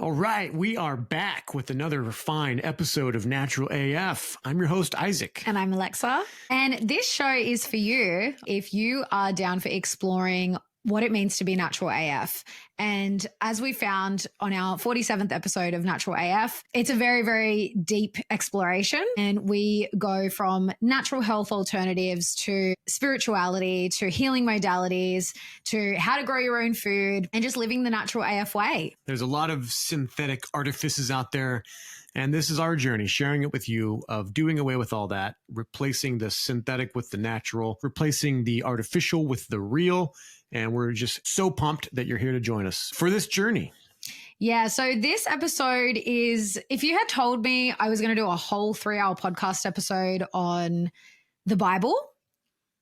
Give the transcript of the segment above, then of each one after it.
All right, we are back with another fine episode of Natural AF. I'm your host, Isaac. And I'm Alexa. And this show is for you if you are down for exploring what it means to be natural AF. And as we found on our 47th episode of Natural AF, it's a very, very deep exploration. And we go from natural health alternatives to spirituality, to healing modalities, to how to grow your own food and just living the natural AF way. There's a lot of synthetic artifices out there. And this is our journey, sharing it with you of doing away with all that, replacing the synthetic with the natural, replacing the artificial with the real. And we're just so pumped that you're here to join us for this journey. Yeah, so this episode is, if you had told me I was going to do a whole 3-hour podcast episode on the Bible,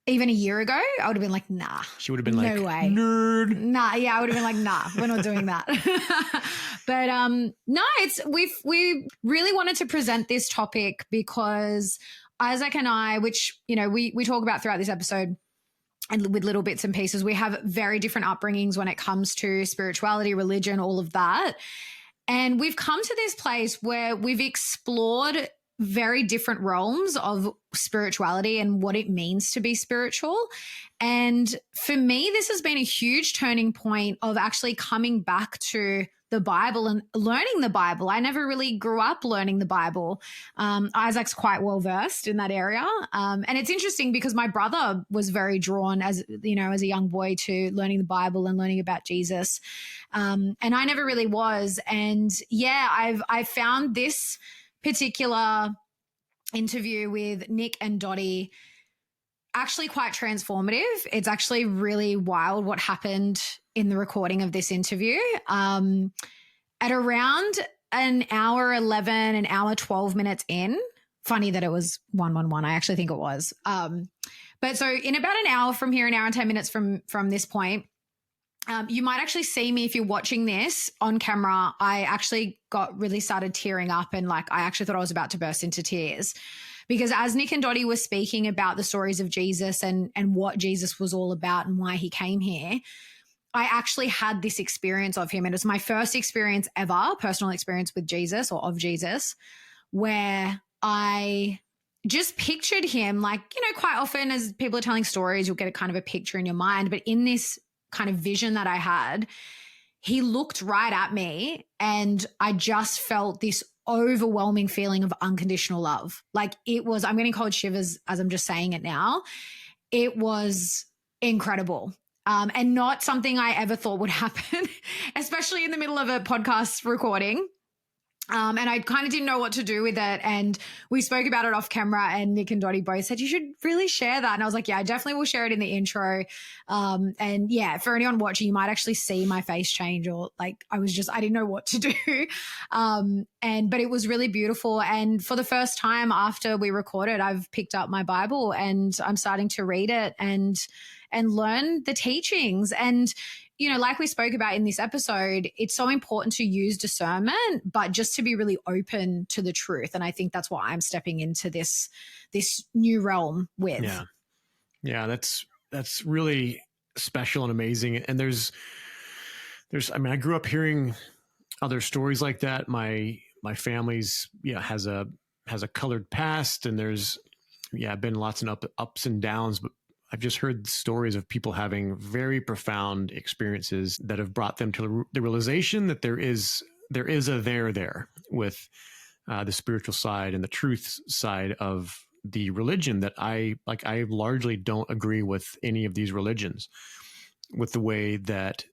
even a year ago, I would have been like, nah. She would have been like, no way. Nerd. Nah, yeah, I would have been like, nah, we're not doing that. But no, we really wanted to present this topic because Isaac and I, which, you know, we talk about throughout this episode, and with little bits and pieces, we have very different upbringings when it comes to spirituality, religion, all of that. And we've come to this place where we've explored very different realms of spirituality and what it means to be spiritual. And for me, this has been a huge turning point of actually coming back to the Bible and learning the Bible. I never really grew up learning the Bible. Isaac's quite well versed in that area. And it's interesting because my brother was very drawn as a young boy to learning the Bible and learning about Jesus. And I never really was. And yeah, I found this particular interview with Nick and Dotti actually quite transformative. It's actually really wild what happened in the recording of this interview. At around an hour 11, an hour 12 minutes in, funny that it was 111, I actually think it was. But so in about an hour from here, an hour and 10 minutes from this point, you might actually see me if you're watching this on camera. I actually really started tearing up and I actually thought I was about to burst into tears. Because as Nick and Dotti were speaking about the stories of Jesus and what Jesus was all about and why he came here, I actually had this experience of him. And it was my first experience ever, personal experience with Jesus or of Jesus, where I just pictured him quite often as people are telling stories, you'll get a kind of a picture in your mind. But in this kind of vision that I had, he looked right at me and I just felt this overwhelming feeling of unconditional love. It was, I'm getting cold shivers as I'm just saying it now. It was incredible. And not something I ever thought would happen, especially in the middle of a podcast recording. And I kind of didn't know what to do with it. And we spoke about it off camera and Nick and Dotti both said, you should really share that. And I was like, yeah, I definitely will share it in the intro. And yeah, for anyone watching, you might actually see my face change or I didn't know what to do. But it was really beautiful. And for the first time after we recorded, I've picked up my Bible and I'm starting to read it and learn the teachings. And like we spoke about in this episode, it's so important to use discernment, but just to be really open to the truth. And I think that's what I'm stepping into this new realm with. Yeah. Yeah. That's really special and amazing. And there's, I grew up hearing other stories like that. My family's, has a colored past and there's, been lots of ups and downs, but I've just heard stories of people having very profound experiences that have brought them to the realization that there is a there with the spiritual side and the truth side of the religion that I largely don't agree with any of these religions, with the way that,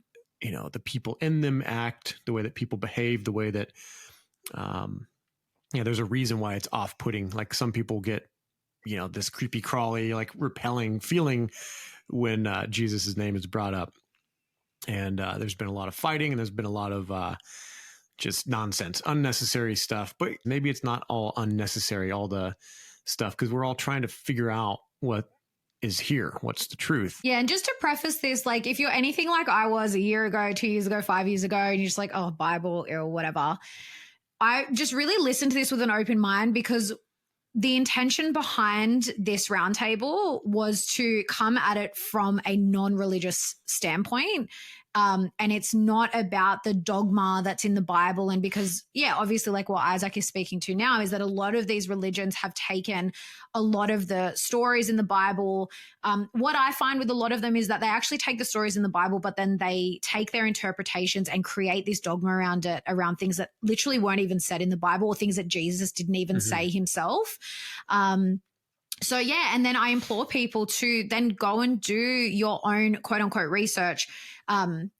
the people in them act, the way that people behave, the way that, there's a reason why it's off-putting. Some people get, this creepy crawly, repelling feeling when Jesus' name is brought up. And there's been a lot of fighting and there's been a lot of just nonsense, unnecessary stuff. But maybe it's not all unnecessary, all the stuff, because we're all trying to figure out what is here, what's the truth. Yeah, and just to preface this, if you're anything like I was a year ago, 2 years ago, 5 years ago, and you're just oh, Bible or whatever, I just really listened to this with an open mind because the intention behind this roundtable was to come at it from a non-religious standpoint And it's not about the dogma that's in the Bible. And because, obviously, like what Isaac is speaking to now is that a lot of these religions have taken a lot of the stories in the Bible. What I find with a lot of them is that they actually take the stories in the Bible, but then they take their interpretations and create this dogma around it, around things that literally weren't even said in the Bible, or things that Jesus didn't even say himself. So and then I implore people to then go and do your own quote unquote research.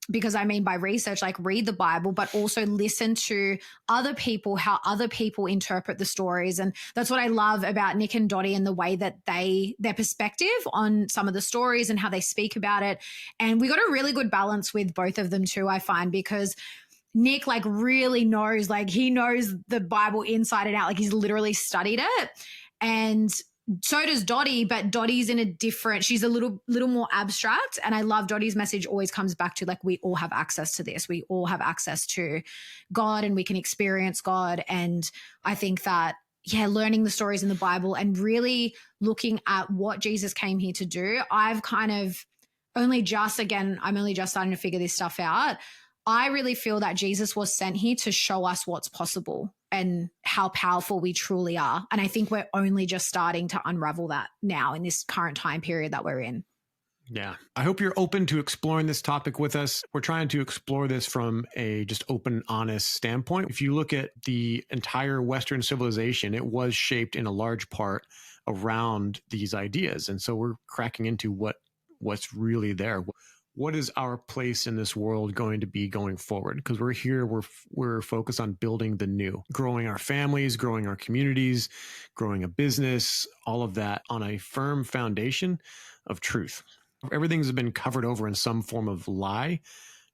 Because I mean by research, like read the Bible, but also listen to other people, how other people interpret the stories. And that's what I love about Nick and Dotti and the way that their perspective on some of the stories and how they speak about it. And we got a really good balance with both of them too, I find, because Nick like really knows, like he knows the Bible inside and out, like he's literally studied it. And so does Dotti, but Dottie's in a different, she's a little more abstract. And I love Dotti's message always comes back to like, we all have access to this. We all have access to God and we can experience God. And I think that, learning the stories in the Bible and really looking at what Jesus came here to do. I've kind of I'm only just starting to figure this stuff out. I really feel that Jesus was sent here to show us what's possible and how powerful we truly are. And I think we're only just starting to unravel that now in this current time period that we're in. Yeah. I hope you're open to exploring this topic with us. We're trying to explore this from a just open, honest standpoint. If you look at the entire Western civilization, it was shaped in a large part around these ideas. And so we're cracking into what's really there. What is our place in this world going to be going forward? Because we're here, we're focused on building the new, growing our families, growing our communities, growing a business, all of that on a firm foundation of truth. Everything's been covered over in some form of lie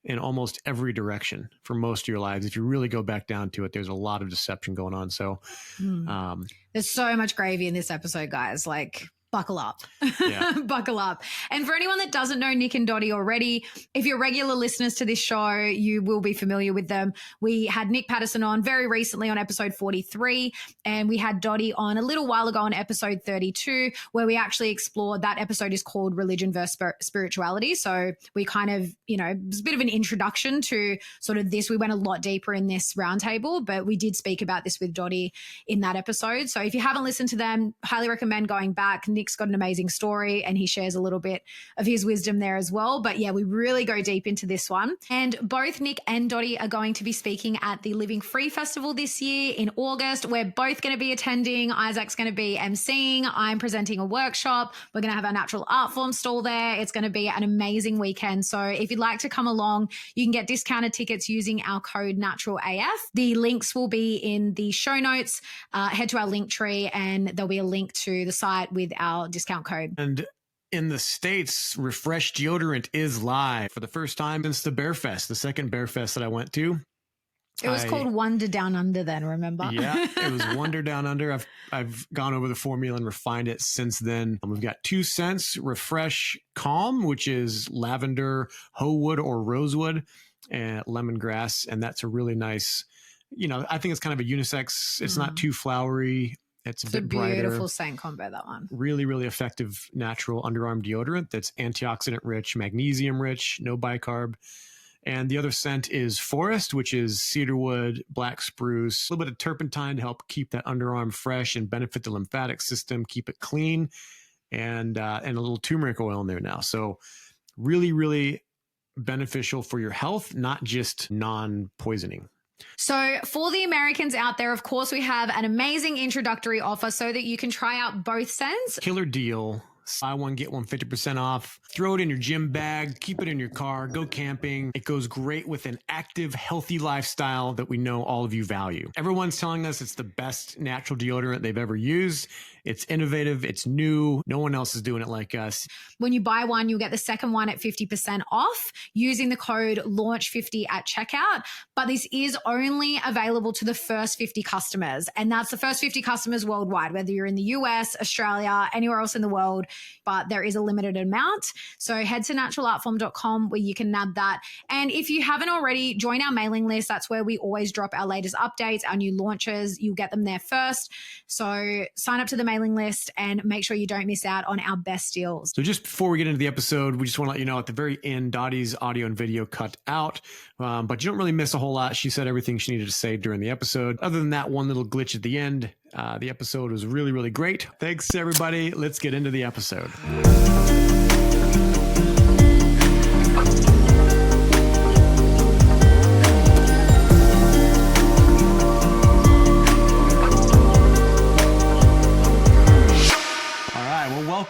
in almost every direction for most of your lives. If you really go back down to it, there's a lot of deception going on. So there's so much gravy in this episode, guys. Like, buckle up. Yeah. Buckle up. And for anyone that doesn't know Nick and Dotti already, if you're regular listeners to this show, you will be familiar with them. We had Nick Patterson on very recently on episode 43, and we had Dotti on a little while ago on episode 32, where we actually explored, that episode is called Religion versus Spirituality. So we kind of, it was a bit of an introduction to sort of this. We went a lot deeper in this roundtable, but we did speak about this with Dotti in that episode. So if you haven't listened to them, highly recommend going back. Nick's got an amazing story and he shares a little bit of his wisdom there as well. But we really go deep into this one. And both Nick and Dotti are going to be speaking at the Living Free Festival this year in August. We're both going to be attending. Isaac's going to be emceeing. I'm presenting a workshop. We're going to have our natural art form stall there. It's going to be an amazing weekend. So if you'd like to come along, you can get discounted tickets using our code NaturalAF. The links will be in the show notes. Head to our link tree and there'll be a link to the site with our discount code. And in the States, Refresh deodorant is live for the first time since the Bear Fest, the second Bear Fest that I went to. It was called Wonder Down Under then, remember? Yeah, it was Wonder Down Under. I've gone over the formula and refined it since then. We've got 2 cents Refresh Calm, which is lavender, hoe wood, or rosewood, and lemongrass. And that's a really nice, I think it's kind of a unisex. It's not too flowery. It's a bit brighter. Beautiful scent combo, that one. Really, really effective natural underarm deodorant that's antioxidant rich, magnesium rich, no bicarb. And the other scent is Forest, which is cedarwood, black spruce, a little bit of turpentine to help keep that underarm fresh and benefit the lymphatic system, keep it clean, and a little turmeric oil in there now. So really, really beneficial for your health, not just non-poisoning. So for the Americans out there, of course, we have an amazing introductory offer so that you can try out both scents. Killer deal. Buy one, get one 50% off. Throw it in your gym bag, keep it in your car, go camping. It goes great with an active, healthy lifestyle that we know all of you value. Everyone's telling us it's the best natural deodorant they've ever used. It's innovative. It's new. No one else is doing it like us. When you buy one, you'll get the second one at 50% off using the code LAUNCH50 at checkout. But this is only available to the first 50 customers. And that's the first 50 customers worldwide, whether you're in the US, Australia, anywhere else in the world. But there is a limited amount. So head to naturalartform.com where you can nab that. And if you haven't already, join our mailing list. That's where we always drop our latest updates, our new launches. You'll get them there first. So sign up to the mailing list and make sure you don't miss out on our best deals. So just before we get into the episode, we just want to let you know at the very end, Dottie's audio and video cut out, but you don't really miss a whole lot. She said everything she needed to say during the episode. Other than that one little glitch at the end, the episode was really, really great. Thanks, everybody. Let's get into the episode.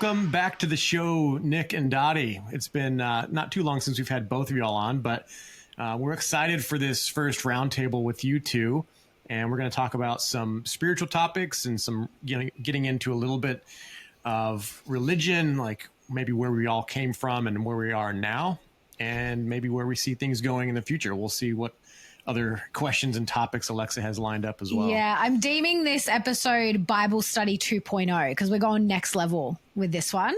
Welcome back to the show, Nick and Dotti. It's been not too long since we've had both of y'all on, but we're excited for this first roundtable with you two. And we're going to talk about some spiritual topics and some getting into a little bit of religion, like maybe where we all came from and where we are now, and maybe where we see things going in the future. We'll see what other questions and topics Alexa has lined up as well. Yeah, I'm deeming this episode Bible Study 2.0 because we're going next level with this one.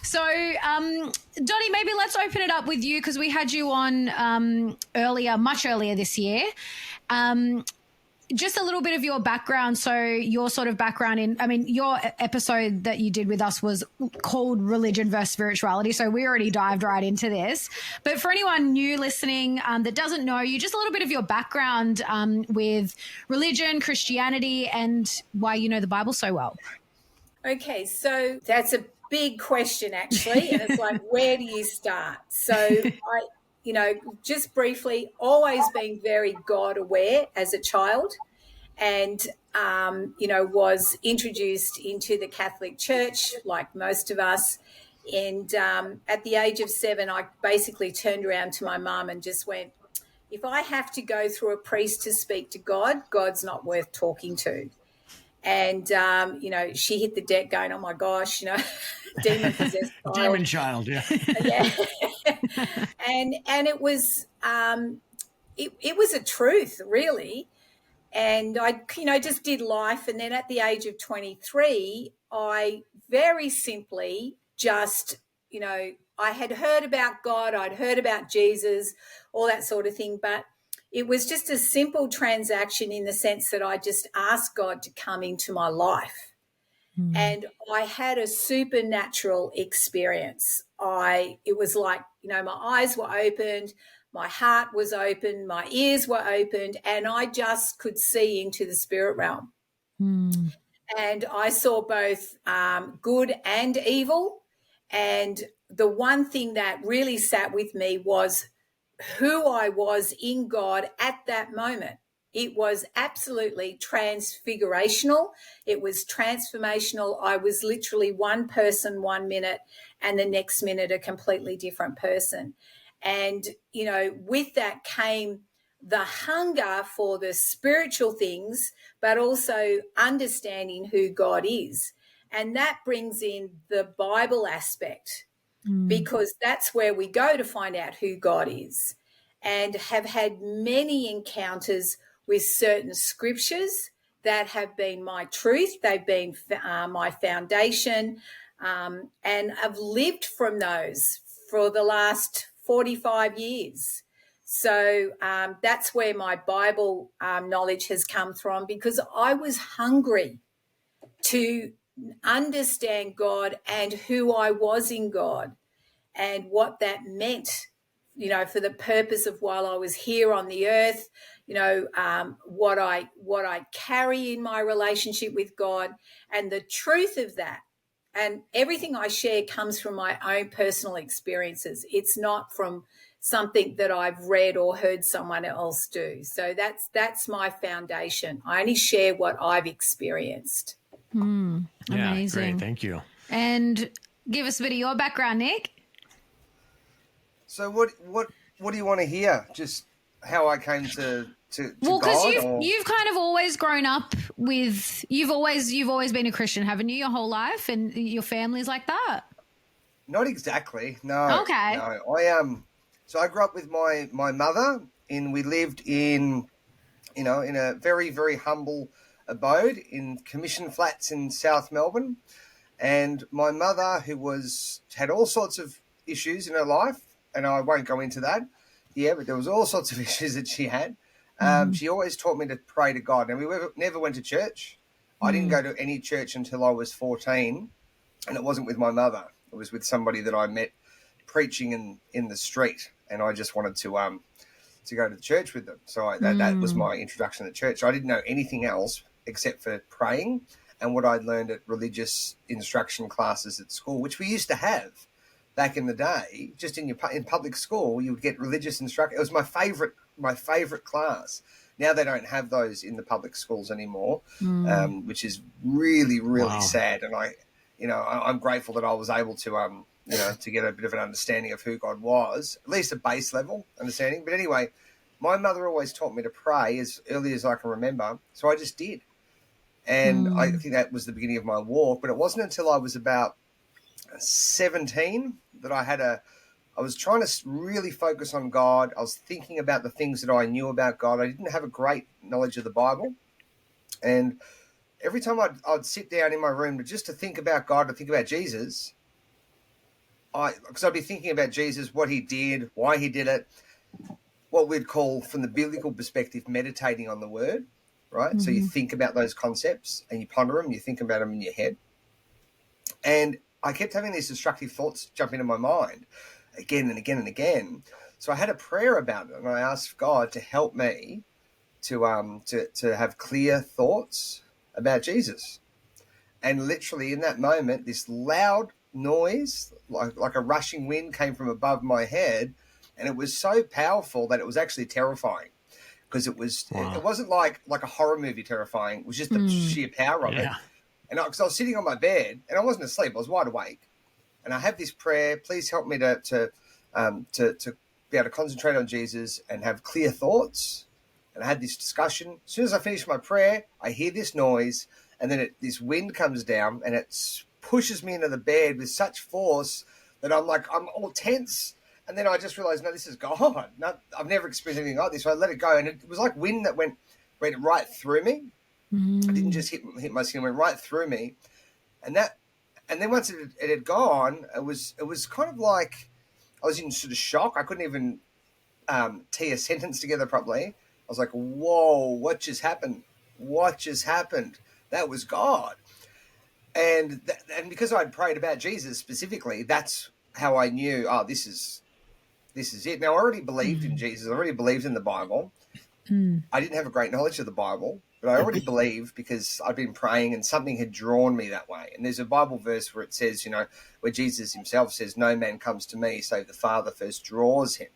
So, Dotti, maybe let's open it up with you because we had you on much earlier this year. Just a little bit of your background. So your sort of background your episode that you did with us was called Religion versus Spirituality. So we already dived right into this. But for anyone new listening that doesn't know you, just a little bit of your background with religion, Christianity, and why you know the Bible so well. Okay, so that's a big question, actually. And it's like, where do you start? So just briefly, always been very God aware as a child and, was introduced into the Catholic Church like most of us. And at the age of 7, I basically turned around to my mum and just went, if I have to go through a priest to speak to God, God's not worth talking to. And, she hit the deck going, oh, my gosh, demon-possessed child. Demon child, yeah. Yeah. and it was it was a truth, really. And I, just did life. And then at the age of 23, I very simply just, I had heard about God, I'd heard about Jesus, all that sort of thing. But it was just a simple transaction in the sense that I just asked God to come into my life. And I had a supernatural experience. It was like, my eyes were opened, my heart was open, my ears were opened, and I just could see into the spirit realm. And I saw both good and evil. And the one thing that really sat with me was who I was in God at that moment. It was absolutely transfigurational. It was transformational. I was literally one person 1 minute and the next minute a completely different person. And, with that came the hunger for the spiritual things, but also understanding who God is. And that brings in the Bible aspect because that's where we go to find out who God is, and have had many encounters with certain scriptures that have been my truth. They've been my foundation, and I've lived from those for the last 45 years. So that's where my Bible knowledge has come from, because I was hungry to understand God and who I was in God and what that meant, for the purpose of while I was here on the earth, what I carry in my relationship with God, and the truth of that. And everything I share comes from my own personal experiences. It's not from something that I've read or heard someone else do. So that's my foundation. I only share what I've experienced. Amazing. Yeah, great. Thank you. And give us a bit of your background, Nick. So what do you want to hear? Just how I came to well, because God? you've kind of always grown up with you've always been a Christian, haven't you, your whole life, and your family's like that? Not exactly. No. Okay. No. So I grew up with my mother, and we lived in a very, very humble abode in commission flats in South Melbourne. And my mother, who had all sorts of issues in her life, and I won't go into that. Yeah, but there was all sorts of issues that she had. She always taught me to pray to God. Now, we never went to church. I didn't go to any church until I was 14, and it wasn't with my mother. It was with somebody that I met preaching in the street, and I just wanted to go to the church with them. So that was my introduction to church. I didn't know anything else except for praying and what I'd learned at religious instruction classes at school, which we used to have back in the day. Just in public school, you would get religious instruction. It was my favorite class. Now they don't have those in the public schools anymore, which is really, really sad. And I'm grateful that I was able to to get a bit of an understanding of who God was, at least a base level understanding. But anyway, my mother always taught me to pray as early as I can remember, so I just did. And I think that was the beginning of my walk. But it wasn't until I was about 17 that I was trying to really focus on God. I was thinking about the things that I knew about God. I didn't have a great knowledge of the Bible. And every time I'd sit down in my room to think about God, to think about Jesus, because I'd be thinking about Jesus, what he did, why he did it, what we'd call, from the biblical perspective, meditating on the word, right? Mm-hmm. So you think about those concepts and you ponder them, you think about them in your head. And I kept having these destructive thoughts jump into my mind again and again and again. So I had a prayer about it, and I asked God to help me to have clear thoughts about Jesus. And literally in that moment, this loud noise, like a rushing wind, came from above my head, and it was so powerful that it was actually terrifying, because it wasn't like a horror movie terrifying. It was just the sheer power of it. And because I was sitting on my bed and I wasn't asleep, I was wide awake, and I had this prayer: please help me to be able to concentrate on Jesus and have clear thoughts. And I had this discussion. As soon as I finished my prayer, I hear this noise, and then this wind comes down and it pushes me into the bed with such force that I'm all tense. And then I just realized, no, this is God. No, I've never experienced anything like this. So I let it go, and it was like wind that went right through me. It didn't just hit my skin; it went right through me. And then once it had gone, it was kind of like I was in sort of shock. I couldn't even tee a sentence together properly. I was like, "Whoa, what just happened? What just happened?" That was God. And because I'd prayed about Jesus specifically, that's how I knew, this is it. Now, I already believed in Jesus. I already believed in the Bible. I didn't have a great knowledge of the Bible, but I already believed because I'd been praying and something had drawn me that way. And there's a Bible verse where it says, where Jesus himself says, "No man comes to me save the Father first draws him."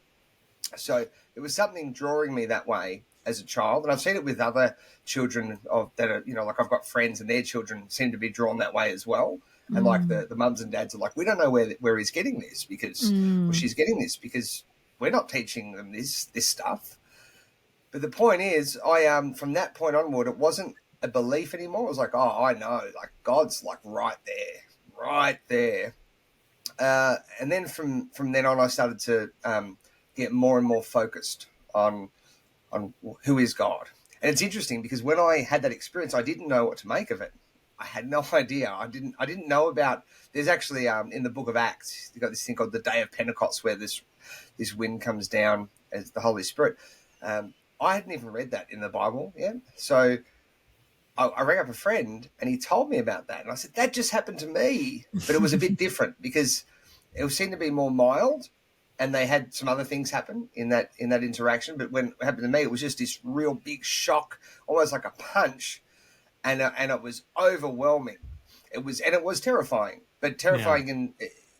So it was something drawing me that way as a child. And I've seen it with other children that are, like I've got friends and their children seem to be drawn that way as well. And like the mums and dads are like, we don't know where he's getting this or she's getting this, because we're not teaching them this stuff. But the point is, I from that point onward, it wasn't a belief anymore. It was like, I know, like God's like right there. And then from then on, I started to get more and more focused on who is God. And it's interesting because when I had that experience, I didn't know what to make of it. I had no idea. I didn't know about. There's actually in the book of Acts, you've got this thing called the Day of Pentecost, where this wind comes down as the Holy Spirit. I hadn't even read that in the Bible yet. So I rang up a friend and he told me about that. And I said, that just happened to me. But it was a bit different because it seemed to be more mild, and they had some other things happen in that interaction. But when it happened to me, it was just this real big shock, almost like a punch. And it was overwhelming. It was terrifying, but terrifying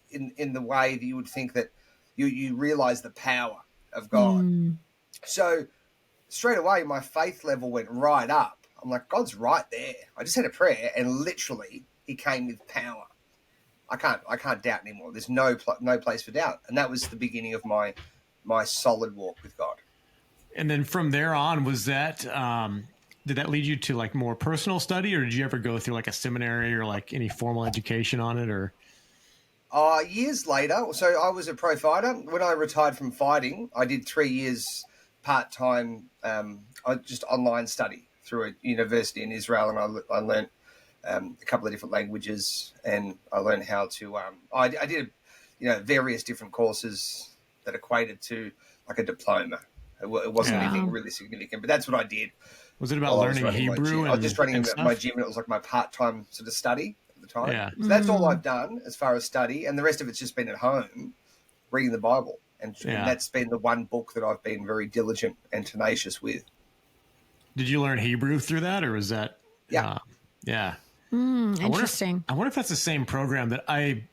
in the way that you would think that you realize the power of God. So straight away, my faith level went right up. I'm like, God's right there. I just had a prayer, and literally, He came with power. I can't doubt anymore. There's no place for doubt, and that was the beginning of my solid walk with God. And then from there on, was that did that lead you to like more personal study, or did you ever go through like a seminary or like any formal education on it? Or years later, so I was a pro fighter. When I retired from fighting, I did 3 years part-time, just online study through a university in Israel, and I learned a couple of different languages, and I learned how to. I did, various different courses that equated to like a diploma. It wasn't anything really significant, but that's what I did. Was it about while I was learning running my Hebrew? gym. I was just running and my stuff? gym, and it was like my part-time sort of study at the time. Yeah. So that's all I've done as far as study, and the rest of it's just been at home reading the Bible. And that's been the one book that I've been very diligent and tenacious with. Did you learn Hebrew through that, or was that? Yeah. Yeah. Interesting. I wonder if that's the same program that I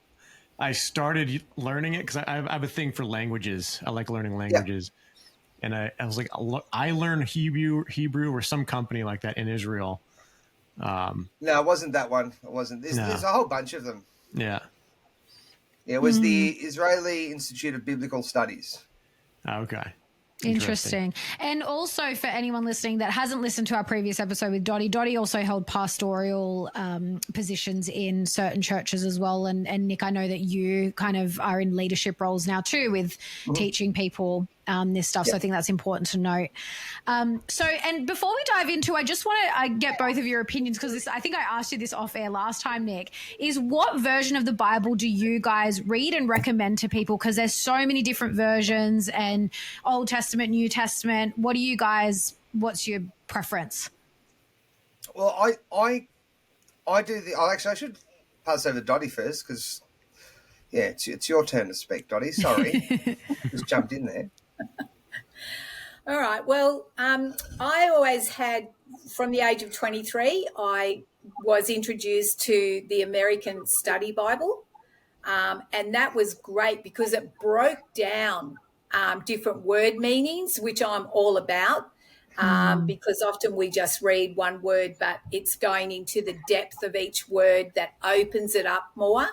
started learning it, because I have a thing for languages. I like learning languages. And I was like, I learned Hebrew or some company like that in Israel. No, it wasn't that one. It wasn't. There's a whole bunch of them. Yeah. It was the Israeli Institute of Biblical Studies. Okay. Interesting. And also for anyone listening that hasn't listened to our previous episode with Dotti also held pastoral positions in certain churches as well. And Nick, I know that you kind of are in leadership roles now too with teaching people this stuff. So I think that's important to note. And before we dive into, I just want to get both of your opinions, because I think I asked you this off air last time, Nick, is what version of the Bible do you guys read and recommend to people? Because there's so many different versions, and Old Testament, New Testament. What's your preference? Well, I should pass over to Dotti first, because it's your turn to speak, Dotti. Sorry. Just jumped in there. All right. Well, I always had, from the age of 23, I was introduced to the American Study Bible. And that was great because it broke down different word meanings, which I'm all about, because often we just read one word, but it's going into the depth of each word that opens it up more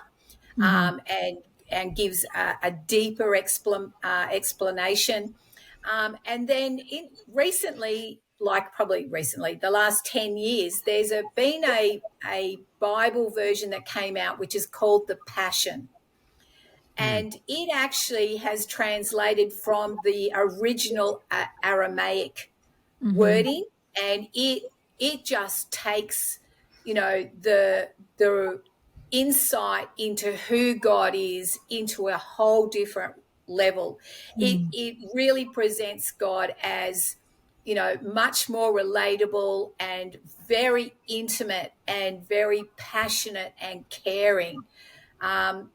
and gives a deeper explanation. And then recently, the last 10 years, there's been a Bible version that came out, which is called the Passion. And it actually has translated from the original Aramaic wording, and it just takes, the insight into who God is into a whole different level. It really presents God as, much more relatable and very intimate and very passionate and caring.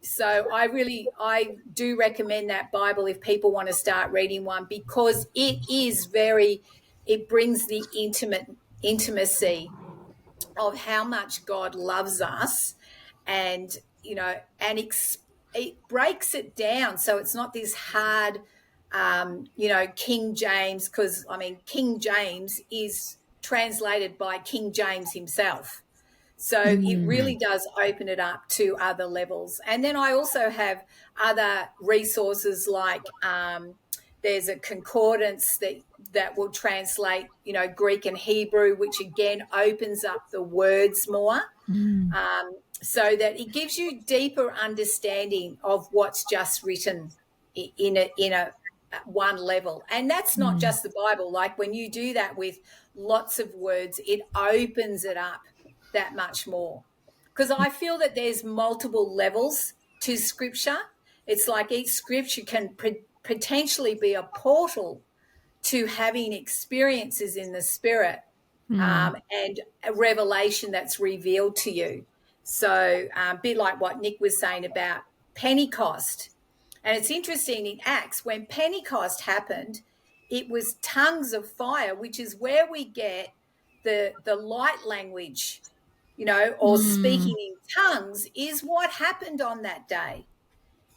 So I do recommend that Bible if people want to start reading one, because it brings the intimacy of how much God loves us, and it breaks it down. So it's not this hard, King James, because King James is translated by King James himself. So it really does open it up to other levels. And then I also have other resources like there's a concordance that will translate, Greek and Hebrew, which again opens up the words more, so that it gives you deeper understanding of what's just written in a one level. And that's not just the Bible. Like when you do that with lots of words, it opens it up that much more, because I feel that there's multiple levels to Scripture. It's like each Scripture can potentially be a portal to having experiences in the Spirit, and a revelation that's revealed to you. So a bit like what Nick was saying about Pentecost. And it's interesting in Acts, when Pentecost happened, it was tongues of fire, which is where we get the light language, or speaking in tongues, is what happened on that day.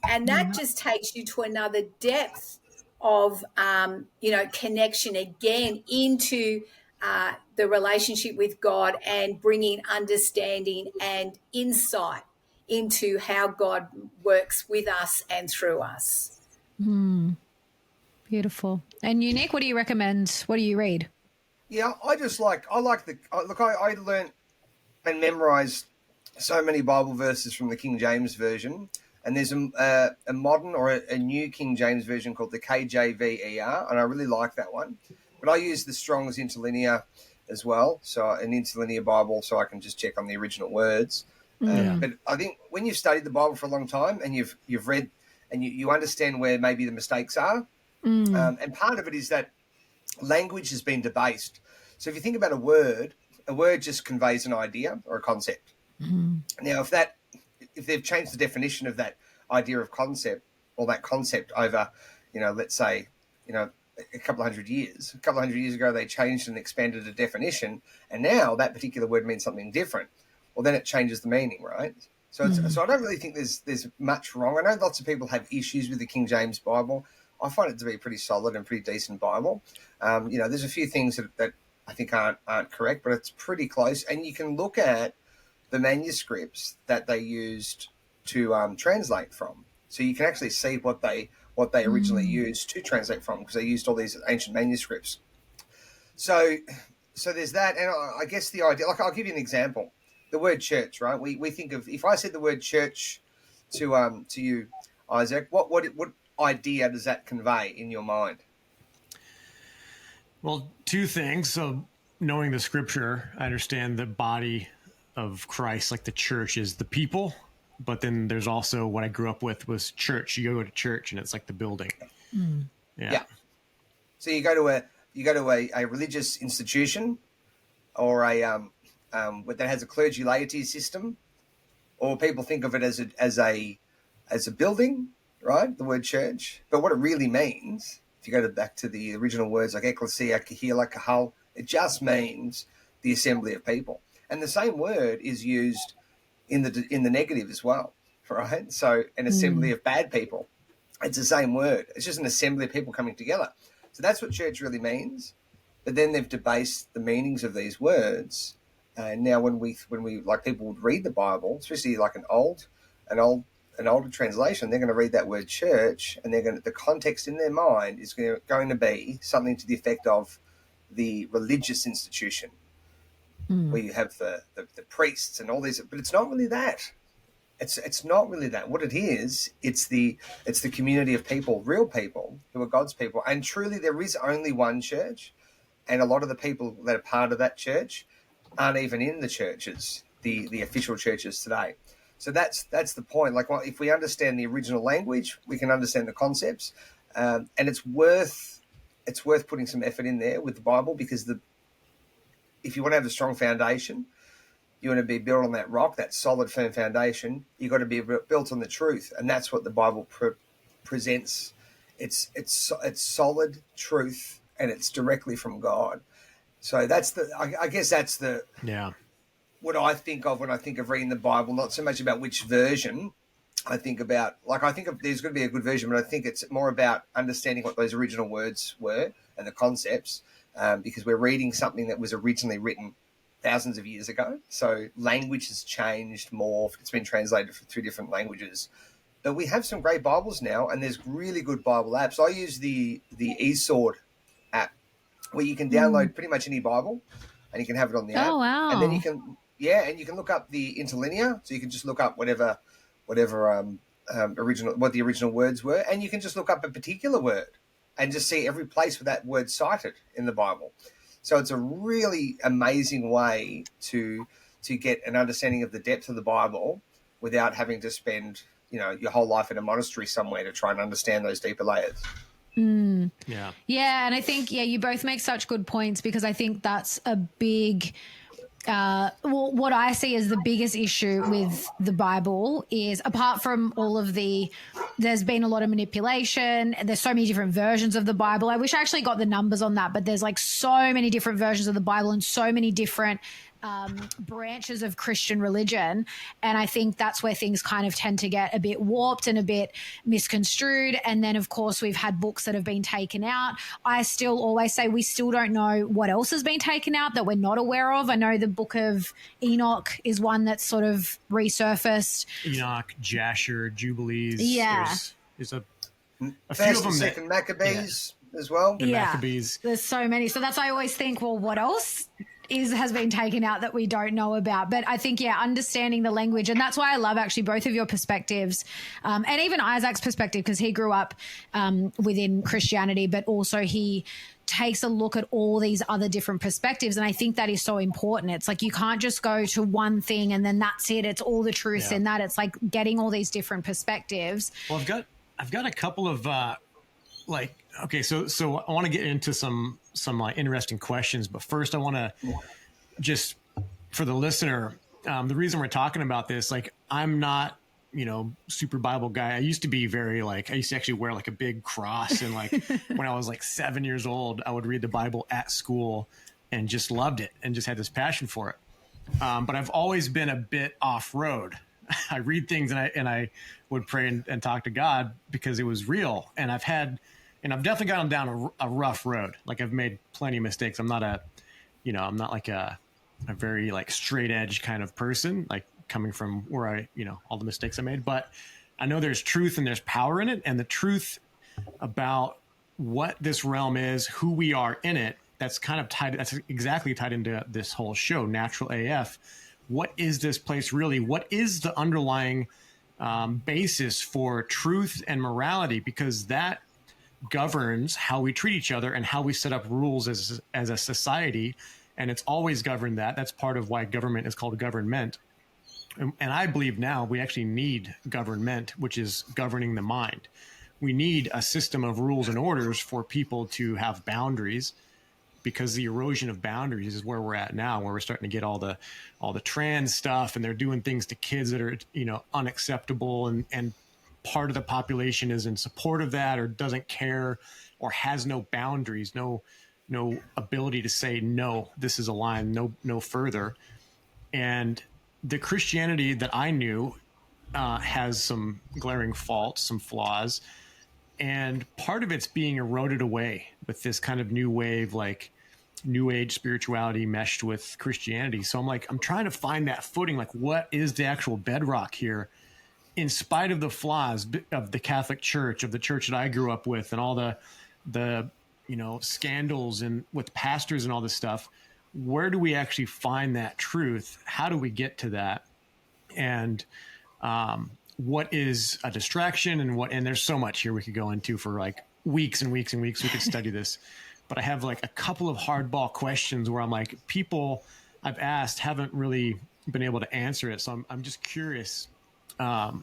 And that just takes you to another depth of, connection again into the relationship with God, and bringing understanding and insight into how God works with us and through us. Beautiful. And you, Nick, what do you recommend? What do you read? Yeah, I learned and memorized so many Bible verses from the King James Version, and there's a modern or a new King James Version called the KJVER, and I really like that one. But I use the Strong's Interlinear as well, so an interlinear Bible, so I can just check on the original words. But I think when you've studied the Bible for a long time and you've read and you understand where maybe the mistakes are, and part of it is that language has been debased. So if you think about a word just conveys an idea or a concept. Now, if they've changed the definition of that idea of concept or that concept over, let's say, a couple of hundred years ago, they changed and expanded a definition, and now that particular word means something different. Well, then it changes the meaning, right? So I don't really think there's much wrong. I know lots of people have issues with the King James Bible. I find it to be a pretty solid and pretty decent Bible. There's a few things that I think aren't correct, but it's pretty close. And you can look at the manuscripts that they used to translate from. So you can actually see what they originally used to translate from, because they used all these ancient manuscripts. So there's that. And I guess the idea, like, I'll give you an example. The word church, right? We think of, if I said the word church to you, Isaac, what idea does that convey in your mind? Well, two things. So knowing the scripture, I understand the body of Christ, like the church, is the people. But then there's also what I grew up with was church. You go to church and it's like the building. Yeah. So you go to a religious institution, or that has a clergy laity system, or people think of it as a building, right? The word church. But what it really means, if you go back to the original words like ecclesia, kahila, kahal, it just means the assembly of people. And the same word is used in the negative as well, right? So an assembly of bad people, it's the same word. It's just an assembly of people coming together. So that's what church really means. But then they've debased the meanings of these words. And now when we like, people would read the Bible, especially like an older translation, they're going to read that word church, and the context in their mind is going to be something to the effect of the religious institution, where you have the priests and all these, but it's not really that. It's not really that. What it is, it's the community of people, real people who are God's people. And truly there is only one church, and a lot of the people that are part of that church aren't even in the churches, the official churches today. So that's the point. Like, well, if we understand the original language, we can understand the concepts, and it's worth putting some effort in there with the Bible, because if you want to have a strong foundation, you want to be built on that rock, that solid, firm foundation. You've got to be built on the truth, and that's what the Bible presents. It's solid truth, and it's directly from God. So I guess that's what I think of when I think of reading the Bible. Not so much about which version I think about. Like, I think there's going to be a good version, but I think it's more about understanding what those original words were and the concepts, because we're reading something that was originally written thousands of years ago. So language has changed, morphed. It's been translated through different languages. But we have some great Bibles now, and there's really good Bible apps. I use the eSword app, where you can download pretty much any Bible, and you can have it on the app. Oh, wow. And then you can look up the interlinear, so you can just look up whatever what the original words were, and you can just look up a particular word and just see every place where that word's cited in the Bible. So it's a really amazing way to get an understanding of the depth of the Bible without having to spend, your whole life in a monastery somewhere to try and understand those deeper layers. Yeah. And I think, you both make such good points, because I think that's a big, what I see as the biggest issue with the Bible is, apart from all of there's been a lot of manipulation. There's so many different versions of the Bible. I wish I actually got the numbers on that, but there's like so many different versions of the Bible and so many different branches of Christian religion. And I think that's where things kind of tend to get a bit warped and a bit misconstrued. And then, of course, we've had books that have been taken out. I still always say we still don't know what else has been taken out that we're not aware of. I know the book of Enoch is one that's sort of resurfaced. Enoch, Jasher, Jubilees. Yeah. There's a First few of them. And second Maccabees as well. The Maccabees. There's so many. So that's why I always think, well, what else has been taken out that we don't know about? But I think, understanding the language. And that's why I love actually both of your perspectives, and even Isaac's perspective, because he grew up within Christianity, but also he takes a look at all these other different perspectives. And I think that is so important. It's like, you can't just go to one thing and then that's it. It's all the truth in that. It's like getting all these different perspectives. Well, I've got a couple of so I want to get into some some interesting questions. But first, I want to just, for the listener, the reason we're talking about this, like, I'm not, super Bible guy. I used to be very I used to actually wear like a big cross. And like when I was like 7 years old, I would read the Bible at school and just loved it and just had this passion for it. But I've always been a bit off road. I read things and I would pray and talk to God because it was real. And I've definitely gone down a rough road. Like, I've made plenty of mistakes. I'm not I'm not like a very like straight edge kind of person, like coming from where all the mistakes I made. But I know there's truth and there's power in it. And the truth about what this realm is, who we are in it, that's exactly tied into this whole show, Natural AF. What is this place really? What is the underlying basis for truth and morality? Because that governs how we treat each other and how we set up rules as a society. And it's always governed that. That's part of why government is called government. And I believe now we actually need government, which is governing the mind. We need a system of rules and orders for people to have boundaries, because the erosion of boundaries is where we're at now, where we're starting to get all the trans stuff, and they're doing things to kids that are, unacceptable. And part of the population is in support of that, or doesn't care, or has no boundaries, no ability to say, no, this is a line, no further. And the Christianity that I knew has some glaring faults, some flaws. And part of it's being eroded away with this kind of new wave, like new age spirituality meshed with Christianity. So I'm trying to find that footing. Like, what is the actual bedrock here, in spite of the flaws of the Catholic Church, of the church that I grew up with, and all the scandals and with pastors and all this stuff. Where do we actually find that truth? How do we get to that? And what is a distraction, and there's so much here we could go into for like weeks and weeks and weeks. We could study this, but I have like a couple of hardball questions where I'm like, people I've asked haven't really been able to answer it. So I'm just curious, for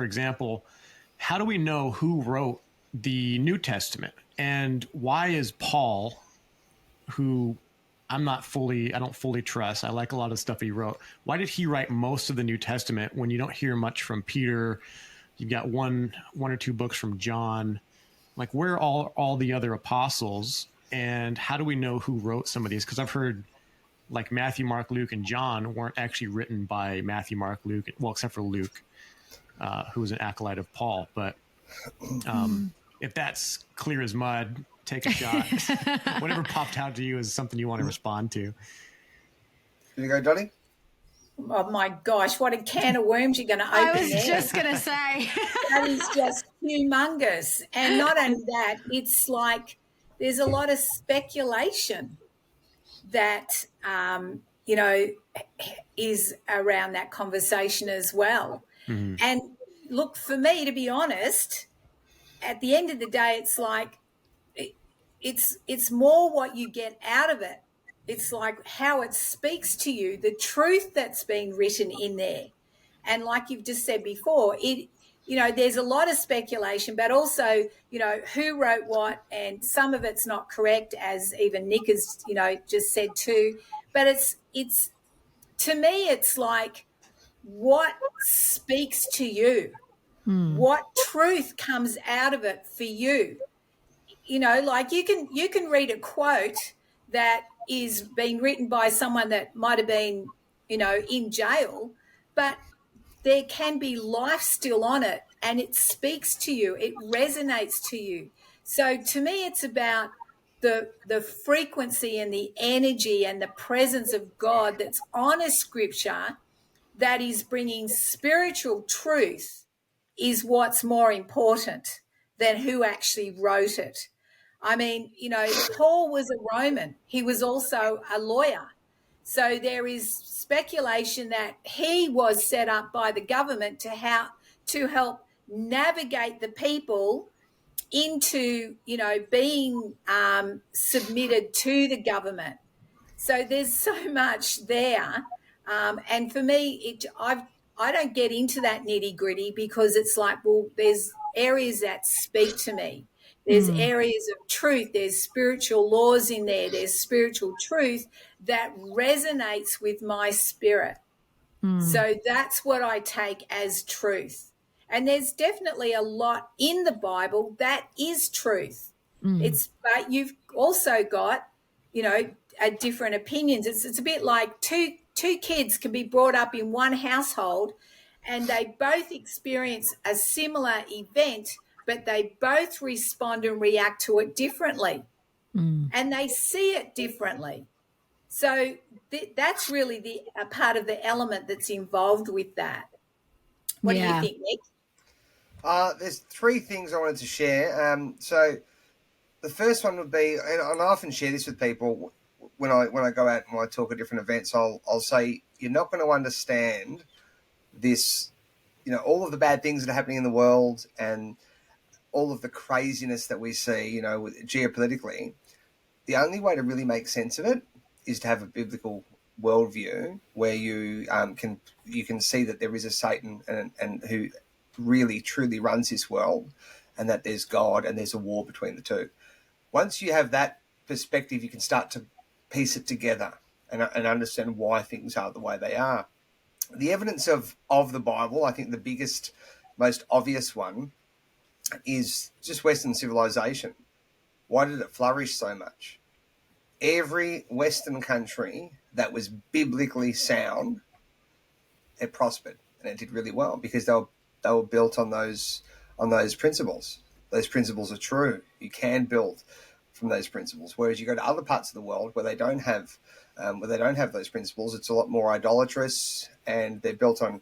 example, how do we know who wrote the New Testament, and why is Paul, who I don't fully trust, I like a lot of the stuff he wrote, why did he write most of the New Testament when you don't hear much from Peter? You've got one or two books from John. Like, where are all the other apostles, and how do we know who wrote some of these? Because I've heard like Matthew, Mark, Luke, and John weren't actually written by Matthew, Mark, Luke, well, except for Luke, who was an acolyte of Paul. But if that's clear as mud, take a shot. Whatever popped out to you is something you want to respond to. Here you go, Dotti. Oh my gosh, what a can of worms you're going to open there. I was just going to say. That is just humongous. And not only that, it's like there's a lot of speculation that, is around that conversation as well. Mm-hmm. And look, for me, to be honest, at the end of the day, it's like it's more what you get out of it. It's like how it speaks to you, the truth that's being written in there. And like you've just said before, there's a lot of speculation, but also, who wrote what, and some of it's not correct, as even Nick has, just said too. But it's to me, it's like what speaks to you, what truth comes out of it for you. Like you can read a quote that is being written by someone that might have been, in jail, but there can be life still on it, and it speaks to you, it resonates to you. So to me, it's about the frequency and the energy and the presence of God that's on a scripture that is bringing spiritual truth is what's more important than who actually wrote it. I mean, Paul was a Roman. He was also a lawyer. So there is speculation that he was set up by the government to help navigate the people into, being submitted to the government. So there's so much there. And for me, I don't get into that nitty gritty because it's like, well, there's areas that speak to me. There's areas of truth. There's spiritual laws in there. There's spiritual truth that resonates with my spirit. So that's what I take as truth. And there's definitely a lot in the Bible that is truth. But you've also got, different opinions. It's a bit like two kids can be brought up in one household and they both experience a similar event, but they both respond and react to it differently. And they see it differently. So that's really a part of the element that's involved with that. What do you think, Nick? There's three things I wanted to share. So the first one would be, and I often share this with people when I go out and I talk at different events, I'll say, you're not going to understand this, all of the bad things that are happening in the world and all of the craziness that we see, geopolitically. The only way to really make sense of it is to have a biblical worldview where you can see that there is a Satan and who really truly runs this world, and that there's God and there's a war between the two. Once you have that perspective, you can start to piece it together and understand why things are the way they are. The evidence of the Bible, I think the biggest, most obvious one is just Western civilization. Why did it flourish so much? Every Western country that was biblically sound, it prospered and it did really well because they were built on those principles. Those principles are true. You can build from those principles. Whereas you go to other parts of the world where they don't have those principles, it's a lot more idolatrous, and they're built on,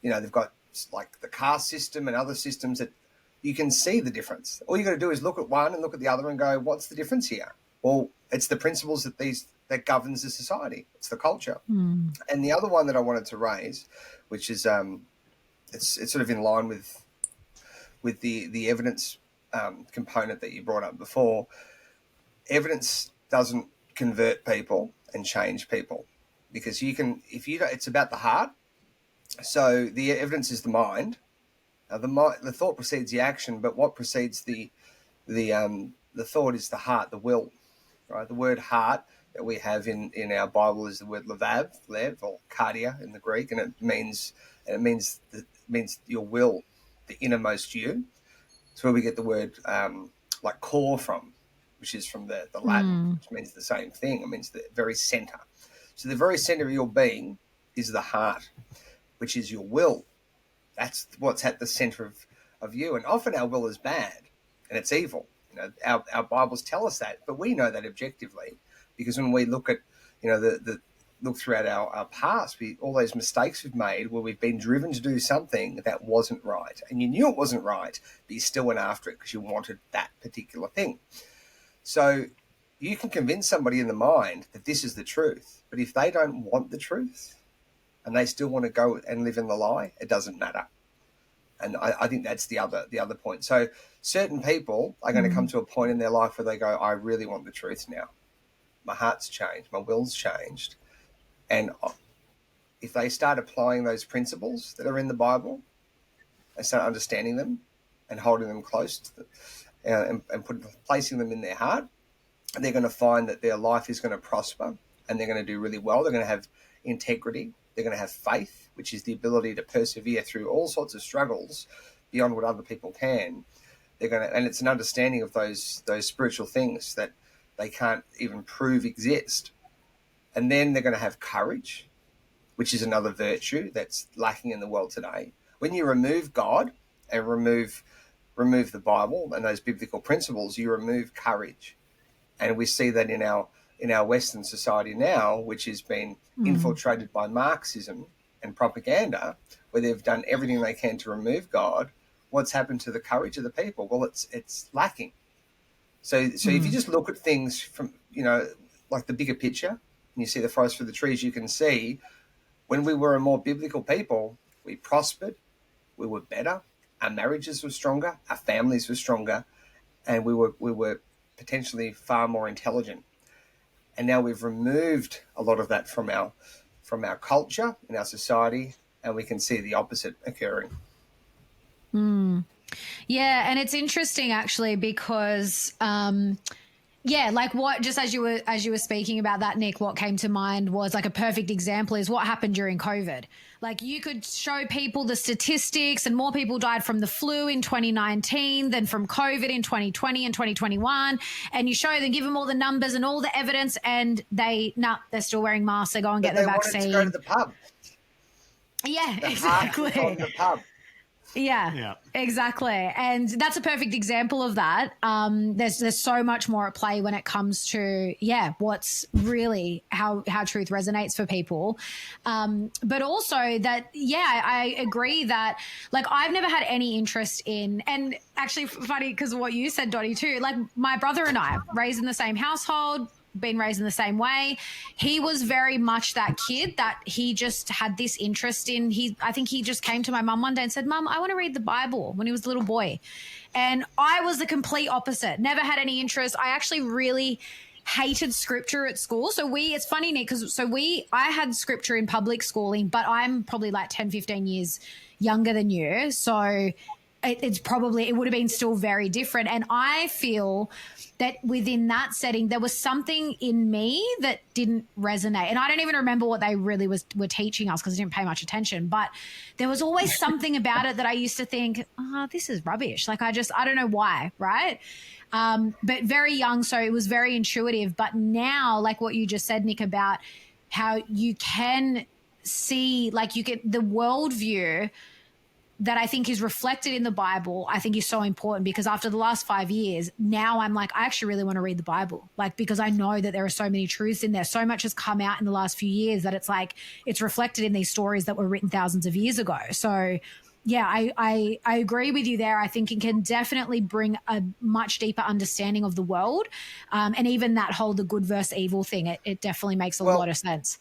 they've got like the caste system and other systems that you can see the difference. All you got to do is look at one and look at the other and go, what's the difference here? Well, it's the principles that governs the society. It's the culture. And the other one that I wanted to raise, which is it's sort of in line with the evidence component that you brought up before. Evidence doesn't convert people and change people, because it's about the heart. So the evidence is the mind. The thought precedes the action, but what precedes the thought is the heart, the will. Right? The word heart that we have in our Bible is the word lev, or cardia in the Greek, and it means your will, the innermost you. It's where we get the word like core from, which is from the Latin, which means the same thing. It means the very center. So the very center of your being is the heart, which is your will. That's what's at the center of you. And often our will is bad and it's evil. Our Bibles tell us that, but we know that objectively, because when we look at, look throughout our past, all those mistakes we've made where we've been driven to do something that wasn't right, and you knew it wasn't right, but you still went after it because you wanted that particular thing. So you can convince somebody in the mind that this is the truth, but if they don't want the truth and they still want to go and live in the lie, it doesn't matter. And I think that's the other point. So certain people are going to come to a point in their life where they go, I really want the truth now. My heart's changed. My will's changed. And if they start applying those principles that are in the Bible, they start understanding them and holding them close to and placing them in their heart, they're going to find that their life is going to prosper and they're going to do really well. They're going to have integrity. They're going to have faith, which is the ability to persevere through all sorts of struggles beyond what other people can. And it's an understanding of those spiritual things that they can't even prove exist. And then they're going to have courage, which is another virtue that's lacking in the world today. When you remove God and remove the Bible and those biblical principles, you remove courage. And we see that in our Western society now, which has been infiltrated by Marxism and propaganda, where they've done everything they can to remove God. What's happened to the courage of the people? Well, it's lacking. So if you just look at things from, like the bigger picture, and you see the forest for the trees, you can see when we were a more biblical people, we prospered, we were better, our marriages were stronger, our families were stronger, and we were potentially far more intelligent. And now we've removed a lot of that from our culture and our society, and we can see the opposite occurring. Yeah, and it's interesting actually because yeah, like what just as you were speaking about that, Nick, what came to mind was like a perfect example is what happened during COVID. Like you could show people the statistics and more people died from the flu in 2019 than from COVID in 2020 and 2021. And you show them, give them all the numbers and all the evidence and they're still wearing masks. They go and get their vaccine. Wanted to go to the pub. Yeah, the exactly. On the pub. Yeah, exactly. And that's a perfect example of that. There's so much more at play when it comes to, what's really how truth resonates for people. But also that, I agree that like I've never had any interest in, and actually funny because of what you said, Dotti, too, like my brother and I raised in the same household, been raised in the same way. He was very much that kid that he just had this interest in. I think he just came to my mum one day and said, "Mum, I want to read the Bible," when he was a little boy. And I was the complete opposite. Never had any interest. I actually really hated scripture at school. So it's funny, Nick, because I had scripture in public schooling, but I'm probably like 10, 15 years younger than you. So it would have been still very different. And I feel that within that setting, there was something in me that didn't resonate. And I don't even remember what they really were teaching us because I didn't pay much attention. But there was always something about it that I used to think, this is rubbish. Like I don't know why, right? But very young, so it was very intuitive. But now, like what you just said, Nick, about how you can see, like you get the worldview that I think is reflected in the Bible, I think is so important because after the last 5 years, now I'm like, I actually really want to read the Bible, like, because I know that there are so many truths in there. So much has come out in the last few years that it's like, it's reflected in these stories that were written thousands of years ago. So yeah, I agree with you there. I think it can definitely bring a much deeper understanding of the world. And even that whole, the good versus evil thing, it definitely makes a lot of sense.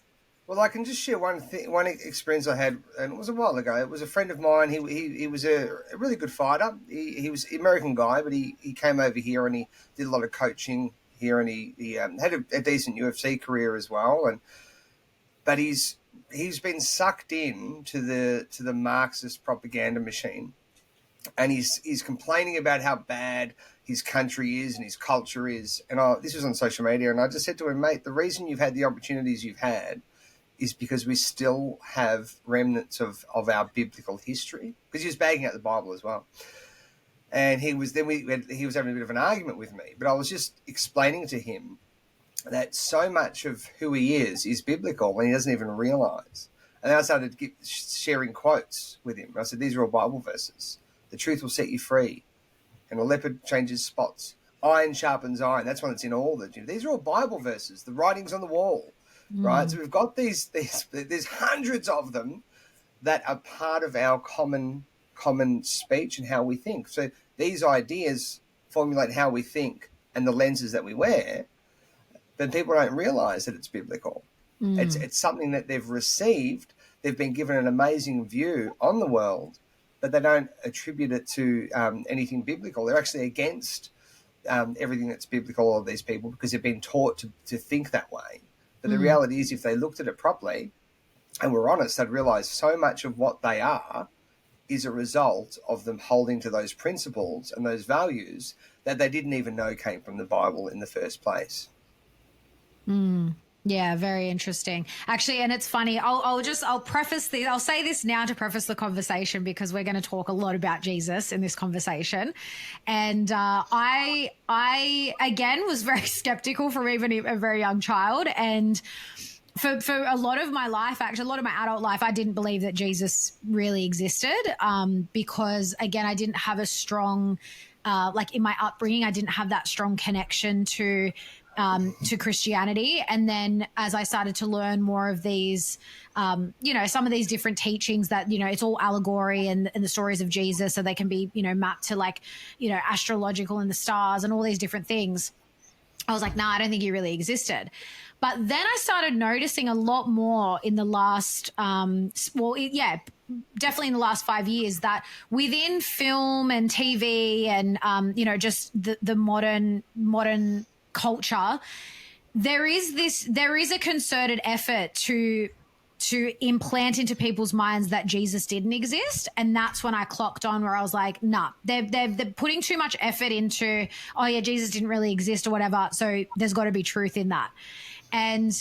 Well, I can just share one experience I had, and it was a while ago. It was a friend of mine. He was a really good fighter. He was an American guy, but he came over here and he did a lot of coaching here, and he had a decent UFC career as well. But he's been sucked in to the Marxist propaganda machine, and he's complaining about how bad his country is and his culture is. And this was on social media, and I just said to him, mate, the reason you've had the opportunities you've had is because we still have remnants of our biblical history, because he was bagging out the Bible as well. And he was having a bit of an argument with me, but I was just explaining to him that so much of who he is biblical when he doesn't even realize. And then I started sharing quotes with him. I said, these are all Bible verses. The truth will set you free. And a leopard changes spots. Iron sharpens iron. That's one that's in all these are all Bible verses. The writings on the wall. Right, so we've got there's hundreds of them that are part of our common speech and how we think. So these ideas formulate how we think and the lenses that we wear, but people don't realize that it's biblical. It's something that they've received. They've been given an amazing view on the world, but they don't attribute it to anything biblical. They're actually against everything that's biblical, all of these people, because they've been taught to think that way. But the reality is, if they looked at it properly and were honest, they'd realize so much of what they are is a result of them holding to those principles and those values that they didn't even know came from the Bible in the first place. Yeah, very interesting. Actually, and it's funny, I'll preface this, I'll say this now to preface the conversation because we're going to talk a lot about Jesus in this conversation. And I again was very skeptical from even a very young child. And for a lot of my life, actually a lot of my adult life, I didn't believe that Jesus really existed because, again, I didn't have a strong, like in my upbringing, I didn't have that strong connection to Christianity. And then as I started to learn more of these, some of these different teachings that, it's all allegory and the stories of Jesus, so they can be, mapped to like, astrological and the stars and all these different things. I was like, nah, I don't think he really existed. But then I started noticing a lot more in the last, definitely in the last 5 years, that within film and TV and, just the modern culture, there is a concerted effort to to implant into people's minds that Jesus didn't exist. And that's when I clocked on where I was like, nah, they're putting too much effort into, oh yeah, Jesus didn't really exist or whatever. So there's got to be truth in that. And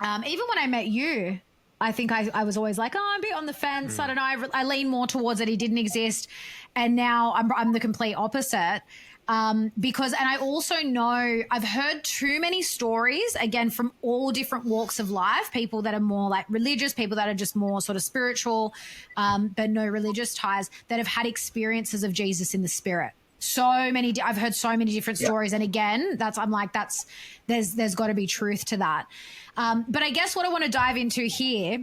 even when I met you, I think I was always like, oh, I'm a bit on the fence. I don't know. I lean more towards that he didn't exist. And now I'm the complete opposite. Because, and I also know I've heard too many stories, again, from all different walks of life, people that are more like religious, people that are just more sort of spiritual, but no religious ties, that have had experiences of Jesus in the spirit. I've heard so many different stories. And again, there's got to be truth to that. But I guess what I want to dive into here,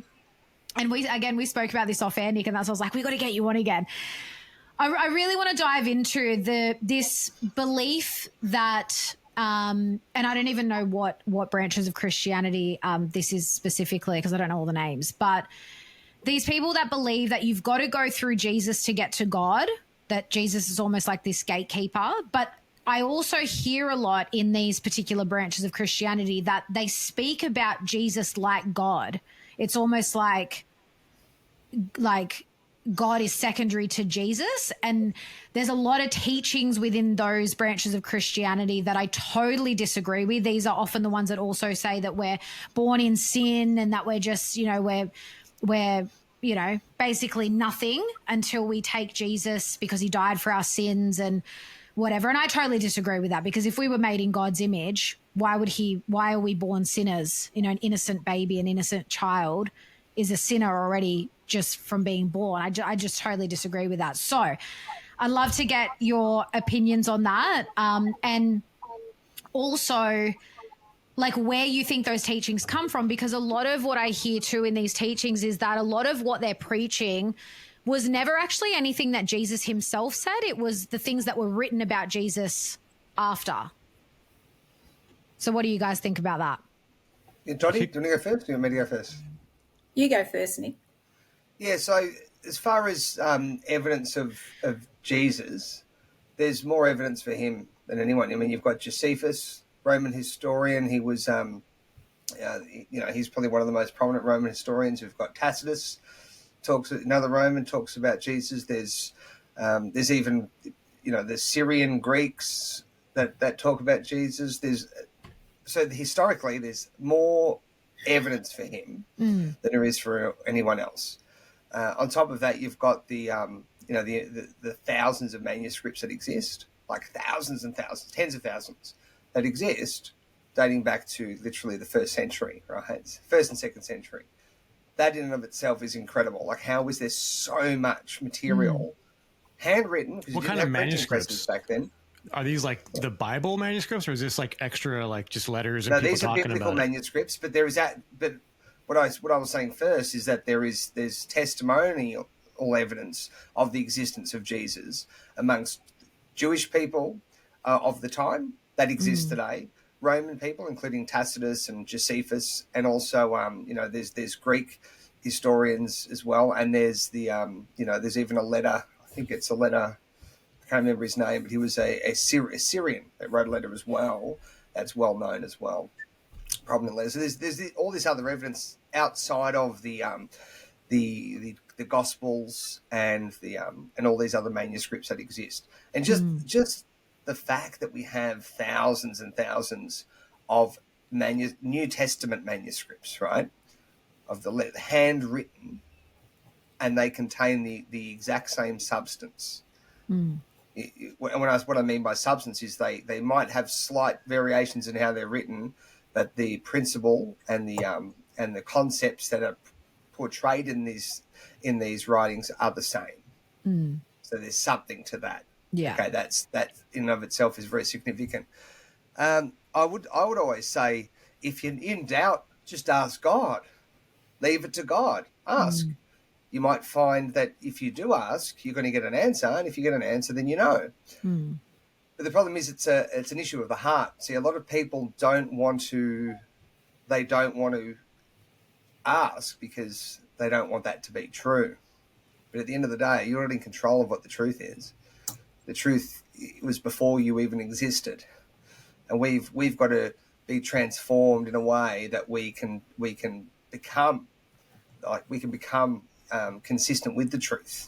and we spoke about this off air, Nick, and that's why I was like, we got to get you on again. I really want to dive into this belief that, and I don't even know what branches of Christianity this is specifically, because I don't know all the names, but these people that believe that you've got to go through Jesus to get to God, that Jesus is almost like this gatekeeper. But I also hear a lot in these particular branches of Christianity that they speak about Jesus like God. It's almost like God is secondary to Jesus. And there's a lot of teachings within those branches of Christianity that I totally disagree with. These are often the ones that also say that we're born in sin and that we're just, we're basically nothing until we take Jesus because he died for our sins and whatever. And I totally disagree with that, because if we were made in God's image, why are we born sinners? An innocent baby, an innocent child is a sinner already just from being born. I just totally disagree with that. So I'd love to get your opinions on that. And also like where you think those teachings come from, because a lot of what I hear too in these teachings is that a lot of what they're preaching was never actually anything that Jesus himself said. It was the things that were written about Jesus after. So what do you guys think about that? Yeah, Dotti, do you want to go first? Do you want me to go first? You go first, Nick. Yeah, so as far as evidence of Jesus, there's more evidence for him than anyone. I mean, you've got Josephus, Roman historian. He was, he's probably one of the most prominent Roman historians. We've got Tacitus, another Roman, talks about Jesus. There's even, there's Syrian Greeks that talk about Jesus. So historically, there's more evidence for him than there is for anyone else. On top of that, you've got the thousands of manuscripts that exist, like thousands and thousands, tens of thousands that exist, dating back to literally the first century, right? First and second century. That in and of itself is incredible. Like, how is there so much material handwritten? Because what you kind didn't of have printing manuscripts presses back then? Are these like the Bible manuscripts, or is this like extra, like just letters and No, people these are talking biblical about manuscripts, but there is that. But what I was saying first is that there's testimonial evidence of the existence of Jesus amongst Jewish people of the time that exists today, Roman people, including Tacitus and Josephus, and also there's Greek historians as well, and there's there's even a letter. I think it's a letter. I can't remember his name, but he was a Syrian that wrote a letter as well. That's well known as well. Prominent letters. So there's all this other evidence outside of the Gospels and and all these other manuscripts that exist, and just the fact that we have thousands and thousands of New Testament manuscripts, right, of the handwritten, and they contain the exact same substance. What I mean by substance is they might have slight variations in how they're written, but the principle and the concepts that are portrayed in these writings are the same. So there's something to that. Yeah. Okay, that in and of itself is very significant. I would always say, if you're in doubt, just ask God. Leave it to God. Ask. You might find that if you do ask, you're going to get an answer, and if you get an answer, then you know. But the problem is it's an issue of the heart. See, a lot of people don't want to ask because they don't want that to be true. But at the end of the day, you're not in control of what the truth is. The truth was before you even existed, and we've got to be transformed in a way that we can become like we can become consistent with the truth,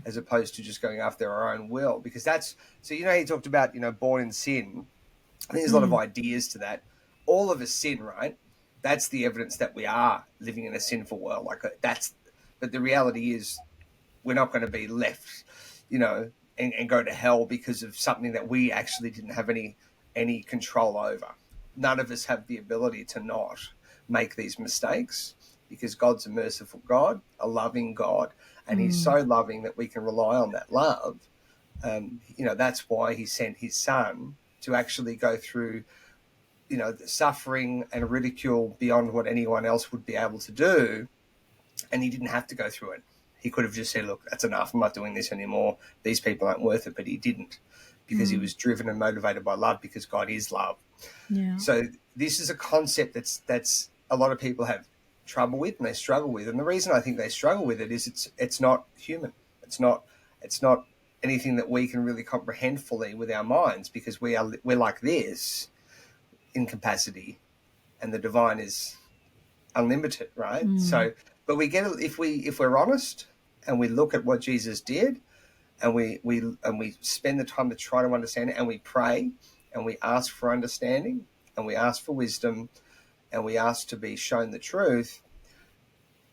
as opposed to just going after our own will. Because that's, so, you know, he talked about, you know, born in sin. I think there's a lot of ideas to that. All of us sin, right? That's the evidence that we are living in a sinful world. Like that's, but the reality is we're not going to be left, you know, and go to hell because of something that we actually didn't have any control over. None of us have the ability to not make these mistakes, because God's a merciful God, a loving God, and he's so loving that we can rely on that love. You know, that's why he sent his son to actually go through, you know, the suffering and ridicule beyond what anyone else would be able to do. And he didn't have to go through it. He could have just said, look, that's enough. I'm not doing this anymore. These people aren't worth it. But he didn't, because he was driven and motivated by love, because God is love. Yeah. So this is a concept that's a lot of people have trouble with and they struggle with. And the reason I think they struggle with it is it's not human. It's not anything that we can really comprehend fully with our minds, because we're like this in capacity, and the divine is unlimited, right? So, but we get, if we're honest and we look at what Jesus did, and we spend the time to try to understand it, and we pray and we ask for understanding and we ask for wisdom and we ask to be shown the truth,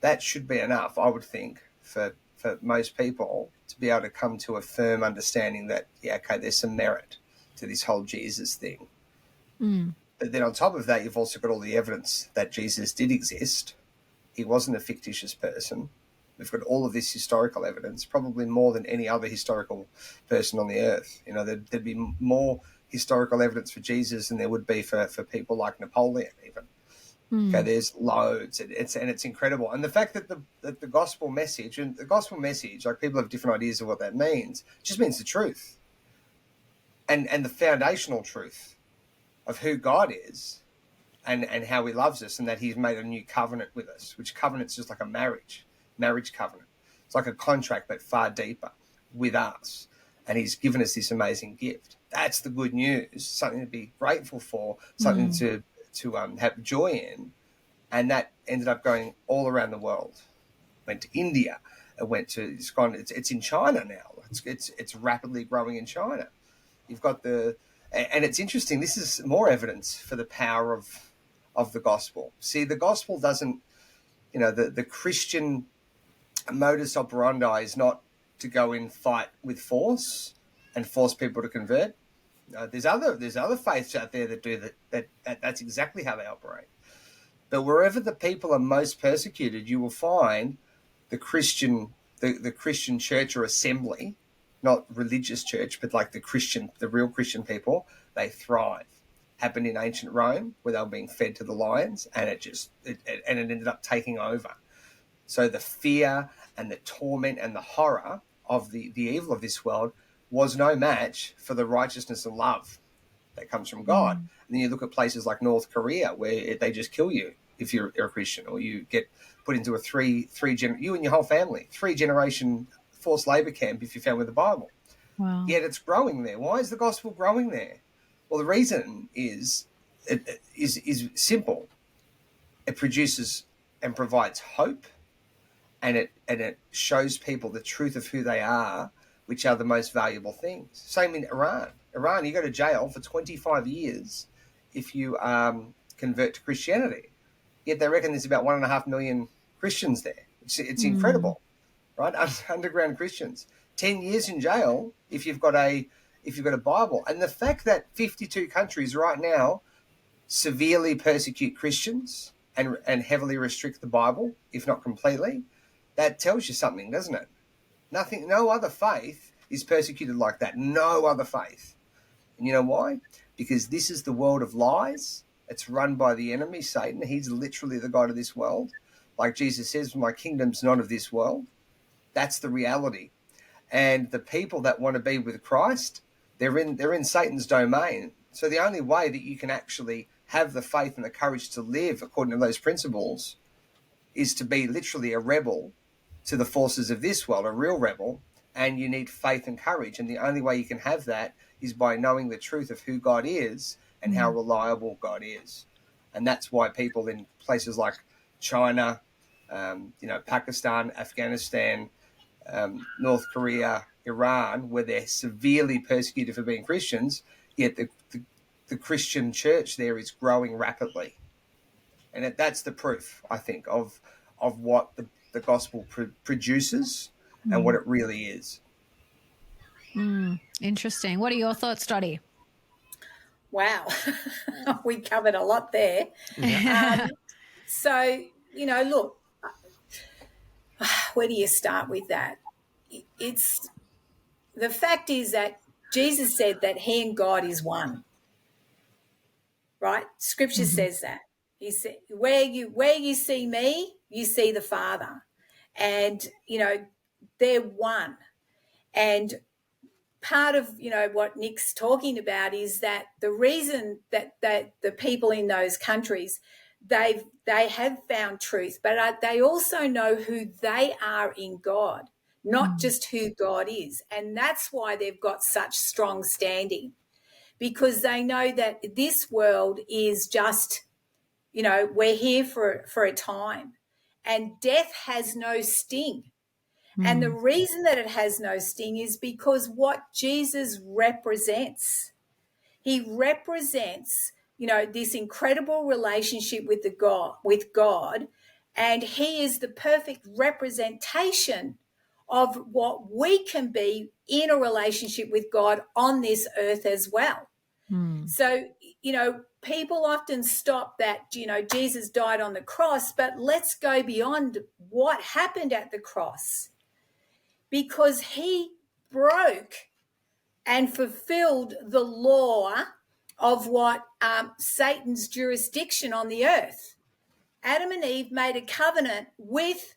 that should be enough, I would think, for most people to be able to come to a firm understanding that, yeah, okay, there's some merit to this whole Jesus thing. But then on top of that, you've also got all the evidence that Jesus did exist. He wasn't a fictitious person. We've got all of this historical evidence, probably more than any other historical person on the earth. You know, there'd be more historical evidence for Jesus than there would be for people like Napoleon, even. Okay, there's loads. It's incredible. And the fact that the gospel message, like, people have different ideas of what that means, just means the truth. And the foundational truth of who God is, and how he loves us, and that he's made a new covenant with us, which covenant's just like a marriage covenant. It's like a contract, but far deeper with us. And he's given us this amazing gift. That's the good news, something to be grateful for, something to have joy in. And that ended up going all around the world. Went to India, it's in China now. It's rapidly growing in China. You've got and it's interesting, this is more evidence for the power of the gospel. See, the gospel doesn't, you know, the Christian modus operandi is not to go in, fight with force and force people to convert. There's other faiths out there that do that's exactly how they operate. But wherever the people are most persecuted, you will find the Christian church or assembly, not religious church, but like the real Christian people, they thrive. Happened in ancient Rome, where they were being fed to the lions, and it ended up taking over. So the fear and the torment and the horror of the evil of this world was no match for the righteousness and love that comes from God. And then you look at places like North Korea, where they just kill you if you're a Christian, or you get put into a you and your whole family, 3-generation forced labor camp if you're found with the Bible. Wow. Yet it's growing there. Why is the gospel growing there? Well, the reason is simple. It produces and provides hope, and it shows people the truth of who they are, which are the most valuable things. Same in Iran. You go to jail for 25 years if you convert to Christianity. Yet they reckon there's about 1.5 million Christians there. It's incredible, right? Underground Christians. 10 years in jail if you've got a Bible. And the fact that 52 countries right now severely persecute Christians and heavily restrict the Bible, if not completely, that tells you something, doesn't it? No other faith is persecuted like that. No other faith. And you know why? Because this is the world of lies. It's run by the enemy, Satan. He's literally the God of this world. Like Jesus says, my kingdom's not of this world. That's the reality. And the people that want to be with Christ, they're in Satan's domain. So the only way that you can actually have the faith and the courage to live according to those principles is to be literally a rebel to the forces of this world, a real rebel, and you need faith and courage. And the only way you can have that is by knowing the truth of who God is and how reliable God is. And that's why people in places like China, Pakistan, Afghanistan, North Korea, Iran, where they're severely persecuted for being Christians, yet the Christian church there is growing rapidly. And that's the proof, I think, of what the gospel produces and what it really is. Interesting. What are your thoughts, Dotti? Wow. We covered a lot there. Yeah. So, look, where do you start with that? It's the fact is that Jesus said that he and God is one, right? Scripture says that. He said, where you see me, you see the Father. And, they're one. And part of, what Nick's talking about is that the reason that the people in those countries, they have found truth, but they also know who they are in God, not just who God is. And that's why they've got such strong standing, because they know that this world is just, we're here for a time, and death has no sting. And the reason that it has no sting is because what Jesus represents. He represents, this incredible relationship with God, and he is the perfect representation of what we can be in a relationship with God on this earth as well. So, people often stop that, Jesus died on the cross, but let's go beyond what happened at the cross, because he broke and fulfilled the law of what Satan's jurisdiction on the earth. Adam and Eve made a covenant with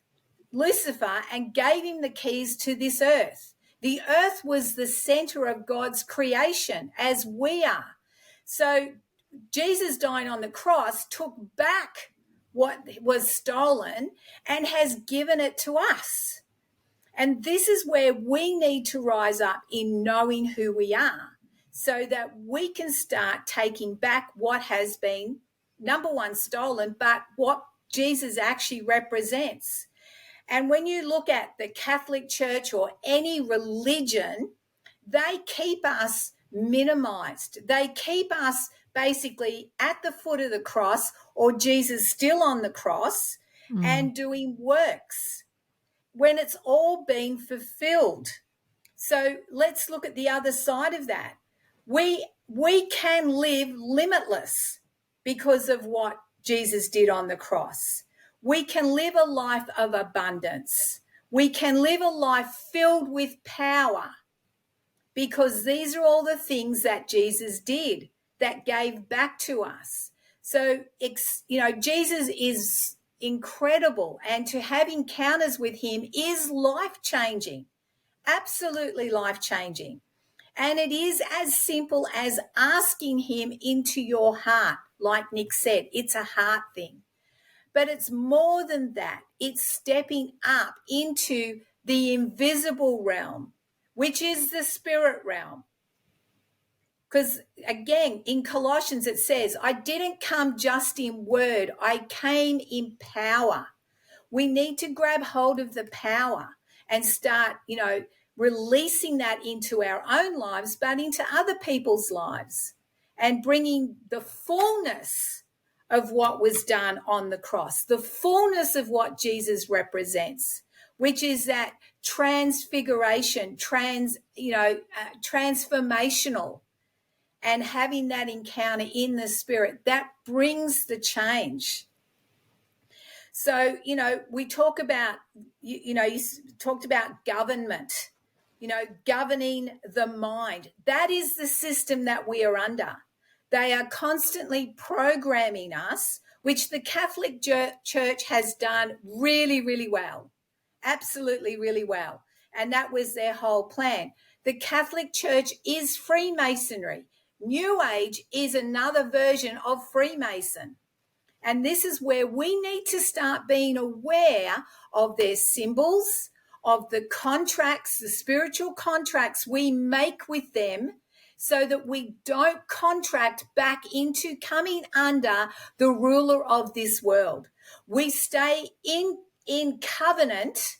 Lucifer and gave him the keys to this earth. The earth was the center of God's creation, as we are. So Jesus dying on the cross took back what was stolen and has given it to us. And this is where we need to rise up in knowing who we are, so that we can start taking back what has been, number one, stolen, but what Jesus actually represents. And when you look at the Catholic Church or any religion, they keep us minimized. They keep us basically at the foot of the cross, or Jesus still on the cross, and doing works when it's all been fulfilled. So let's look at the other side of that. We can live limitless because of what Jesus did on the cross. We can live a life of abundance. We can live a life filled with power, because these are all the things that Jesus did that gave back to us. So, Jesus is incredible, and to have encounters with him is life-changing, absolutely life-changing. And it is as simple as asking him into your heart. Like Nick said, it's a heart thing. But it's more than that. It's stepping up into the invisible realm, which is the spirit realm. Because again, in Colossians it says, I didn't come just in word, I came in power. We need to grab hold of the power and start, releasing that into our own lives, but into other people's lives, and bringing the fullness of what was done on the cross, the fullness of what Jesus represents, which is that transfiguration, transformational, and having that encounter in the spirit, that brings the change. So, we talk about, you talked about government, governing the mind. That is the system that we are under. They are constantly programming us, which the Catholic Church has done really, really well. Absolutely really well. And that was their whole plan. The Catholic Church is Freemasonry. New Age is another version of Freemason. And this is where we need to start being aware of their symbols, of the contracts, the spiritual contracts we make with them, so that we don't contract back into coming under the ruler of this world. We stay in in covenant,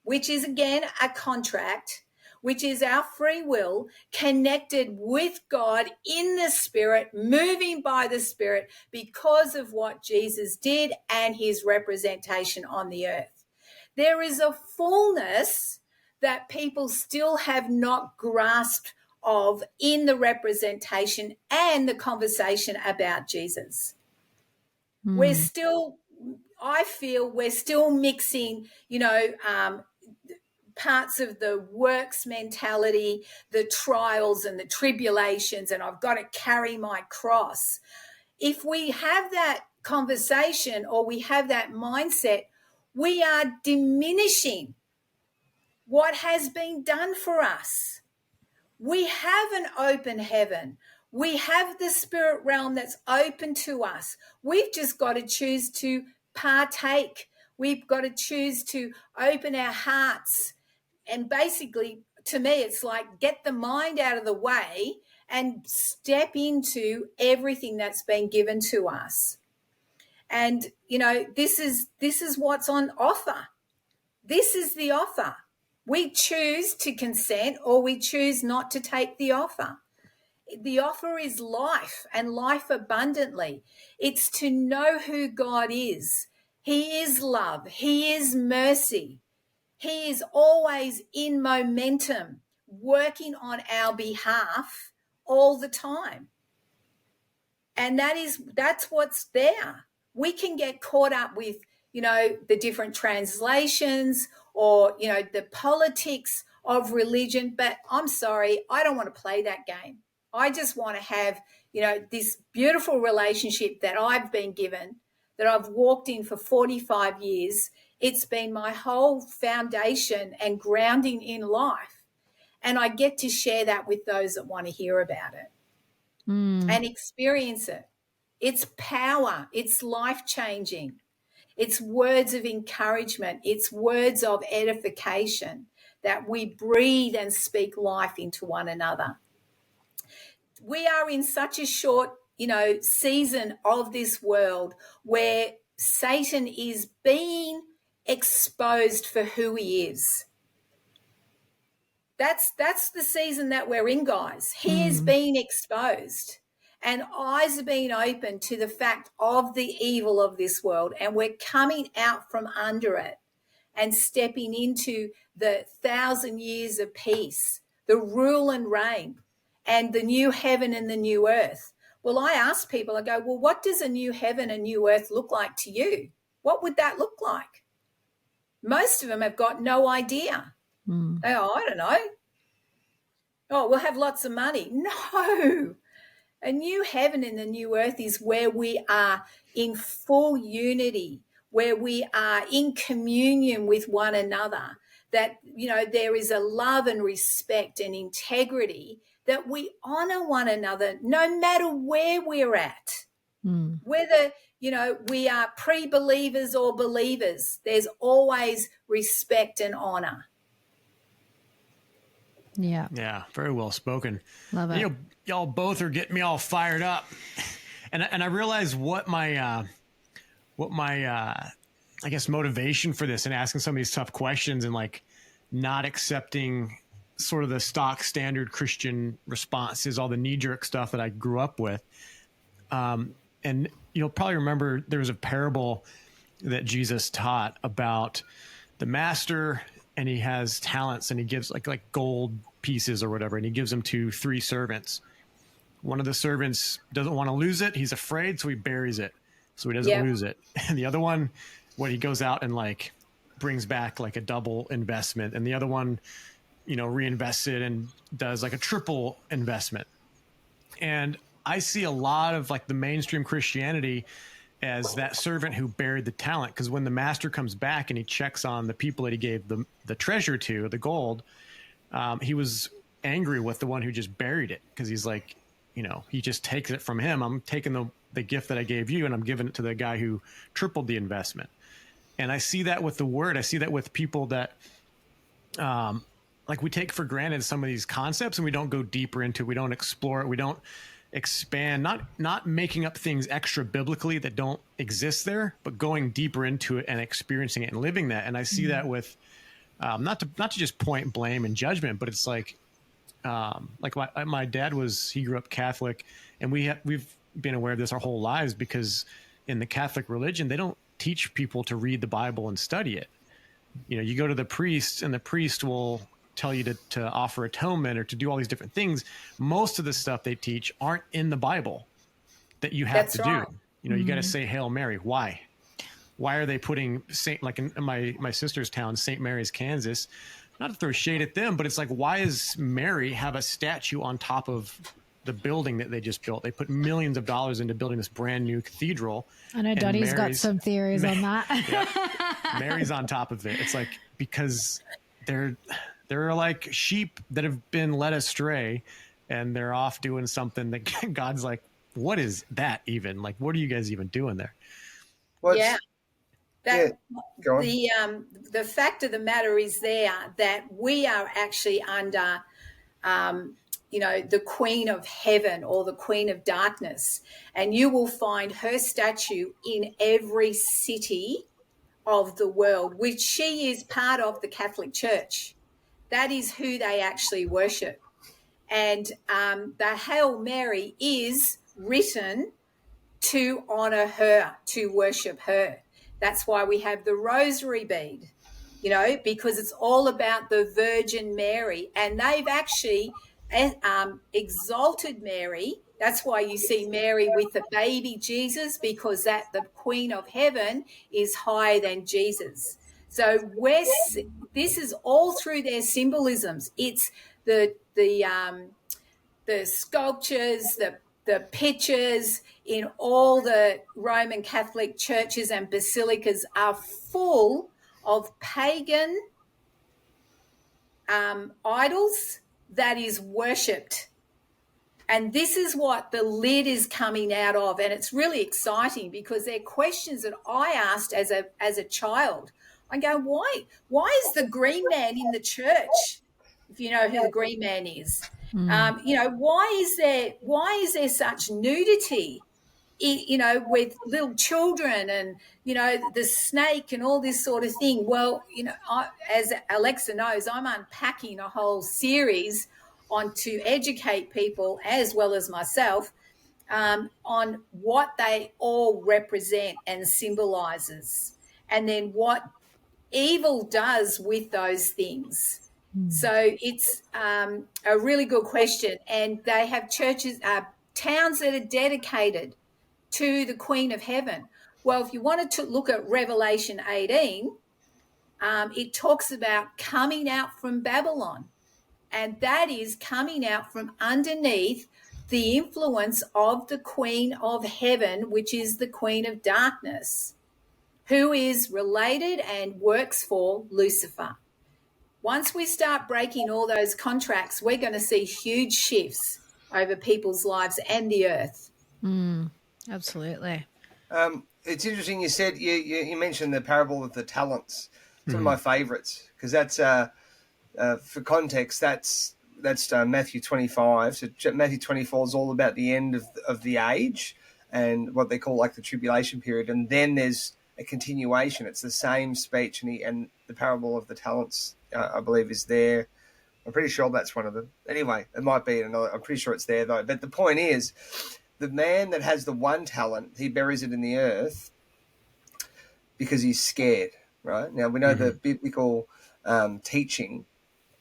which is again a contract, which is our free will, connected with God in the Spirit, moving by the Spirit because of what Jesus did and his representation on the earth. There is a fullness that people still have not grasped of in the representation and the conversation about Jesus. We're still, I feel we're still mixing, parts of the works mentality, the trials and the tribulations, and I've got to carry my cross. If we have that conversation or we have that mindset, we are diminishing what has been done for us. We have an open heaven. We have the spirit realm that's open to us. We've just got to choose to partake. We've got to choose to open our hearts. And basically, to me, it's like get the mind out of the way and step into everything that's been given to us. And, this is what's on offer. This is the offer. We choose to consent or we choose not to take the offer. The offer is life and life abundantly. It's to know who God is. He is love. He is mercy. He is always in momentum, working on our behalf all the time. And that's what's there. We can get caught up with, the different translations or, the politics of religion. But I'm sorry, I don't want to play that game. I just want to have, this beautiful relationship that I've been given, that I've walked in for 45 years. It's been my whole foundation and grounding in life. And I get to share that with those that want to hear about it and experience it. It's power. It's life-changing. It's words of encouragement. It's words of edification that we breathe and speak life into one another. We are in such a short, season of this world where Satan is being exposed for who he is. That's the season that we're in, guys. He is being exposed and eyes are being opened to the fact of the evil of this world, and we're coming out from under it and stepping into the 1,000 years of peace, the rule and reign, and the new heaven and the new earth. Well, I ask people, I go, well, what does a new heaven and new earth look like to you? What would that look like? Most of them have got no idea. They go, I don't know. Oh, we'll have lots of money. No. A new heaven and a new earth is where we are in full unity, where we are in communion with one another, that, there is a love and respect and integrity, that we honor one another no matter where we're at. Whether, we are pre-believers or believers, there's always respect and honor. Yeah. Yeah. Very well spoken. Love it. Y'all both are getting me all fired up. And I realize what my I guess motivation for this and asking some of these tough questions and like not accepting sort of the stock standard Christian responses, all the knee jerk stuff that I grew up with. And you'll probably remember there was a parable that Jesus taught about the master, and he has talents and he gives like gold pieces or whatever. And he gives them to 3 servants. One of the servants doesn't want to lose it. He's afraid. So he buries it so he doesn't lose it. And the other one, when he goes out and like brings back like a double investment, and the other one, reinvests it and does like a triple investment. And I see a lot of like the mainstream Christianity as that servant who buried the talent. Because when the master comes back and he checks on the people that he gave the treasure to, the gold, he was angry with the one who just buried it. Because he's like, he just takes it from him. I'm taking the gift that I gave you and I'm giving it to the guy who tripled the investment. And I see that with the word. I see that with people that, like we take for granted some of these concepts and we don't go deeper into it. We don't explore it. We don't expand, not making up things extra biblically that don't exist there, but going deeper into it and experiencing it and living that. And I see that with not to just point blame and judgment, but it's like my dad he grew up Catholic, and we've been aware of this our whole lives, because in the Catholic religion, they don't teach people to read the Bible and study it. You know, you go to the priest, and the priest will tell you to offer atonement or to do all these different things. Most of the stuff they teach aren't in the Bible that you have to do. You know, you got to say Hail Mary. Why are they putting like in my sister's town, St. Mary's, Kansas, not to throw shade at them, but it's like, why does Mary have a statue on top of the building that they just built? They put millions of dollars into building this brand new cathedral. I know Dotti's got some theories on that. Yeah, Mary's on top of it. It's like, because they're like sheep that have been led astray, and they're off doing something that God's like, what is that even? Like, what are you guys even doing there? The fact of the matter is that we are actually under, the Queen of Heaven, or the Queen of Darkness, and you will find her statue in every city of the world, which she is part of the Catholic Church. That is who they actually worship. And the Hail Mary is written to honour her, to worship her. That's why we have the rosary bead, because it's all about the Virgin Mary. And they've actually exalted Mary. That's why you see Mary with the baby Jesus, because the Queen of Heaven is higher than Jesus. So this is all through their symbolisms. It's the sculptures, the pictures in all the Roman Catholic churches and basilicas are full of pagan idols that is worshipped. And this is what the lid is coming out of. And it's really exciting, because they're questions that I asked as a child. I go, why is the green man in the church? If you know who the green man is. Why is there such nudity, with little children and, the snake and all this sort of thing? Well, as Alexa knows, I'm unpacking a whole series to educate people, as well as myself, on what they all represent and symbolizes, and then what evil does with those things. So it's a really good question. And they have churches, towns that are dedicated to the Queen of Heaven. Well, if you wanted to look at Revelation 18, it talks about coming out from Babylon. And that is coming out from underneath the influence of the Queen of Heaven, which is the Queen of Darkness, who is related and works for Lucifer. Once we start breaking all those contracts, we're going to see huge shifts over people's lives and the earth. Absolutely. It's interesting you said, you mentioned the parable of the talents. It's one of my favourites, because that's, for context, that's Matthew 25. So Matthew 24 is all about the end of the age and what they call like the tribulation period. And then there's a continuation. It's the same speech, and the parable of the talents, I believe, is there. I'm pretty sure that's one of them. Anyway, it might be another. I'm pretty sure it's there though. But the point is, the man that has the one talent, he buries it in the earth because he's scared. Right now, we know the biblical teaching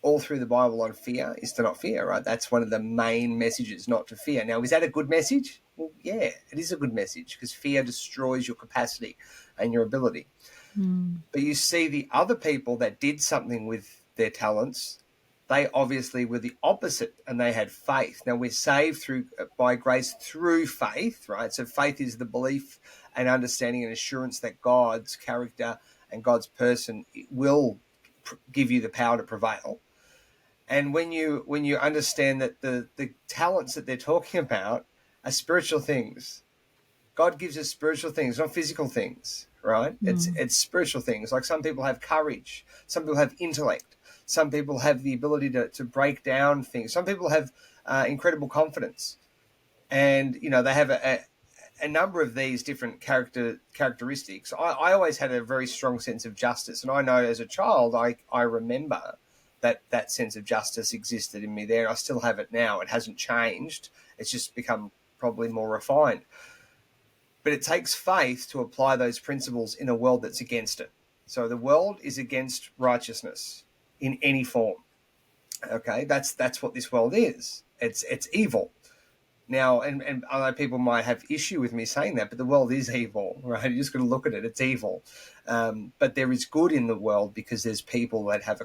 all through the Bible on fear is to not fear. Right, that's one of the main messages, not to fear. Now, is that a good message? Well, yeah, it is a good message, because fear destroys your capacity and your ability. But you see the other people that did something with their talents, they obviously were the opposite, and they had faith. Now, we're saved by grace through faith, right? So faith is the belief and understanding and assurance that God's character and God's person will give you the power to prevail. And when you understand that the talents that they're talking about are spiritual things, God gives us spiritual things, not physical things, right? It's spiritual things. Like some people have courage, some people have intellect, some people have the ability to break down things, some people have incredible confidence. And, you know, they have a number of these different characteristics. I always had a very strong sense of justice. And I know as a child, I remember that sense of justice existed in me there. I still have it now. It hasn't changed. It's just become probably more refined. But it takes faith to apply those principles in a world that's against it. So the world is against righteousness in any form. Okay, that's what this world is. It's evil. Now, and I know people might have issue with me saying that, but the world is evil, right? You just got to look at it. It's evil. But there is good in the world because there's people that have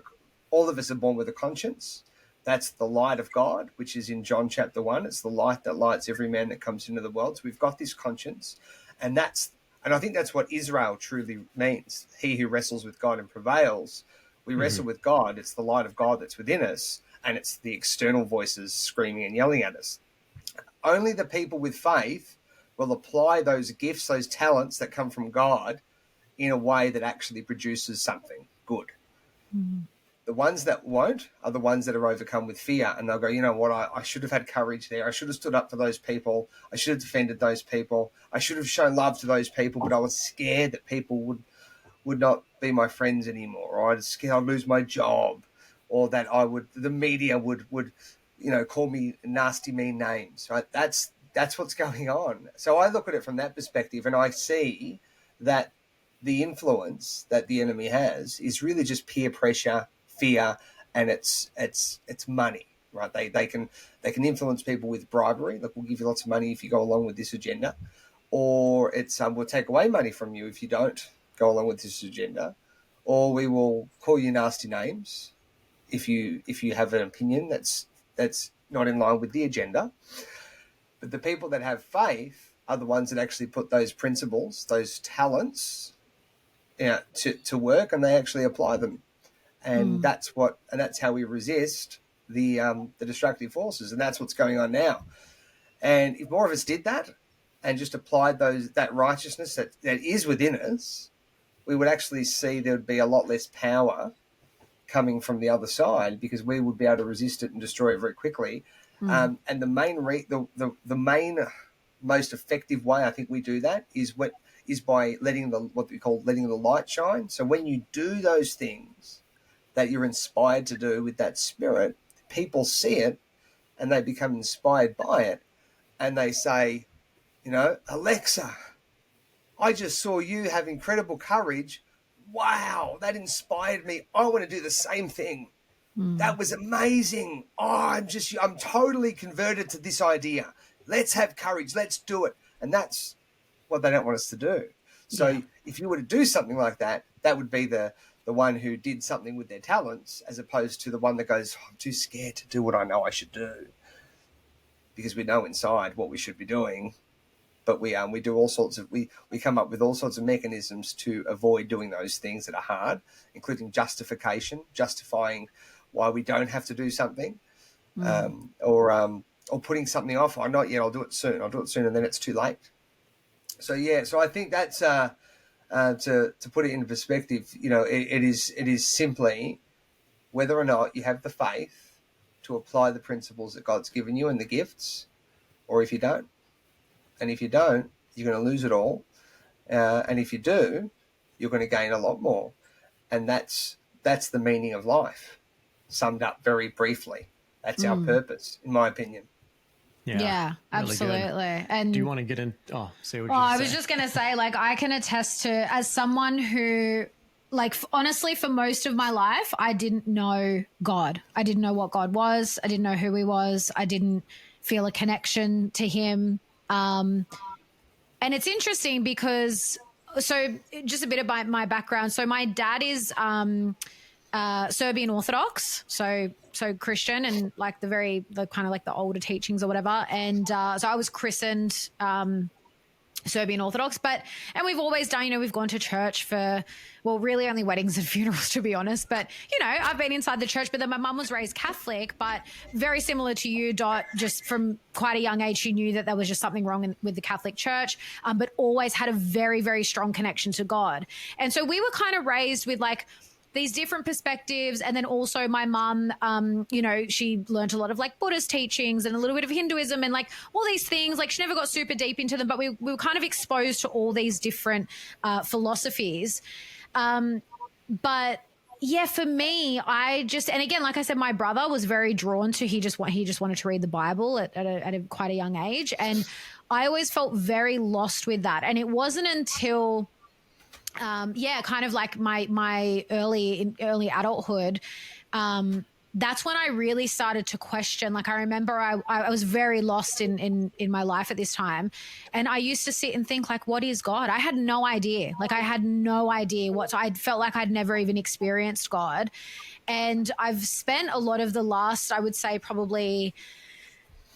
all of us are born with a conscience. That's the light of God, which is in John chapter 1. It's the light that lights every man that comes into the world. So we've got this conscience, and I think that's what Israel truly means. He who wrestles with God and prevails. We wrestle with God. It's the light of God that's within us, and it's the external voices screaming and yelling at us. Only the people with faith will apply those gifts, those talents that come from God in a way that actually produces something good. Mm. The ones that won't are the ones that are overcome with fear, and they'll go, you know what, I should have had courage there. I should have stood up for those people. I should have defended those people. I should have shown love to those people, but I was scared that people would not be my friends anymore, or I was scared I'd lose my job, or that the media would call me nasty, mean names, right? That's what's going on. So I look at it from that perspective, and I see that the influence that the enemy has is really just peer pressure, fear, and it's money, right? They can influence people with bribery. Like, we'll give you lots of money if you go along with this agenda, or it's we'll take away money from you if you don't go along with this agenda, or we will call you nasty names if you have an opinion that's not in line with the agenda. But the people that have faith are the ones that actually put those principles, those talents, to work, and they actually apply them. And that's how we resist the destructive forces, and that's what's going on now. And if more of us did that and just applied that righteousness that is within us, we would actually see there would be a lot less power coming from the other side, because we would be able to resist it and destroy it very quickly. And the main most effective way I think we do that is by letting the light shine. So when you do those things that you're inspired to do with that spirit, people see it and they become inspired by it, and they say, Alexa, I just saw you have incredible courage. Wow, that inspired me. I want to do the same thing. That was amazing. Oh, I'm totally converted to this idea. Let's have courage. Let's do it. And that's what they don't want us to do. So if you were to do something like that, that would be the one who did something with their talents, as opposed to the one that goes, I'm too scared to do what I know I should do, because we know inside what we should be doing. But we do all sorts of we come up with all sorts of mechanisms to avoid doing those things that are hard, including justifying why we don't have to do something, or putting something off. Oh, not yet. I'll do it soon, and then it's too late. So I think that's to put it into perspective. It is simply whether or not you have the faith to apply the principles that God's given you and the gifts, or if you don't. And if you don't, you're going to lose it all. And if you do, you're going to gain a lot more. And that's the meaning of life, summed up very briefly. That's our purpose, in my opinion. Yeah, really absolutely. Good. And do you want to get in? Oh, say what you I was just going to say, I can attest to, as someone who, honestly, for most of my life, I didn't know God. I didn't know what God was. I didn't know who he was. I didn't feel a connection to him. And it's interesting because, so just a bit about my background. So my dad is Serbian Orthodox, so Christian, and the kind of the older teachings or whatever. And so I was christened Serbian Orthodox, and we've always done, we've gone to church for, well, really only weddings and funerals, to be honest. But, I've been inside the church, but then my mum was raised Catholic, but very similar to you, Dot, just from quite a young age, she knew that there was just something wrong with the Catholic Church, but always had a very, very strong connection to God. And so we were kind of raised with these different perspectives. And then also my mum, you know, she learned a lot of like Buddhist teachings and a little bit of Hinduism and like all these things. Like she never got super deep into them, but we were kind of exposed to all these different philosophies. But yeah, for me, and again, like I said, my brother was very drawn to, he just wanted to read the Bible at quite a young age. And I always felt very lost with that. And it wasn't until, kind of like my early adulthood, that's when I really started to question. Like I remember I was very lost in my life at this time. And I used to sit and think like, what is God? I had no idea. Like I had no idea I felt like I'd never even experienced God. And I've spent a lot of the last, I would say probably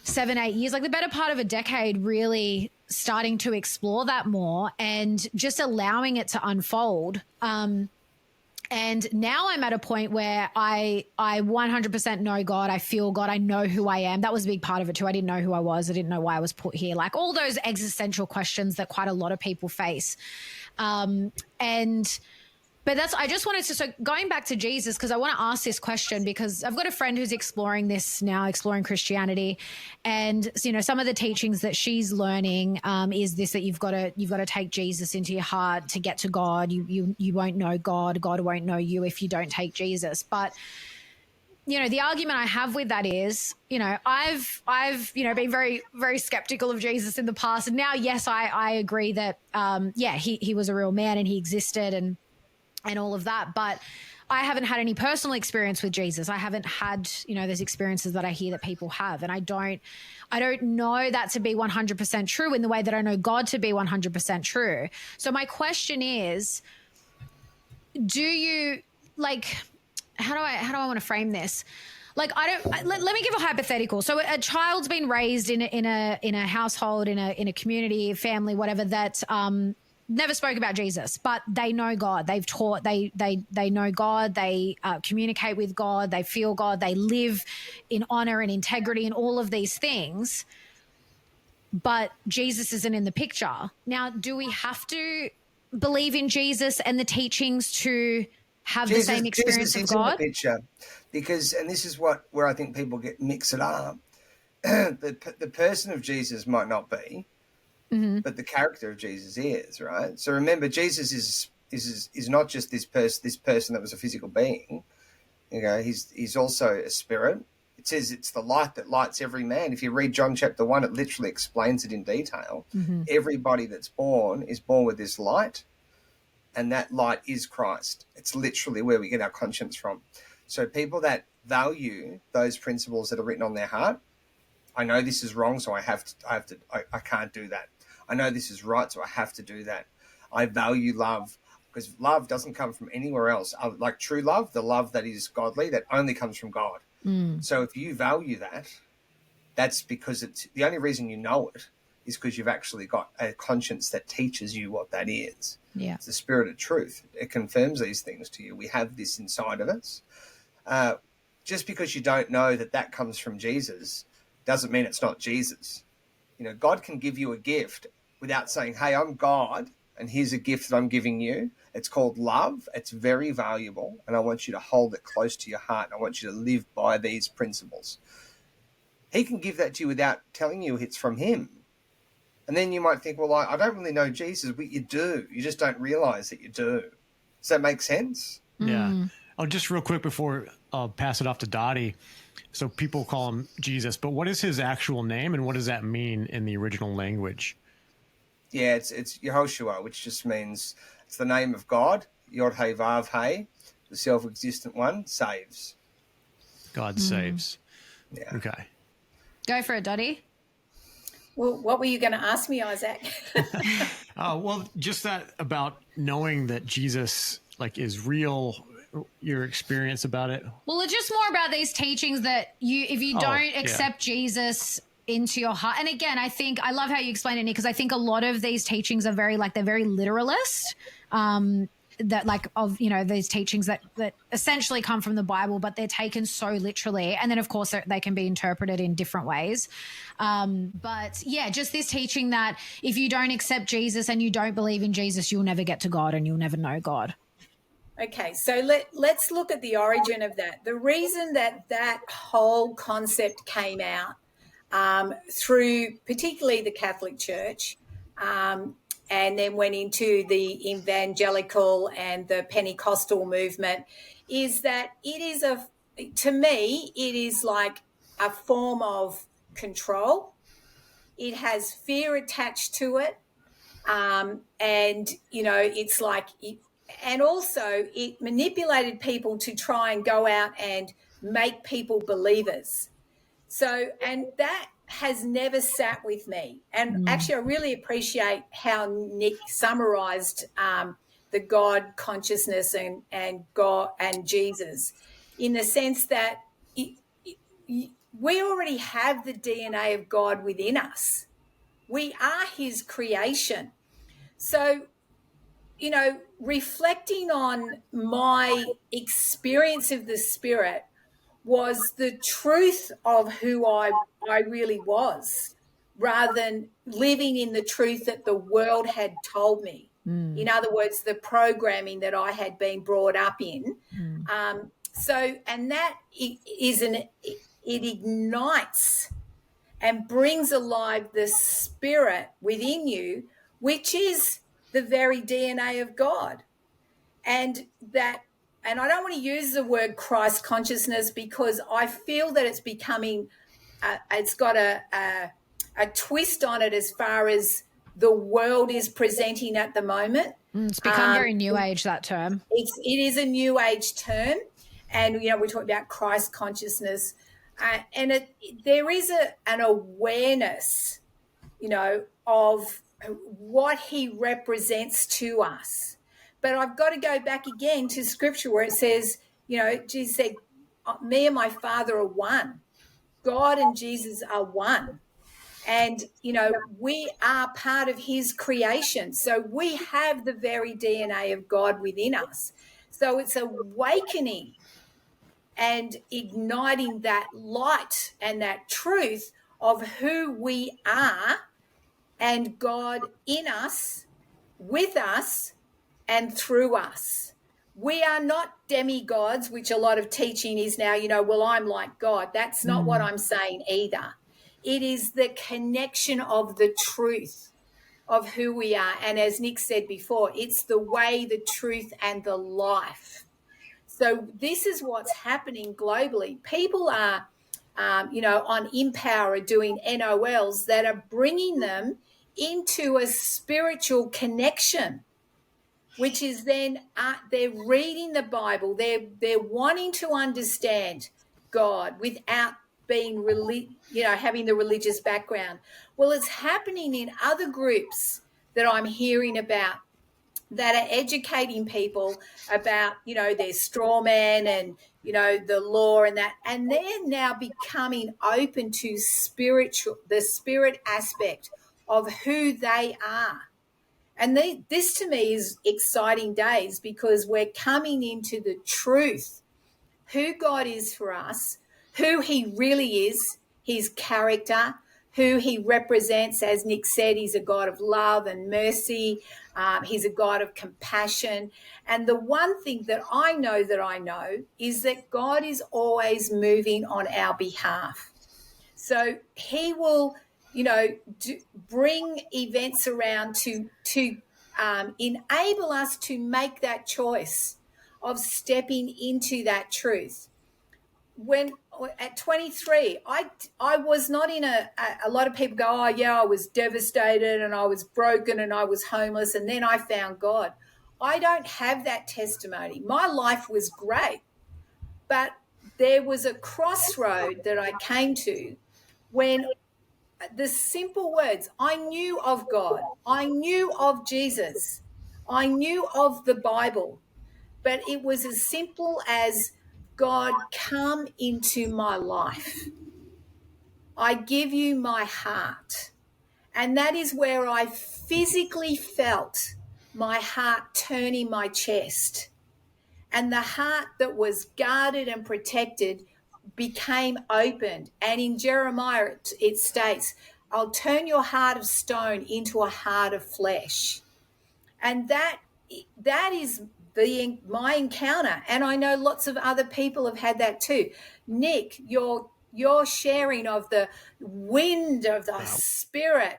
7-8 years, like the better part of a decade, really starting to explore that more and just allowing it to unfold. And now I'm at a point where I 100% know God. I feel God. I know who I am. That was a big part of it too. I didn't know who I was. I didn't know why I was put here. Like all those existential questions that quite a lot of people face. But I just wanted to, so going back to Jesus, because I want to ask this question because I've got a friend who's exploring this now, exploring Christianity. And, you know, some of the teachings that she's learning is this, that you've got to take Jesus into your heart to get to God. You won't know God. God won't know you if you don't take Jesus. But, you know, the argument I have with that is, you know, I've, you know, been very, very skeptical of Jesus in the past. And now, yes, I agree that, he was a real man and he existed and all of that. But I haven't had any personal experience with Jesus. I haven't had, you know, those experiences that I hear that people have. And I don't know that to be 100% true in the way that I know God to be 100% true. So my question is, do you like, how do I want to frame this? Like, let me give a hypothetical. So a child's been raised in a household, in a community, family, whatever, that, never spoke about Jesus, but they know God. They've taught, they know God. They communicate with God. They feel God. They live in honor and integrity and all of these things. But Jesus isn't in the picture. Now, do we have to believe in Jesus and the teachings to have the same experience of God? In the picture, because, and this is where I think people get mixed up. The person of Jesus might not be. Mm-hmm. But the character of Jesus is, right? So remember, Jesus is not just this person that was a physical being. You know, he's also a spirit. It says it's the light that lights every man. If you read John chapter 1, it literally explains it in detail. Mm-hmm. Everybody that's born is born with this light, and that light is Christ. It's literally where we get our conscience from. So people that value those principles that are written on their heart, I know this is wrong, so I can't do that. I know this is right, so I have to do that. I value love because love doesn't come from anywhere else. Like true love, the love that is godly, that only comes from God. Mm. So if you value that, that's because it's the only reason you know it is because you've actually got a conscience that teaches you what that is. Yeah. It's the spirit of truth. It confirms these things to you. We have this inside of us. Just because you don't know that comes from Jesus doesn't mean it's not Jesus. You know, God can give you a gift without saying, hey, I'm God, and here's a gift that I'm giving you. It's called love. It's very valuable, and I want you to hold it close to your heart, and I want you to live by these principles. He can give that to you without telling you it's from him. And then you might think, well, I don't really know Jesus, but you do. You just don't realize that you do. Does that make sense? Yeah. Oh, just real quick before I'll pass it off to Dotti. So people call him Jesus, but what is his actual name and what does that mean in the original language? Yeah, it's Yehoshua, which just means it's the name of God. Yod He Vav He, the self-existent one, saves. God saves. Yeah. Okay. Go for it, Dotti. Well, what were you going to ask me, Isaac? Well, just that about knowing that Jesus is real. Your experience about it? Well, it's just more about these teachings that if you don't accept Jesus into your heart. And again, I love how you explain it, Nick, because I think a lot of these teachings are they're very literalist. These teachings that essentially come from the Bible, but they're taken so literally. And then of course they can be interpreted in different ways. But yeah, just this teaching that if you don't accept Jesus and you don't believe in Jesus, you'll never get to God and you'll never know God. Okay, so let's look at the origin of that. The reason that that whole concept came out through particularly the Catholic Church, and then went into the evangelical and the Pentecostal movement, is that it is to me, it is like a form of control. It has fear attached to it. And, it's like, and also it manipulated people to try and go out and make people believers. So, and that has never sat with me. And actually, I really appreciate how Nick summarized the God consciousness and God and Jesus, in the sense that we already have the DNA of God within us. We are his creation. So, reflecting on my experience of the Spirit was the truth of who I really was, rather than living in the truth that the world had told me. In other words, the programming that I had been brought up in. And that it ignites and brings alive the Spirit within you, which is the very DNA of God. And I don't want to use the word Christ consciousness, because I feel that it's becoming, it's got a twist on it as far as the world is presenting at the moment. It's become very new age, that term. It is a new age term. And, we talk about Christ consciousness. And there is an awareness, of what he represents to us. But I've got to go back again to Scripture where it says, Jesus said, me and my Father are one. God and Jesus are one. And, we are part of his creation. So we have the very DNA of God within us. So it's awakening and igniting that light and that truth of who we are, and God in us, with us, and through us. We are not demigods, which a lot of teaching is now, well, I'm like God. That's not what I'm saying either. It is the connection of the truth of who we are. And as Nick said before, it's the way, the truth, and the life. So this is what's happening globally. People are, on Empower doing NOLs that are bringing them into a spiritual connection, which is then they're reading the Bible. They're wanting to understand God without being having the religious background. Well, it's happening in other groups that I'm hearing about, that are educating people about, their straw man and, the law and that. And they're now becoming open to the spirit aspect of who they are. And this to me is exciting days, because we're coming into the truth, who God is for us, who he really is, his character, who he represents. As Nick said, he's a God of love and mercy. He's a God of compassion. And the one thing that I know is that God is always moving on our behalf. So he will, bring events around to enable us to make that choice of stepping into that truth. When at 23, I was not in a lot of people go, oh yeah, I was devastated and I was broken and I was homeless, and then I found God. I don't have that testimony. My life was great, but there was a crossroad that I came to when the simple words, I knew of God, I knew of Jesus, I knew of the Bible, but it was as simple as, God, come into my life. I give you my heart. And that is where I physically felt my heart turn in my chest. And the heart that was guarded and protected became opened. And in Jeremiah, it states, I'll turn your heart of stone into a heart of flesh. And that is my encounter, and I know lots of other people have had that too. Nick, your sharing of the wind of the Spirit,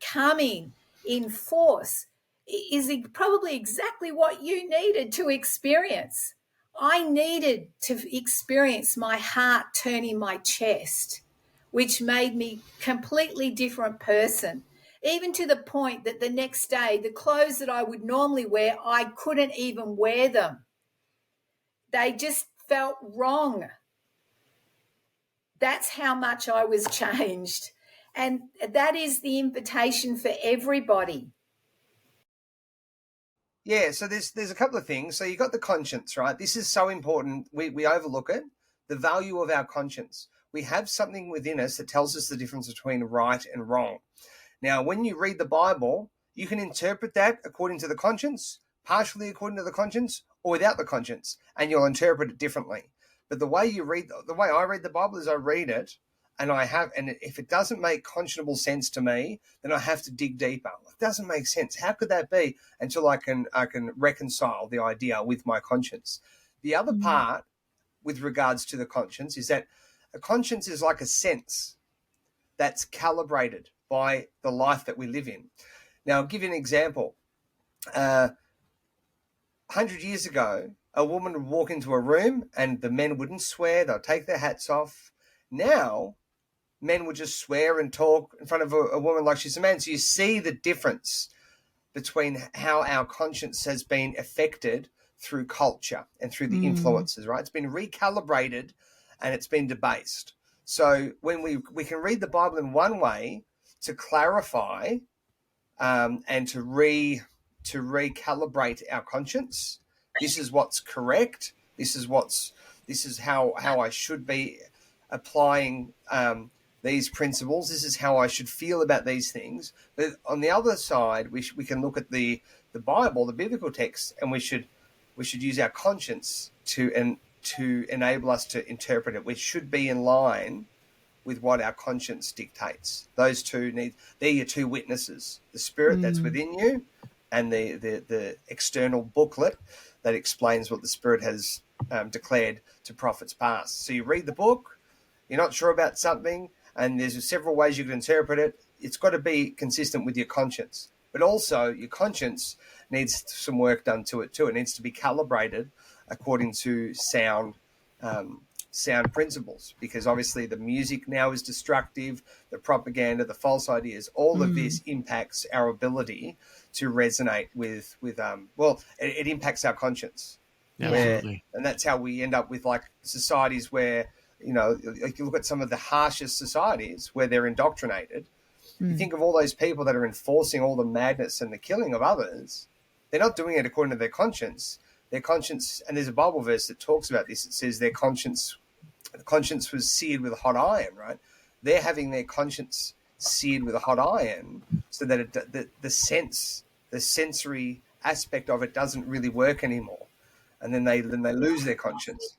coming in force is probably exactly what you needed to experience. I needed to experience my heart turning my chest, which made me a completely different person. Even to the point that the next day, the clothes that I would normally wear, I couldn't even wear them. They just felt wrong. That's how much I was changed. And that is the invitation for everybody. Yeah, so there's a couple of things. So you got the conscience, right? This is so important. We overlook it. The value of our conscience. We have something within us that tells us the difference between right and wrong. Now, when you read the Bible, you can interpret that according to the conscience, partially according to the conscience, or without the conscience, and you'll interpret it differently. But the way I read the Bible is I read it, and if it doesn't make conscionable sense to me, then I have to dig deeper. It doesn't make sense. How could that be? Until I can reconcile the idea with my conscience. The other part with regards to the conscience is that a conscience is like a sense that's calibrated by the life that we live in. Now, I'll give you an example. 100 years ago, a woman would walk into a room and the men wouldn't swear. They'll take their hats off. Now, men would just swear and talk in front of a woman like she's a man. So you see the difference between how our conscience has been affected through culture and through the influences, right? It's been recalibrated and it's been debased. So when we can read the Bible in one way to clarify and to recalibrate our conscience. This is what's correct. This is how I should be applying these principles. This is how I should feel about these things. But on the other side, we can look at the Bible, the biblical text, and we should use our conscience to enable us to interpret it. We should be in line with what our conscience dictates. Those two they're your two witnesses: the Spirit that's within you, and the external booklet that explains what the Spirit has declared to prophets past. So you read the book, you're not sure about something, and there's several ways you can interpret it. It's got to be consistent with your conscience. But also, your conscience needs some work done to it too. It needs to be calibrated according to sound principles, because obviously the music now is destructive, the propaganda, the false ideas, all of this impacts our ability to resonate with it impacts our conscience. Absolutely. And that's how we end up with like societies where, like you look at some of the harshest societies where they're indoctrinated. You think of all those people that are enforcing all the madness and the killing of others. They're not doing it according to their conscience. Their conscience, and there's a Bible verse that talks about this. It says the conscience was seared with a hot iron, right? They're having their conscience seared with a hot iron so that the sensory aspect of it doesn't really work anymore. And then they lose their conscience.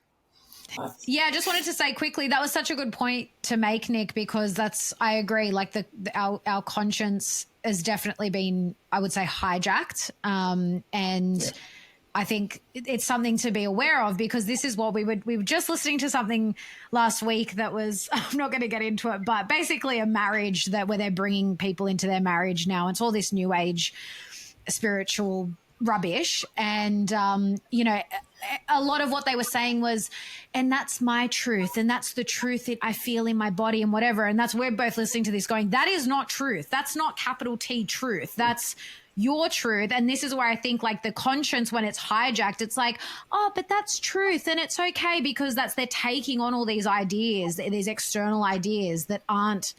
Yeah, I just wanted to say quickly, that was such a good point to make, Nick, because I agree, like our conscience has definitely been, I would say, hijacked. I think it's something to be aware of, because this is what we were just listening to something last week that was, I'm not going to get into it, but basically a marriage where they're bringing people into their marriage now. It's all this new age spiritual rubbish. And, a lot of what they were saying was, and that's my truth, and that's the truth that I feel in my body and whatever. And we're both listening to this going, that is not truth. That's not capital T truth. That's your truth. And this is where I think, like, the conscience, when it's hijacked, it's like, oh, but that's truth. And it's okay, because they're taking on all these ideas, these external ideas that aren't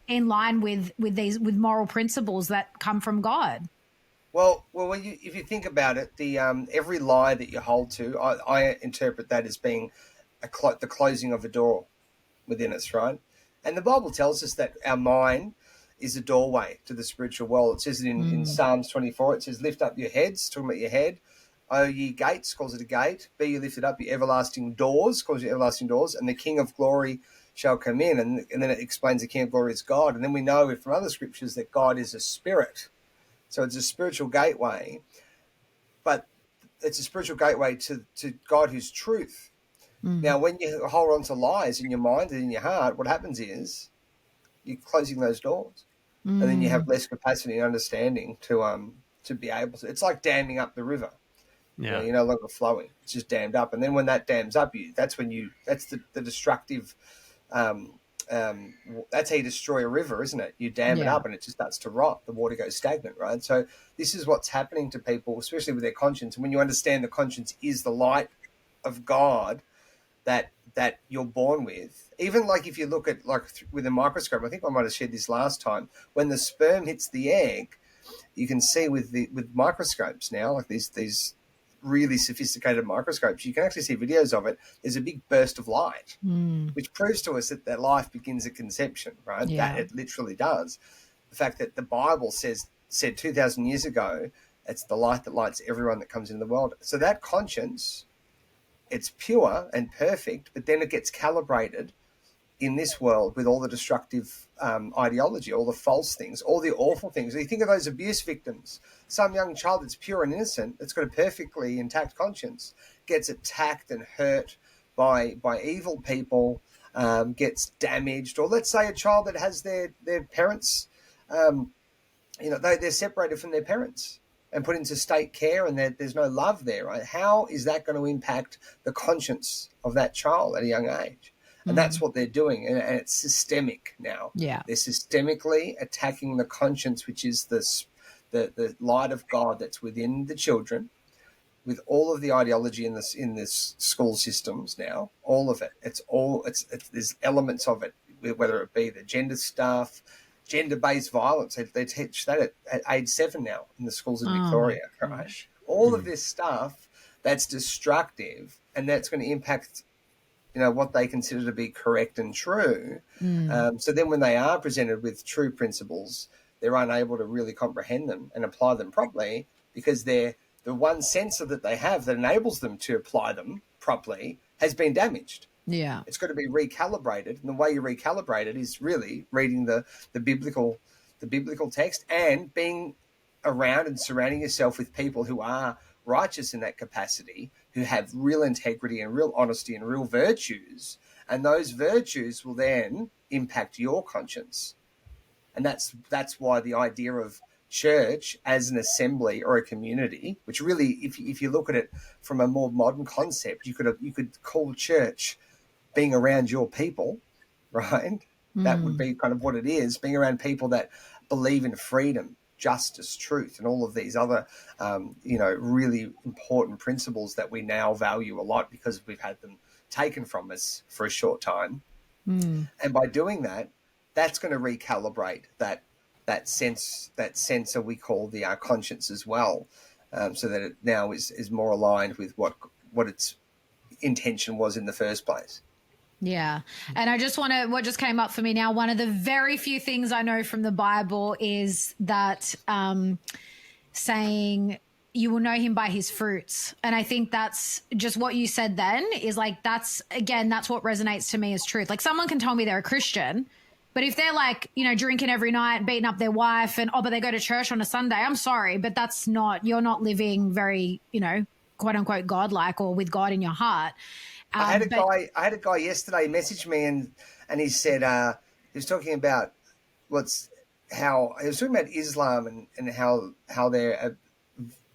in line with moral principles that come from God. Well, if you think about it, the every lie that you hold to, I interpret that as being the closing of a door within us, right? And the Bible tells us that our mind is a doorway to the spiritual world. It says it in Psalms 24. It says, "Lift up your heads," talking about your head. "O ye gates," calls it a gate. "Be ye lifted up, ye everlasting doors," calls it everlasting doors. "And the King of glory shall come in." And then it explains the King of glory is God. And then we know from other scriptures that God is a spirit. So it's a spiritual gateway. But it's a spiritual gateway to God, who's truth. Now, when you hold on to lies in your mind and in your heart, what happens is you're closing those doors, and then you have less capacity and understanding to be able to. It's like damming up the river. Yeah. You're no longer flowing; it's just dammed up. And then when that dams up, that's the destructive. That's how you destroy a river, isn't it? You dam it up, and it just starts to rot. The water goes stagnant, right? So this is what's happening to people, especially with their conscience. And when you understand the conscience is the light of God that you're born with, even like if you look at with a microscope, I think I might have shared this last time. When the sperm hits the egg, you can see with microscopes now, like these really sophisticated microscopes, you can actually see videos of it. There's a big burst of light, which proves to us that life begins at conception, right? Yeah. That it literally does. The fact that the Bible said 2,000 years ago, it's the light that lights everyone that comes into the world. So that conscience, it's pure and perfect, but then it gets calibrated in this world with all the destructive ideology, all the false things, all the awful things. You think of those abuse victims. Some young child that's pure and innocent, that's got a perfectly intact conscience, gets attacked and hurt by evil people, gets damaged. Or let's say a child that has their parents, they're separated from their parents and put into state care, and there's no love there, right? How is that going to impact the conscience of that child at a young age? And that's what they're doing, and it's systemic now. Yeah. They're systemically attacking the conscience, which is the light of God that's within the children, with all of the ideology in this school systems now. All of it. It's there's elements of it, whether it be the gender stuff, gender-based violence. They teach that at age 7 now in the schools in Victoria, right? All of this stuff that's destructive, and that's going to impact what they consider to be correct and true. So then when they are presented with true principles, they're unable to really comprehend them and apply them properly, because the one sensor that they have that enables them to apply them properly has been damaged. Yeah. It's got to be recalibrated. And the way you recalibrate it is really reading the biblical text and being around and surrounding yourself with people who are righteous in that capacity, who have real integrity and real honesty and real virtues, and those virtues will then impact your conscience. And that's why the idea of church as an assembly or a community, which really, if you look at it from a more modern concept, you could call church being around your people, right? That would be kind of what it is, being around people that believe in freedom, justice, truth, and all of these other, really important principles that we now value a lot because we've had them taken from us for a short time. And by doing that, that's going to recalibrate that sensor we call the conscience as well, so that it now is more aligned with what its intention was in the first place. Yeah. And what just came up for me now, one of the very few things I know from the Bible is that saying you will know him by his fruits. And I think that's just what you said then is like, that's what resonates to me as truth. Like someone can tell me they're a Christian, but if they're like, drinking every night, beating up their wife but they go to church on a Sunday, I'm sorry, but you're not living very, quote unquote godlike or with God in your heart. I had a guy yesterday message me and he said he was talking about Islam and how they're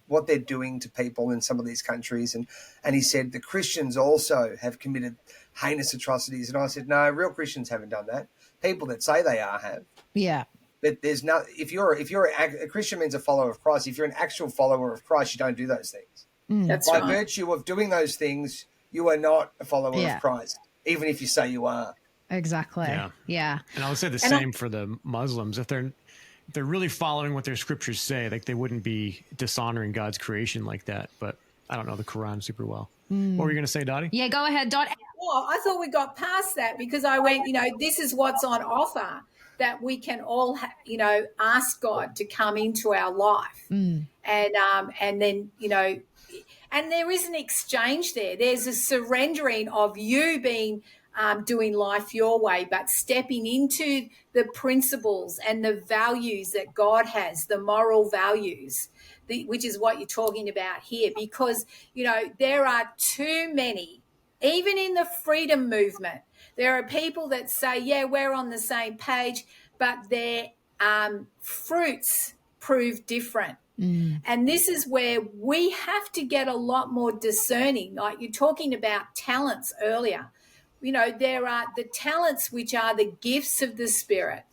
what they're doing to people in some of these countries, and he said the Christians also have committed heinous atrocities, and I said no, real Christians haven't done that. People that say they have. Yeah. But there's no. If you're a Christian means a follower of Christ. If you're an actual follower of Christ, you don't do those things. That's by right. virtue of doing those things, you are not a follower of Christ, even if you say you are. Exactly. Yeah. And I would say the same for the Muslims. If they're really following what their scriptures say, like they wouldn't be dishonoring God's creation like that. But I don't know the Quran super well. What were you going to say, Dotti? Yeah, go ahead, Dot. Well, I thought we got past that because I went, this is what's on offer, that we can all, ask God to come into our life. And then, and there is an exchange there. There's a surrendering of you being doing life your way, but stepping into the principles and the values that God has, the moral values which is what you're talking about here, because, there are too many, even in the freedom movement, there are people that say, yeah, we're on the same page, but their fruits prove different. And this is where we have to get a lot more discerning. Like you're talking about talents earlier. There are the talents which are the gifts of the Spirit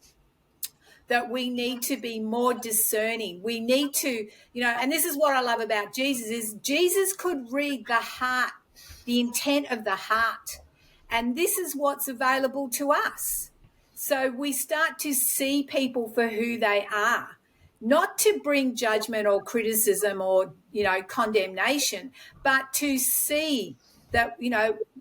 that we need to be more discerning. We need to, and this is what I love about Jesus, is Jesus could read the heart, the intent of the heart. And this is what's available to us. So we start to see people for who they are, not to bring judgment or criticism or, condemnation, but to see that,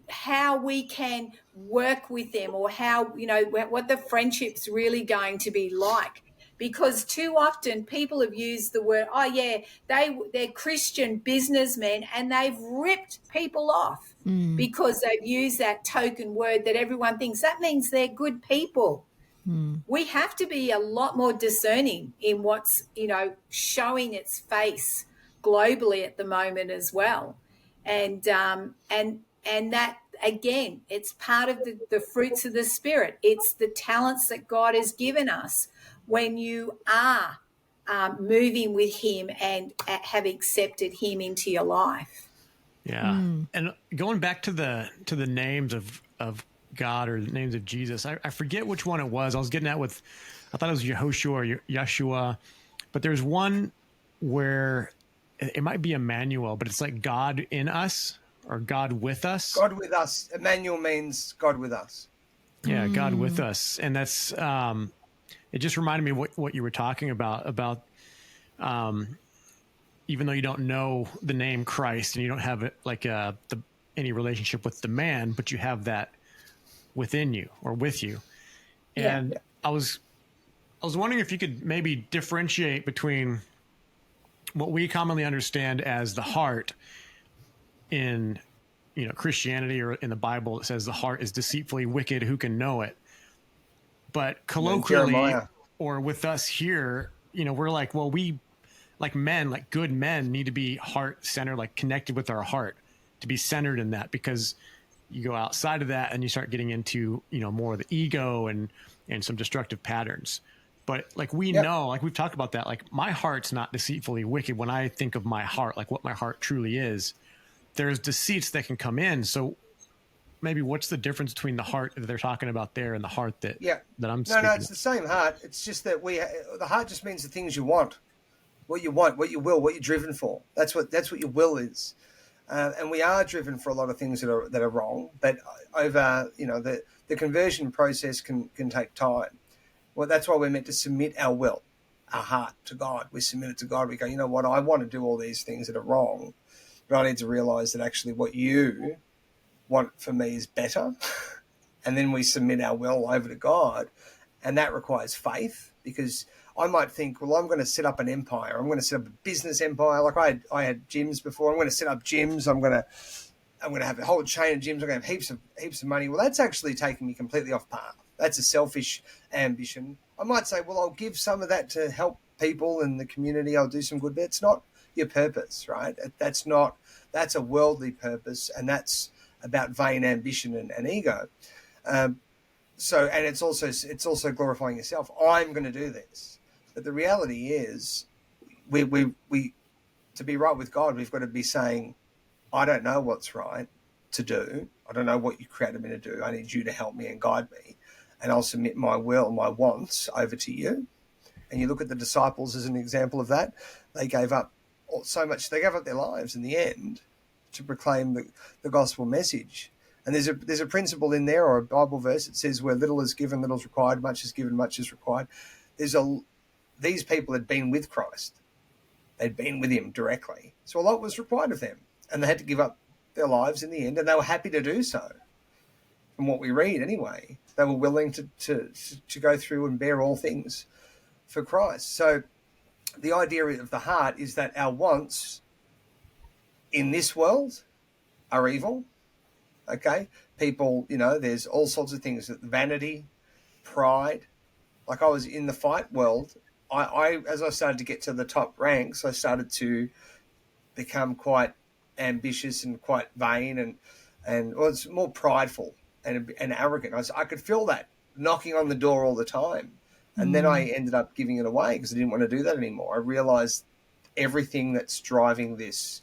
how we can work with them, or how, what the friendship's really going to be like. Because too often people have used the word, oh yeah, they're Christian businessmen, and they've ripped people off because they've used that token word that everyone thinks that means they're good people. We have to be a lot more discerning in what's, showing its face globally at the moment as well. And that, again, it's part of the fruits of the Spirit. It's the talents that God has given us when you are moving with Him and have accepted Him into your life. Yeah. And going back to the names of God, or the names of Jesus, I forget which one it was. I was getting at with, I thought it was Yehoshua or Yeshua, but there's one where it might be Emmanuel, but it's like God in us or God with us. God with us. Emmanuel means God with us. Yeah, God with us. And that's, it just reminded me what you were talking about, even though you don't know the name Christ and you don't have any relationship with the man, but you have that within you or with you. And Yeah. I was wondering if you could maybe differentiate between what we commonly understand as the heart in, Christianity, or in the Bible. It says the heart is deceitfully wicked. Who can know it? But colloquially, or with us here, we're like, well, we, like men, like good men, need to be heart centered, like connected with our heart, to be centered in that, because you go outside of that and you start getting into, more of the ego and some destructive patterns. But like we know, like we've talked about that, like my heart's not deceitfully wicked. When I think of my heart, like what my heart truly is, there's deceits that can come in. So maybe what's the difference between the heart that they're talking about there and the heart that I'm speaking No, it's the same heart. It's just that the heart just means the things you want, what you will, what you're driven for. That's what your will is. And we are driven for a lot of things that are wrong, but over, the conversion process can take time. Well, that's why we're meant to submit our will, our heart to God. We submit it to God. We go, you know what, I want to do all these things that are wrong, but I need to realize that actually what you want for me is better. And then we submit our will over to God. And that requires faith, because I might think, well, I'm going to set up an empire. I'm going to set up a business empire. Like I had gyms before. I'm going to set up gyms. I'm going to have a whole chain of gyms. I'm going to have heaps of money. Well, that's actually taking me completely off path. That's a selfish ambition. I might say, well, I'll give some of that to help people in the community. I'll do some good, but it's not your purpose, right? That's a worldly purpose, and that's about vain ambition and ego. So, and it's also glorifying yourself. I'm going to do this. But the reality is, we to be right with God, we've got to be saying, I don't know what's right to do. I don't know what you created me to do. I need you to help me and guide me. And I'll submit my will, my wants over to you. And you look at the disciples as an example of that. They gave up so much. They gave up their lives in the end to proclaim the gospel message. And there's a principle in there, or a Bible verse that says, where little is given, little is required, much is given, much is required. These people had been with Christ. They'd been with him directly. So a lot was required of them. And they had to give up their lives in the end, and they were happy to do so. From what we read anyway, they were willing to go through and bear all things for Christ. So the idea of the heart is that our wants in this world are evil. Okay, people, there's all sorts of things, vanity, pride. Like I was in the fight world as I started to get to the top ranks, I started to become quite ambitious and quite vain and well, it's more prideful and arrogant. I could feel that knocking on the door all the time. And then I ended up giving it away because I didn't want to do that anymore. I realized everything that's driving this,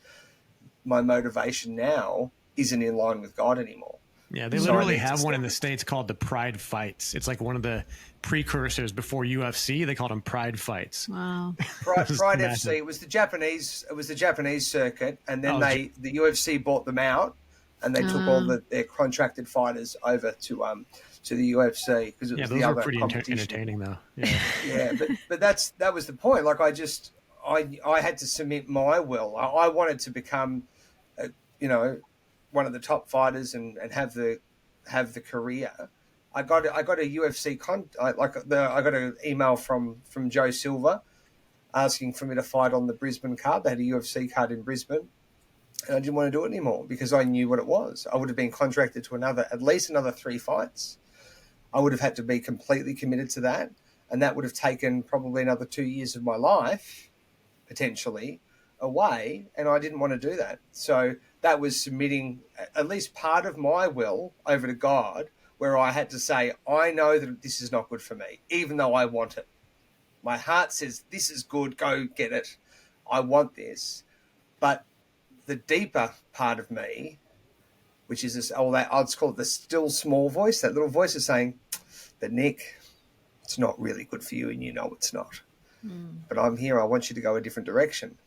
my motivation now, isn't in line with God anymore. Yeah, they literally have one in the States called the Pride Fights. It's like one of the precursors before UFC. They called them Pride Fights. Wow. Pride FC. It was the Japanese circuit, and then the UFC bought them out, and they took all their contracted fighters over to the UFC because it was the other pretty competition. Entertaining though. Yeah, yeah, but that was the point. Like I had to submit my will. I wanted to become, one of the top fighters and have the career. I got a UFC I got an email from Joe Silva asking for me to fight on the Brisbane card. They had a UFC card in Brisbane, and I didn't want to do it anymore because I knew what it was. I would have been contracted to at least another 3 fights. I would have had to be completely committed to that, and that would have taken probably another 2 years of my life, potentially, away, and I didn't want to do that. So that was submitting at least part of my will over to God, where I had to say, I know that this is not good for me, even though I want it. My heart says, this is good, go get it. I want this. But the deeper part of me, which is this, I'd call it the still small voice, that little voice is saying, but Nick, it's not really good for you and you know it's not. But I'm here, I want you to go a different direction.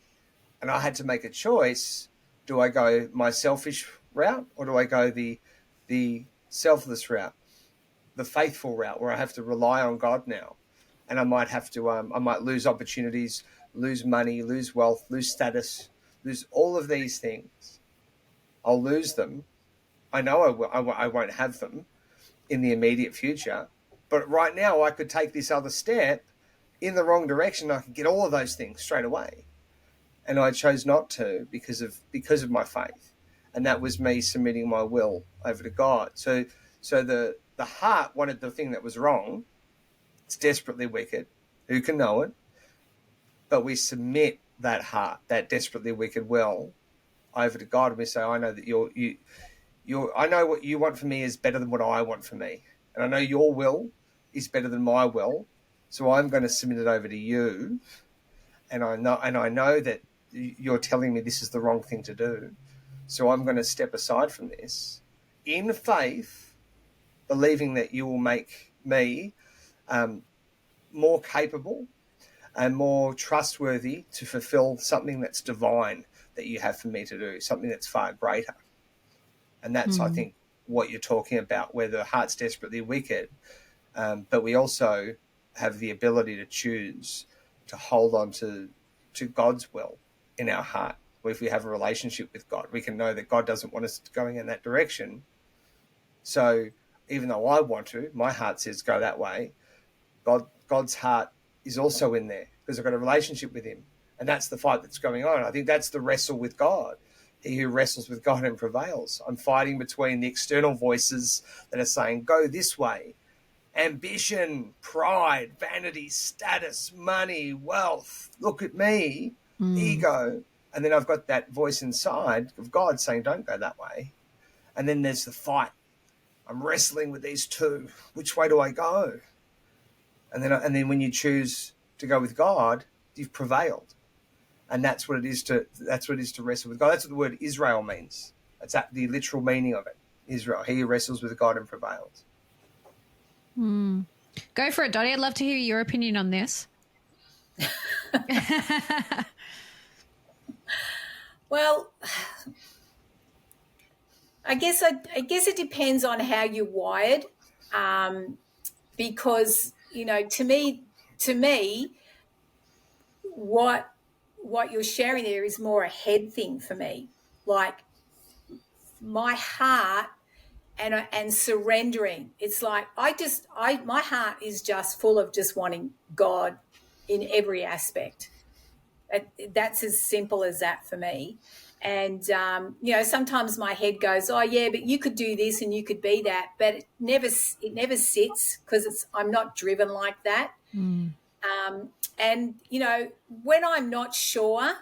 And I had to make a choice. Do I go my selfish route or do I go the selfless route, the faithful route where I have to rely on God now? And I might have to, I might lose opportunities, lose money, lose wealth, lose status, lose all of these things. I'll lose them. I know I won't have them in the immediate future. But right now I could take this other step in the wrong direction. I could get all of those things straight away. And I chose not to because of my faith. And that was me submitting my will over to God. So the heart wanted the thing that was wrong. It's desperately wicked. Who can know it? But we submit that heart, that desperately wicked will, over to God. And we say, I know that I know what you want for me is better than what I want for me. And I know your will is better than my will. So I'm going to submit it over to you. And I know that you're telling me this is the wrong thing to do. So I'm going to step aside from this in faith, believing that you will make me more capable and more trustworthy to fulfill something that's divine that you have for me to do, something that's far greater. And that's, I think, what you're talking about, where the heart's desperately wicked, but we also have the ability to choose to hold on to God's will in our heart. If we have a relationship with God, we can know that God doesn't want us going in that direction. So even though I want to, my heart says go that way, God's heart is also in there because I've got a relationship with him. And that's the fight that's going on. I think that's the wrestle with God. He who wrestles with God and prevails. I'm fighting between the external voices that are saying, go this way. Ambition, pride, vanity, status, money, wealth. Look at me, ego. And then I've got that voice inside of God saying, don't go that way. And then there's the fight. I'm wrestling with these two. Which way do I go? And then when you choose to go with God, you've prevailed. And that's what it is to wrestle with God. That's what the word Israel means. That's the literal meaning of it. Israel, he who wrestles with God and prevails. Go for it, Dotti. I'd love to hear your opinion on this. Well, I guess it depends on how you're wired, because to me, what you're sharing there is more a head thing for me, like my heart and surrendering. It's like my heart is just full of just wanting God in every aspect. That's as simple as that for me. And, sometimes my head goes, oh, yeah, but you could do this and you could be that. But it never sits because I'm not driven like that. And, you know, when I'm not sure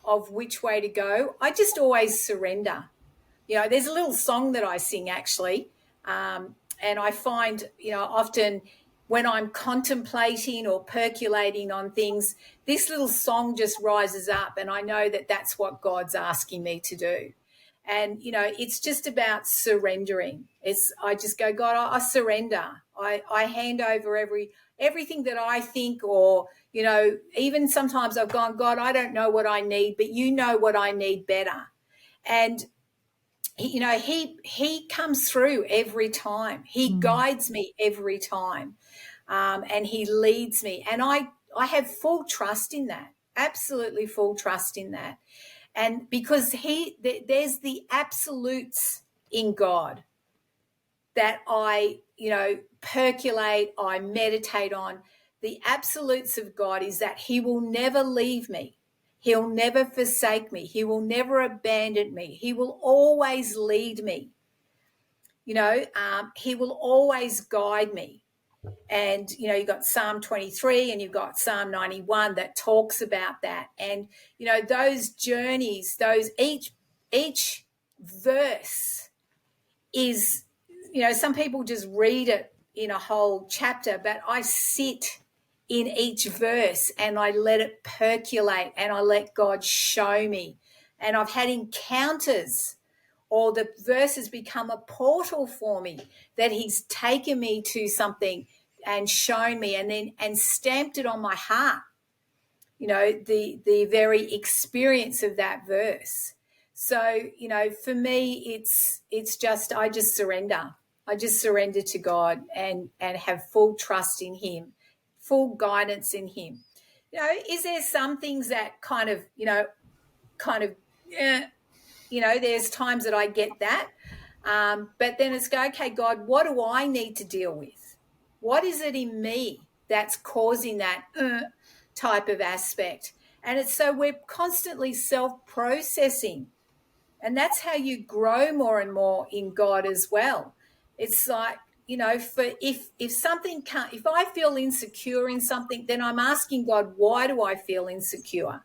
of which way to go, I just always surrender. You know, there's a little song that I sing actually. And I find, you know, often when I'm contemplating or percolating on things, this little song just rises up, and I know that that's what God's asking me to do. And, you know, it's just about surrendering. I just go, God, I surrender. I hand over everything that I think, or, you know, even sometimes I've gone, God, I don't know what I need, but you know what I need better. And you know, he comes through every time. He guides me every time, and he leads me. And I have full trust in that, absolutely full trust in that. And because there's the absolutes in God that I, you know, percolate, I meditate on. The absolutes of God is that he will never leave me. He'll never forsake me. He will never abandon me. He will always lead me. You know, he will always guide me. And, you know, you've got Psalm 23 and you've got Psalm 91 that talks about that. And, you know, those journeys, each verse is, you know, some people just read it in a whole chapter, but I sit in each verse and I let it percolate and I let God show me. And I've had encounters, or the verses become a portal for me, that he's taken me to something and shown me and stamped it on my heart, you know, the very experience of that verse. So, you know, for me, it's just, I just surrender. I just surrender to God and have full trust in him, full guidance in him. You know, is there some things that kind of, there's times that I get that. But then it's go, okay, God, what do I need to deal with? What is it in me that's causing that type of aspect? And it's so we're constantly self-processing. And that's how you grow more and more in God as well. It's like, you know, if something can't, if I feel insecure in something, then I'm asking God, why do I feel insecure?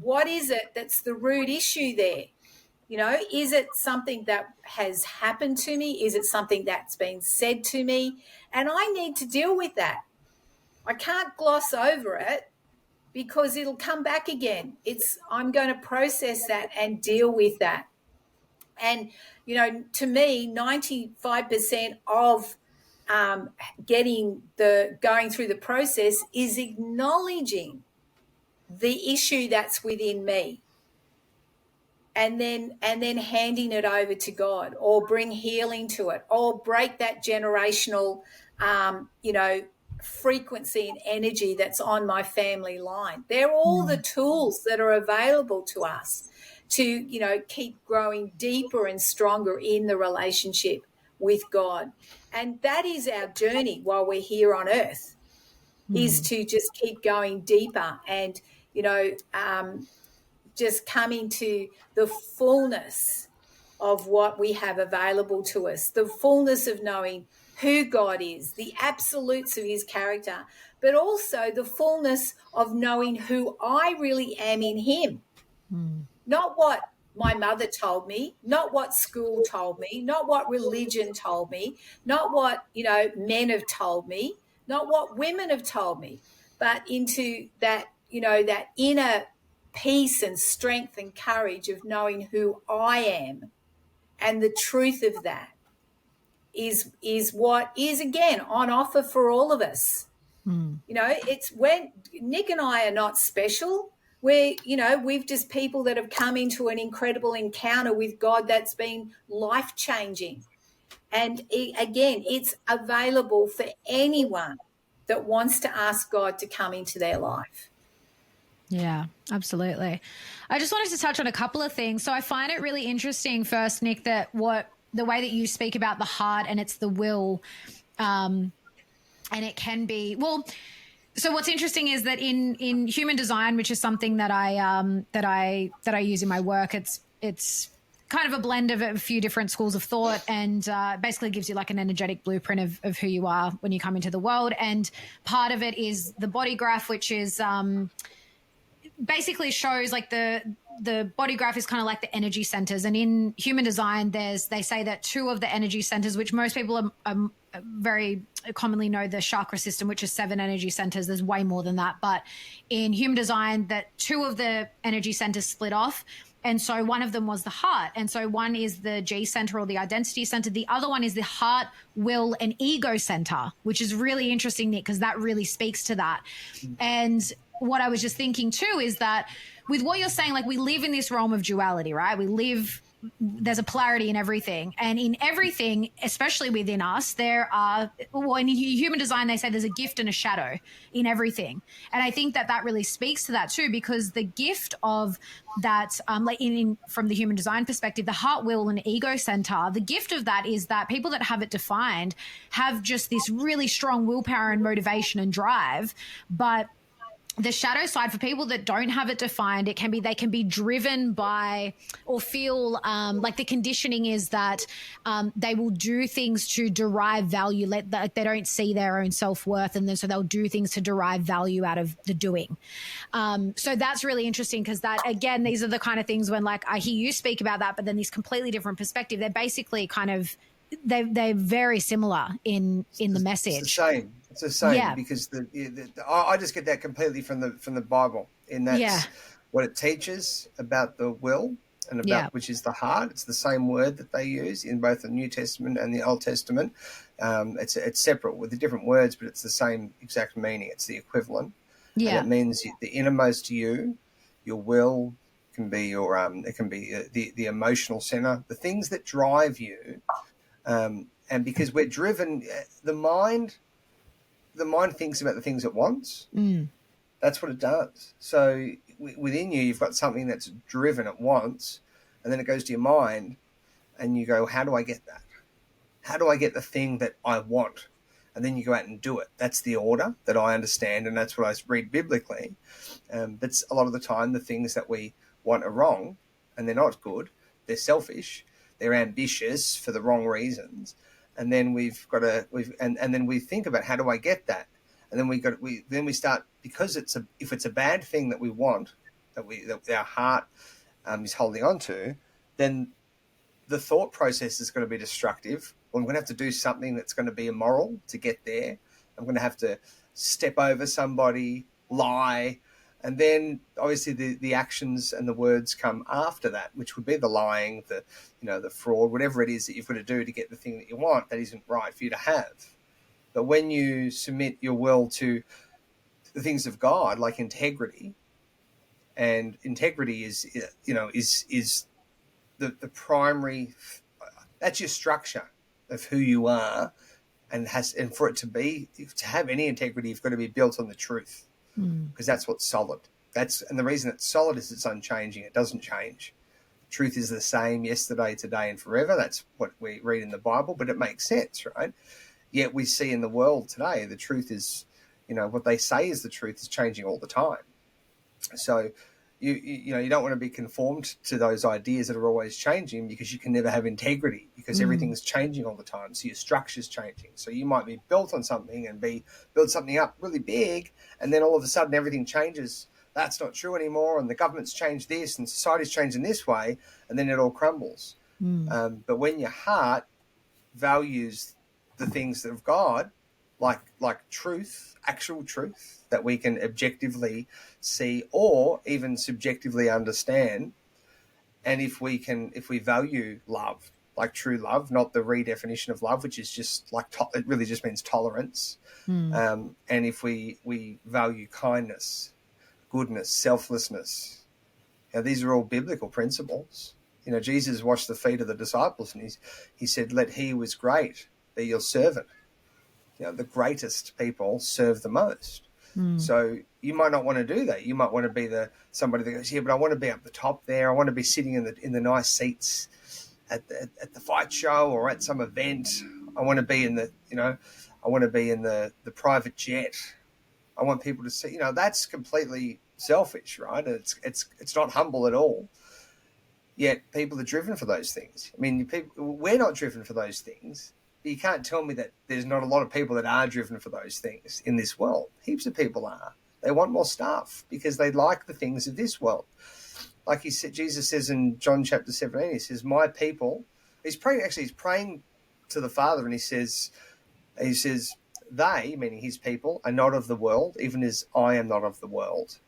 What is it that's the root issue there? You know, is it something that has happened to me? Is it something that's been said to me? And I need to deal with that. I can't gloss over it because it'll come back again. I'm going to process that and deal with that. And, you know, to me, 95% of going through the process is acknowledging the issue that's within me. And then handing it over to God, or bring healing to it, or break that generational, frequency and energy that's on my family line. They're all the tools that are available to us to, you know, keep growing deeper and stronger in the relationship with God. And that is our journey while we're here on earth, is to just keep going deeper and, you know, just coming to the fullness of what we have available to us, the fullness of knowing who God is, the absolutes of his character, but also the fullness of knowing who I really am in him. Not what my mother told me, not what school told me, not what religion told me, not what, you know, men have told me, not what women have told me, but into that, you know, that inner peace and strength and courage of knowing who I am. And the truth of that is what is, again, on offer for all of us. You know, it's when Nick and I are not special. We're, you know, we've just people that have come into an incredible encounter with God that's been life-changing. And again, it's available for anyone that wants to ask God to come into their life. Yeah, absolutely. I just wanted to touch on a couple of things. So I find it really interesting first, Nick, that the way that you speak about the heart and it's the will, and it can be, well, so what's interesting is that in human design, which is something that I use in my work, it's kind of a blend of a few different schools of thought, and basically gives you like an energetic blueprint of who you are when you come into the world. And part of it is the body graph, which is basically shows like the body graph is kind of like the energy centers. And in human design, they say that two of the energy centers, which most people are very commonly know, the chakra system, which is 7 energy centers. There's way more than that. But in human design, that 2 of the energy centers split off. And so one of them was the heart. And so one is the G center, or the identity center. The other one is the heart, will, and ego center, which is really interesting, Nick, because that really speaks to that. And what I was just thinking too is that with what you're saying, like we live in this realm of duality, right? There's a polarity in everything. And in everything, especially within us, there are, well, in human design, they say there's a gift and a shadow in everything. And I think that really speaks to that too, because the gift of that, from the human design perspective, the heart, will, and ego center, the gift of that is that people that have it defined have just this really strong willpower and motivation and drive. But the shadow side, for people that don't have it defined, they can be driven by, or feel like the conditioning is that they will do things to derive value. They don't see their own self-worth, and then so they'll do things to derive value out of the doing. So that's really interesting, because that, again, these are the kind of things when like I hear you speak about that, but then this completely different perspective, they're basically kind of, they're very similar in the message. It's the same. It's the same, because I just get that completely from the Bible, in that's what it teaches about the will and about which is the heart. It's the same word that they use in both the New Testament and the Old Testament. It's separate with the different words, but it's the same exact meaning. It's the equivalent. Yeah, and it means the innermost you, your will can be your it can be the emotional center, the things that drive you. And because we're driven, the mind thinks about the things it wants. That's what it does. So within you, you've got something that's driven at once, and then it goes to your mind, and you go, how do I get that? How do I get the thing that I want? And then you go out and do it. That's the order that I understand, and that's what I read biblically. But a lot of the time, the things that we want are wrong, and they're not good. They're selfish. They're ambitious for the wrong reasons. And then and then we think about, how do I get that? And then we start, because if it's a bad thing that we want, that our heart is holding on to, then the thought process is going to be destructive. Well, I'm going to have to do something that's going to be immoral to get there. I'm going to have to step over somebody, lie. And then obviously the actions and the words come after that, which would be the lying, the fraud, whatever it is that you've got to do to get the thing that you want that isn't right for you to have. But when you submit your will to the things of God, like integrity, and integrity is the primary, that's your structure of who you are, and for it to have any integrity, you've got to be built on the truth. Because that's what's solid. And the reason it's solid is it's unchanging. It doesn't change. Truth is the same yesterday, today, and forever. That's what we read in the Bible, but it makes sense, right? Yet we see in the world today, the truth is, what they say is the truth is changing all the time. So you don't want to be conformed to those ideas that are always changing, because you can never have integrity, because everything's changing all the time. So your structure's changing. So you might be built on something and build something up really big, and then all of a sudden everything changes. That's not true anymore, and the government's changed this, and society's changed in this way, and then it all crumbles. But when your heart values the things of God, like truth, actual truth that we can objectively see or even subjectively understand, and if we value love, like true love, not the redefinition of love, which is just like it really just means tolerance, and if we value kindness, goodness, selflessness, these are all biblical principles. Jesus washed the feet of the disciples, and he said, "Let he who is great be your servant." The greatest people serve the most. So you might not want to do that. You might want to be somebody that goes, but I want to be up the top there. I want to be sitting in the nice seats at the fight show or at some event. I want to be in the private jet. I want people to see. That's completely selfish, right? It's not humble at all. Yet people are driven for those things. I mean, we're not driven for those things. But you can't tell me that there's not a lot of people that are driven for those things in this world. Heaps of people are. They want more stuff because they like the things of this world. Like Jesus says in John chapter 17, he says, my people, he's praying to the Father, and he says, they, meaning his people, are not of the world, even as I am not of the world.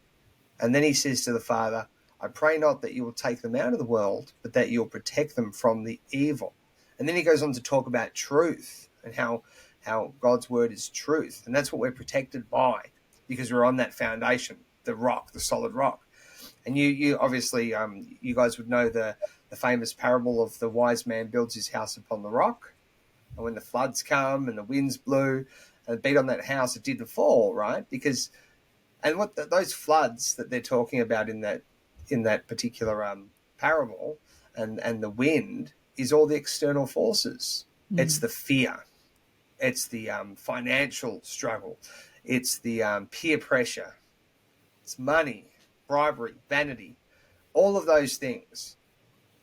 And then he says to the Father, I pray not that you will take them out of the world, but that you'll protect them from the evil. And then he goes on to talk about truth and how God's word is truth. And that's what we're protected by, because we're on that foundation, the rock, the solid rock. And you obviously, you guys would know the famous parable of the wise man builds his house upon the rock. And when the floods come and the winds blew and beat on that house, it didn't fall, right? Because, and what those floods that they're talking about in that particular parable and the wind is all the external forces. Mm. It's the fear. It's the financial struggle. It's the peer pressure. It's money, bribery, vanity. All of those things,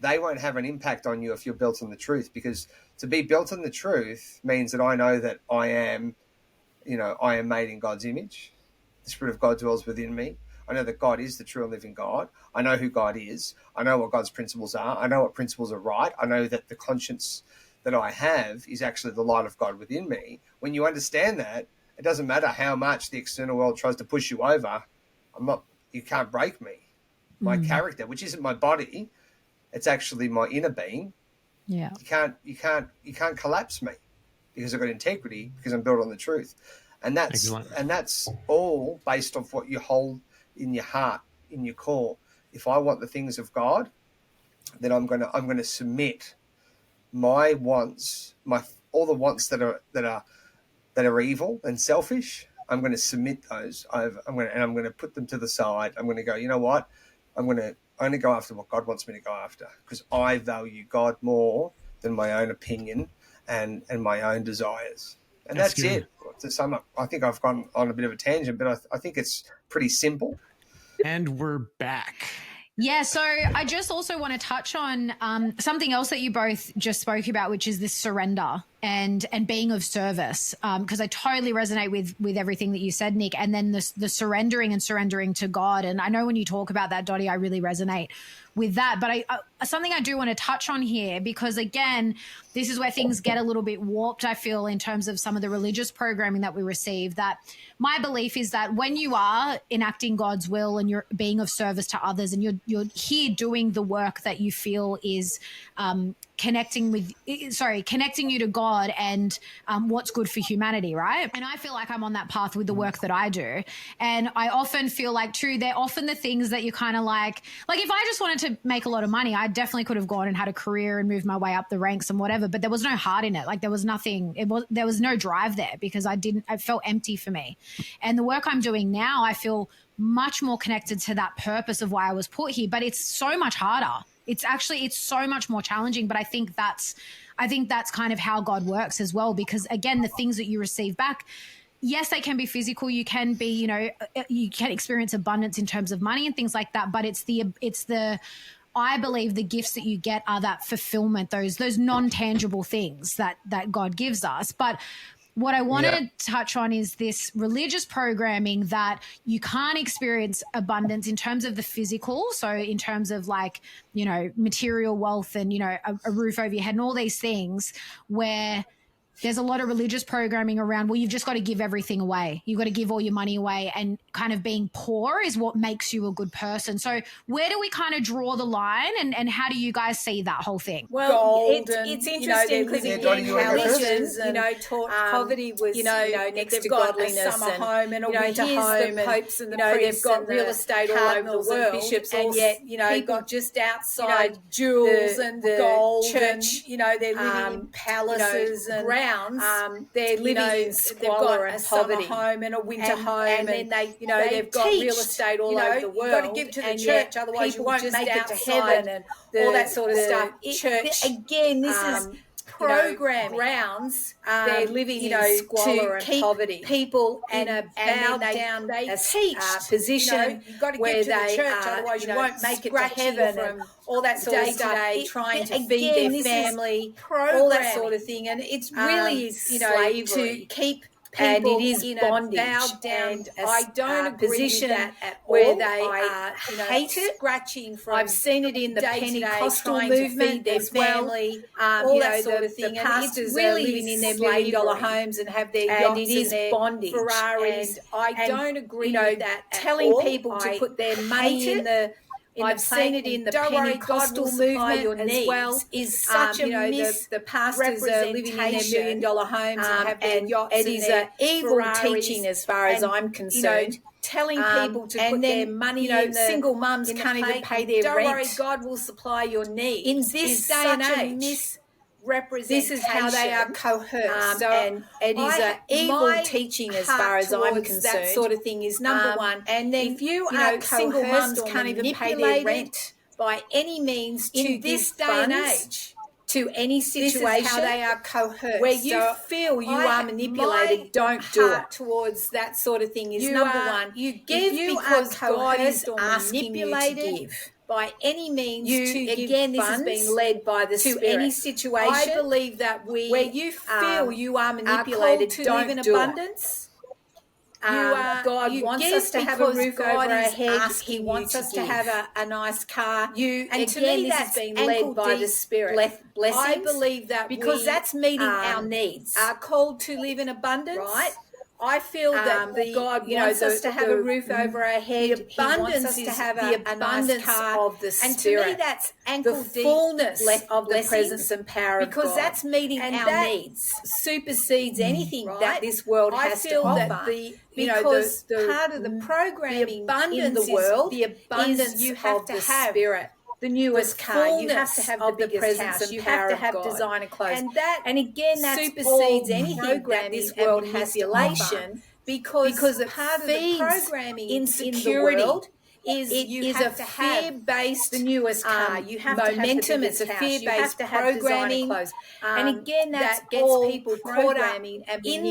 they won't have an impact on you if you're built on the truth, because to be built on the truth means that I know that I am made in God's image. The Spirit of God dwells within me. I know that God is the true and living God. I know who God is. I know what God's principles are. I know what principles are right. I know that the conscience that I have is actually the light of God within me. When you understand that, it doesn't matter how much the external world tries to push you over. You can't break me. My character, which isn't my body, it's actually my inner being. Yeah. You can't collapse me, because I've got integrity, because I'm built on the truth. And that's all based off what you hold in your heart, in your core. If I want the things of God, then I'm going to submit my wants, all the wants that are evil and selfish. I'm going to submit those over. I'm going to put them to the side. I'm going to go, you know what? I'm going to only go after what God wants me to go after, because I value God more than my own opinion and my own desires. And that's it. To sum up, I think I've gone on a bit of a tangent, but I think it's pretty simple. And we're back. Yeah, so I just also want to touch on something else that you both just spoke about, which is this surrender and being of service, because I totally resonate with everything that you said, Nick, and then the surrendering to God. And I know when you talk about that, Dotti, I really resonate with that. But something I do want to touch on here, because again, this is where things get a little bit warped, I feel, in terms of some of the religious programming that we receive. That my belief is that when you are enacting God's will and you're being of service to others, and you're here doing the work that you feel is connecting you to God and what's good for humanity, right? And I feel like I'm on that path with the work that I do. And I often feel like, too, they're often the things that you kind of like if I just wanted to make a lot of money, I definitely could have gone and had a career and moved my way up the ranks and whatever, but there was no heart in it. Like there was no drive there, because I felt empty for me. And the work I'm doing now, I feel much more connected to that purpose of why I was put here, but it's so much harder. It's so much more challenging, but I think that's kind of how God works as well, because again, the things that you receive back, yes, they can be physical. You can be, you can experience abundance in terms of money and things like that, but I believe the gifts that you get are that fulfillment, those non-tangible things that God gives us. But what I want to touch on is this religious programming that you can't experience abundance in terms of the physical. So in terms of material wealth and, a roof over your head and all these things, where there's a lot of religious programming around, well, you've just got to give everything away. You've got to give all your money away, and kind of being poor is what makes you a good person. So where do we kind of draw the line, and how do you guys see that whole thing? Well, it's interesting because religion, taught poverty was, next to godliness, a summer home and a winter home, the popes and the priests, they've got real estate all over the world, bishops, and yet, people just outside jewels and gold, church, they're living in palaces and grounds. They're living in squalor and poverty. Summer home and a winter home, and then they've got real estate all over the world. You've got to give to the church, otherwise you won't make it to heaven, and all that sort of stuff. Church again. This is grounds they're living in squalor and poverty. People in a bowed down position where they otherwise you won't make it to heaven and all that sort of stuff. Trying to feed their family, all that sort of thing, and it's really to keep people and it is in bondage a bowed down. And I don't agree position with that at all. Where they hate it, scratching from. I've seen it in the Pentecostal movement. Their family, all that sort of thing. The pastors really are living in their $1 million homes and have their yachts and it is bondage. Ferraris. And I don't agree with that. Telling people to put their money in the. I've seen it in the Pentecostal movement as well. Is such a the pastors are living in their $1 million homes and have their yachts. It is an evil teaching, as far as I'm concerned. Telling people to put their money in the single mums can't even pay their rent. Don't worry, God will supply your needs. In this day and age. This is how they are coerced, and it is an evil teaching as far as I'm concerned. That sort of thing is number one. And then if you are single mums can't even pay their rent by any means to this day and age to any situation. This is how they are coerced. Where you feel you are manipulated, don't do it. Towards that sort of thing is number one. You give because God is asking you to give. By any means, again, this is being led by the Spirit. Any situation, I believe that where you feel you are manipulated, don't live in abundance. God wants us to have a roof over our heads. He wants us to have a nice car. And to me, that's being led by the Spirit. Blessings. I believe that because that's meeting our needs. Are called to live in abundance, right? I feel that God wants us to have a roof over our head. The abundance is to have a nice car of the Spirit. And to me, that's ankle deep fullness of the presence and power of God. Because that's meeting our needs. Supersedes anything that this world has to offer. That because part of the programming in the world, the abundance you have to have Spirit. The newest car, you have to have the biggest house, you have to have designer clothes, and again that supersedes anything that this world has to offer, because part of the programming insecurity in the world is a fear-based the newest car. You have momentum. It's a fear-based programming, clothes. And again, that gets people caught up in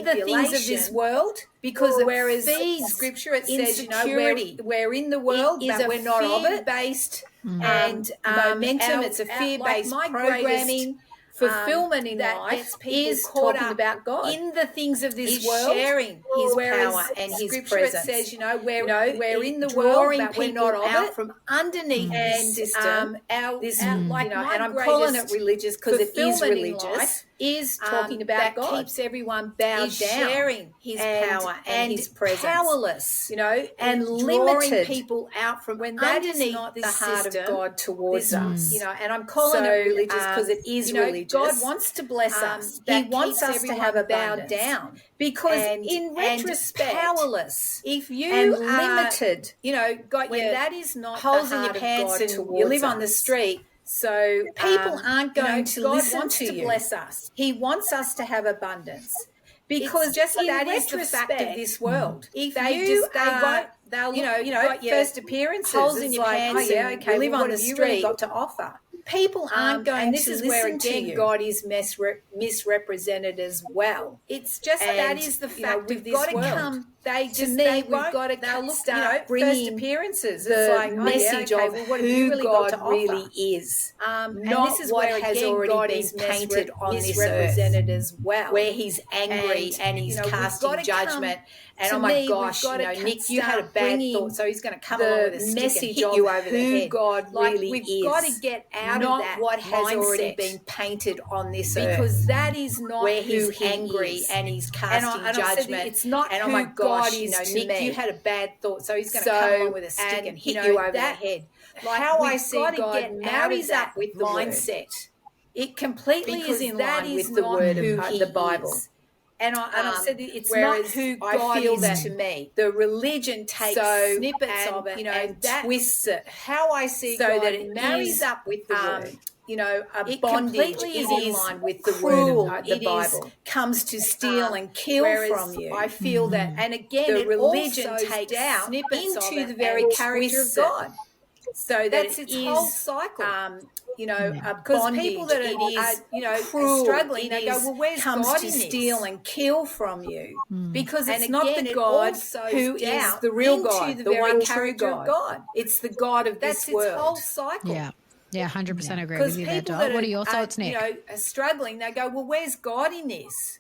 the things of this world. Because whereas Scripture it says, we're in the world, but we're not of it. Based and momentum. It's a fear-based programming. Fulfillment in life is talking about God in the things of this world, sharing His power and His presence. It says, we're in the world, but we're not of it. From underneath this system, and I'm calling it religious because it is religious. Is talking about God. Keeps everyone bowed down, sharing His power and His presence, powerless, and limited people out from when that is not the heart of God towards us, And I'm calling it religious because it is religious. God wants to bless us. He wants us to have a bowed down because, in retrospect, powerless. If you are limited, got your that is not holes in your pants and you live on the street. So people aren't going to listen to you. Bless us. He wants us to have abundance because that is the fact of this world. If they'll first appearances, holes in your pants. You live on the street. Got to offer. People aren't going to listen to you. God is misrepresented as well. It's just that is the fact of this world. We've got to start bringing first appearances. The message of who God really is, not this is what has already been painted on this earth, as well, where He's angry and He's casting judgment. And oh my gosh, Nick, you had a bad thought, so He's going to come along with a stick and hit you over the head. God really is. We've got to get out of that what has already been painted on this earth, because that is not where He's angry and He's casting judgment. It's not and oh my gosh, God is Nick, me. You had a bad thought, so He's going to come along with a stick and hit you over the head. Like how I see God marries up with the mindset. It completely is in line with the word of the Bible. And I've said it's not who God is to me. The religion takes snippets of it and twists it. How I see so God that it marries up with the word. A bondage is in line with the word of the Bible. Comes to steal and kill from you. I feel that, and again, the religion takes snippets into the very character of God. so That's that its it whole is, cycle. a Because bondage. people that are Cruel. struggling, It they go, is, well, where's comes God to in steal this? and kill from you. Because And it's not again, the it God all sows who is doubt the real into God, the the very one true character of God. God. It's the God of That's this its whole world. cycle. Yeah. Yeah, 100% agree Because with you there, people Dot. that What are your thoughts, Nick? are struggling, they go, well, where's God in this?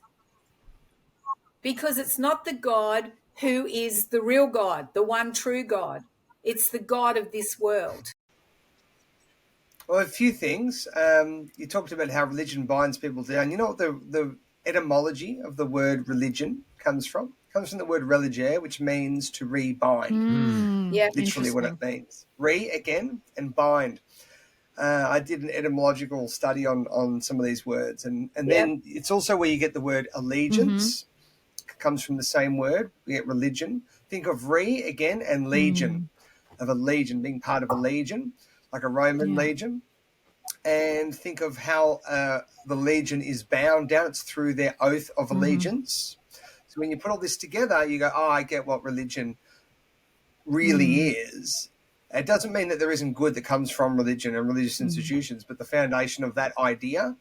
Because it's not the God who is the real God, the one true God. It's the God of this world. Well, a few things. You talked about how religion binds people down. You know what the etymology of the word religion comes from? It comes from the word religere, which means to rebind. Yeah, Literally what it means. Re, again, and bind. I did an etymological study on some of these words. And then it's also where you get the word allegiance. It comes from the same word. We get religion. Think of re, again, and legion, of a legion, being part of a legion, like a Roman legion. And think of how the legion is bound down. It's through their oath of allegiance. So when you put all this together, you go, oh, I get what religion really is. It doesn't mean that there isn't good that comes from religion and religious institutions, but the foundation of that idea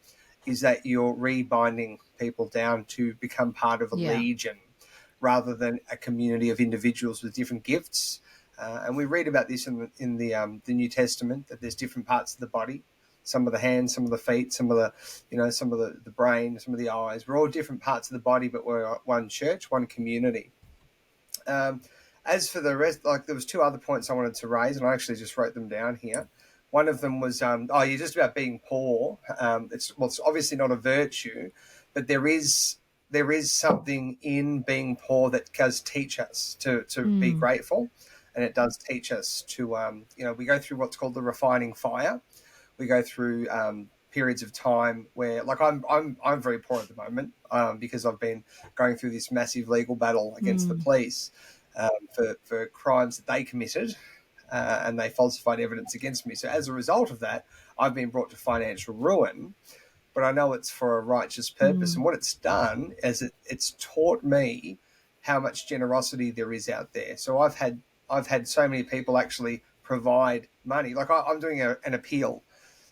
is that you're rebinding people down to become part of a legion rather than a community of individuals with different gifts. And we read about this in the New Testament, that there's different parts of the body. Some of the hands, some of the feet, some of the, some of the brain, some of the eyes. We're all different parts of the body, but we're one church, one community. As for the rest, there was two other points I wanted to raise, and I actually just wrote them down here. One of them was, you're just about being poor. It's obviously not a virtue, but there is something in being poor that does teach us to be grateful, and it does teach us to, we go through what's called the refining fire. We go through periods of time where, I'm very poor at the moment because I've been going through this massive legal battle against the police for crimes that they committed, and they falsified evidence against me. So as a result of that, I've been brought to financial ruin. But I know it's for a righteous purpose, and what it's done is it's taught me how much generosity there is out there. So I've had so many people actually provide money. I'm doing an appeal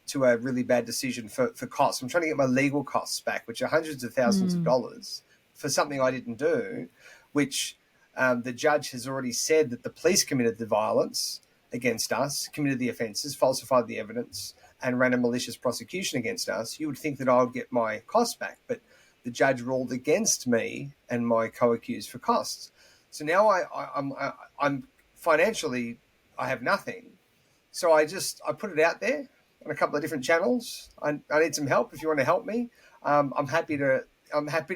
to a really bad decision for costs. I'm trying to get my legal costs back, which are hundreds of thousands of dollars for something I didn't do, which the judge has already said that the police committed the violence against us, committed the offences, falsified the evidence, and ran a malicious prosecution against us. You would think that I would get my costs back, but the judge ruled against me and my co-accused for costs. So now I'm financially, I have nothing. So I put it out there on a couple of different channels. I need some help. If you want to help me, I'm happy to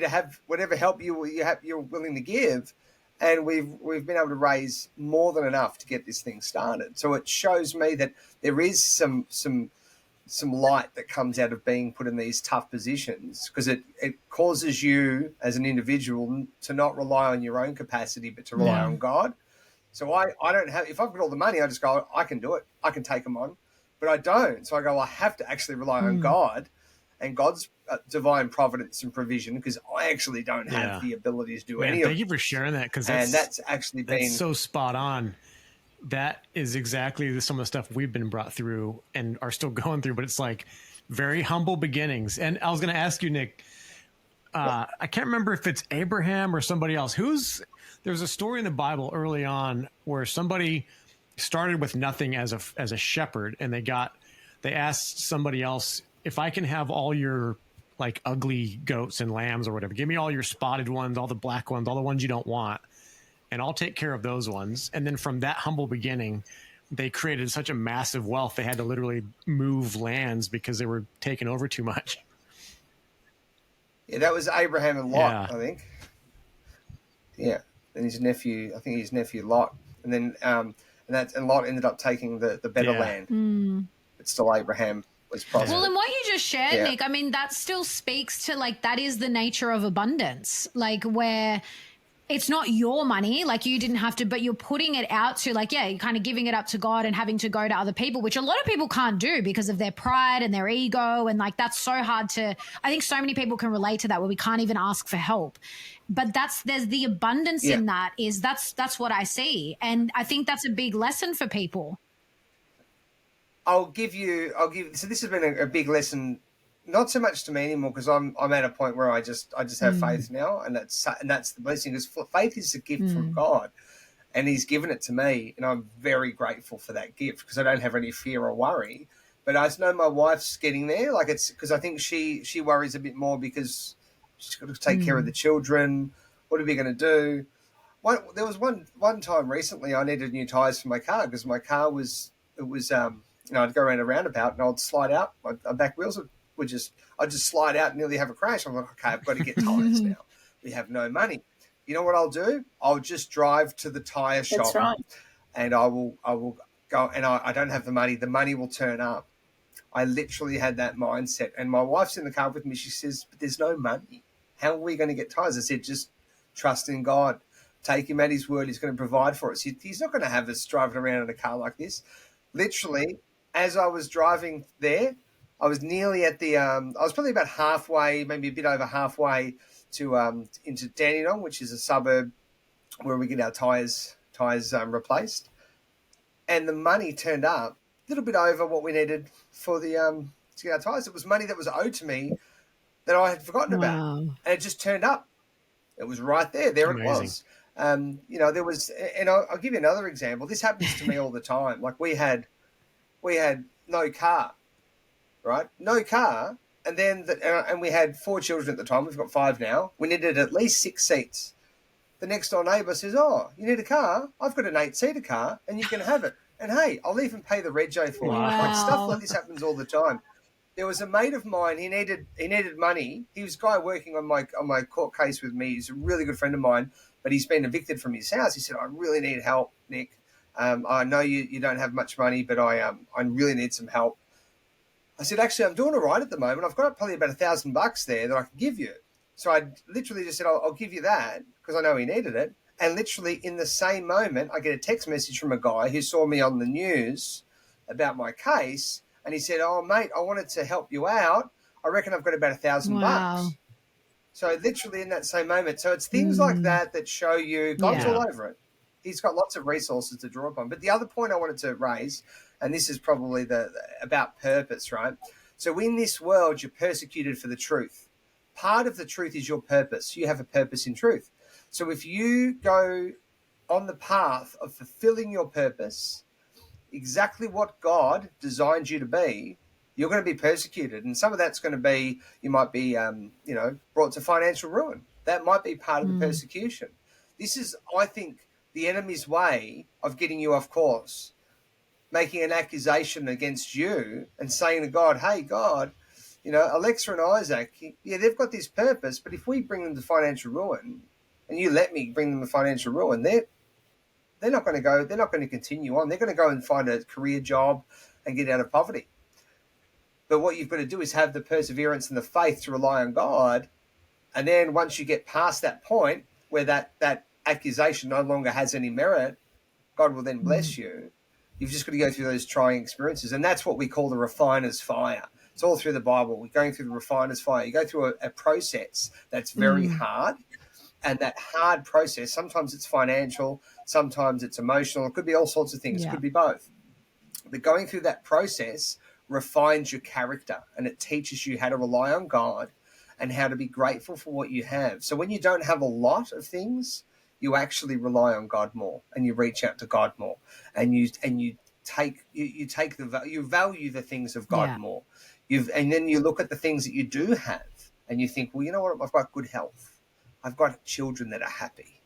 have whatever help you're willing to give. And we've been able to raise more than enough to get this thing started. So it shows me that there is some light that comes out of being put in these tough positions, because it causes you as an individual to not rely on your own capacity, but to rely on God. So I don't have, if I've got all the money, I just go, I can do it. I can take them on, but I don't. So I go, I have to actually rely on God and God's divine providence and provision, because I actually don't have the ability to do any of it. Thank you for sharing that, because that's actually been so spot on. That is exactly some of the stuff we've been brought through and are still going through, but it's like very humble beginnings. And I was going to ask you, Nick, I can't remember if it's Abraham or somebody else. There's a story in the Bible early on where somebody started with nothing as a shepherd, and they asked somebody else, if I can have all your ugly goats and lambs or whatever, give me all your spotted ones, all the black ones, all the ones you don't want, and I'll take care of those ones. And then from that humble beginning, they created such a massive wealth. They had to literally move lands because they were taking over too much. Yeah, that was Abraham and Lot, I think. Yeah. And his nephew Lot. And then and Lot ended up taking the better land. But still Abraham was prosperous. Well, and what you just shared, Nick, I mean, that still speaks to that is the nature of abundance, where it's not your money, you didn't have to, but you're putting it out to you're kind of giving it up to God and having to go to other people, which a lot of people can't do because of their pride and their ego. And that's so hard to, I think so many people can relate to that, where we can't even ask for help. But there's the abundance in that's what I see. And I think that's a big lesson for people. So this has been a big lesson, not so much to me anymore, because I'm at a point where I just have faith now, and that's the blessing, because faith is a gift from God, and He's given it to me, and I'm very grateful for that gift, because I don't have any fear or worry. But I just know my wife's getting there. Like, it's because I think she worries a bit more, because she's got to take care of the children. What are we going to do? There was one time recently I needed new tyres for my car, because my car I'd go around a roundabout and I'd slide out. My back wheels I'd just slide out and nearly have a crash. I'm like, okay, I've got to get tyres now. We have no money. You know what I'll do? I'll just drive to the tyre shop. That's right. And I will go, and I don't have the money. The money will turn up. I literally had that mindset. And my wife's in the car with me. She says, but there's no money. How are we going to get tyres? I said, just trust in God. Take Him at His word. He's going to provide for us. He's not going to have us driving around in a car like this. Literally, as I was driving there, I was nearly at the I was probably about halfway, maybe a bit over halfway to into Dandenong, which is a suburb where we get our tyres replaced. And the money turned up a little bit over what we needed for the to get our tyres. It was money that was owed to me that I had forgotten about. And it just turned up. It was right there. There Amazing. It was. There was, and I'll give you another example. This happens to me all the time. Like, we had no car, right? No car. And then, and we had 4 children at the time. We've got 5 now. We needed at least 6 seats. The next door neighbour says, oh, you need a car? I've got an 8-seater car and you can have it. And hey, I'll even pay the rego for you. Like, stuff like this happens all the time. There was a mate of mine. He needed money. He was a guy working on my court case with me. He's a really good friend of mine, but he's been evicted from his house. He said, I really need help, Nick. I know you don't have much money, but I really need some help. I said, actually, I'm doing all right at the moment. I've got probably about $1,000 there that I can give you. So I literally just said, I'll give you that, because I know he needed it. And literally in the same moment, I get a text message from a guy who saw me on the news about my case. And he said, oh, mate, I wanted to help you out. I reckon I've got about $1,000. So literally in that same moment. So it's things like that show you God's all over it. He's got lots of resources to draw upon. But the other point I wanted to raise, and this is probably about purpose, right? So in this world, you're persecuted for the truth. Part of the truth is your purpose. You have a purpose in truth. So if you go on the path of fulfilling your purpose, exactly what God designed you to be, you're going to be persecuted. And some of that's going to be, you might be, brought to financial ruin. That might be part of the persecution. This is, I think, the enemy's way of getting you off course, making an accusation against you and saying to God, hey, God, Alexa and Isaac, they've got this purpose, but if we bring them to financial ruin and you let me bring them to financial ruin, they're not going to go, they're not going to continue on. They're going to go and find a career job and get out of poverty. But what you've got to do is have the perseverance and the faith to rely on God. And then once you get past that point where that accusation no longer has any merit, God will then bless you. You've just got to go through those trying experiences. And that's what we call the refiner's fire. It's all through the Bible. We're going through the refiner's fire. You go through a process that's very hard. And that hard process, sometimes it's financial, sometimes it's emotional. It could be all sorts of things. It could be both. But going through that process refines your character, and it teaches you how to rely on God and how to be grateful for what you have. So when you don't have a lot of things, you actually rely on God more, and you reach out to God more, and you value the things of God more. And then you look at the things that you do have, and you think, well, you know what? I've got good health. I've got children that are happy.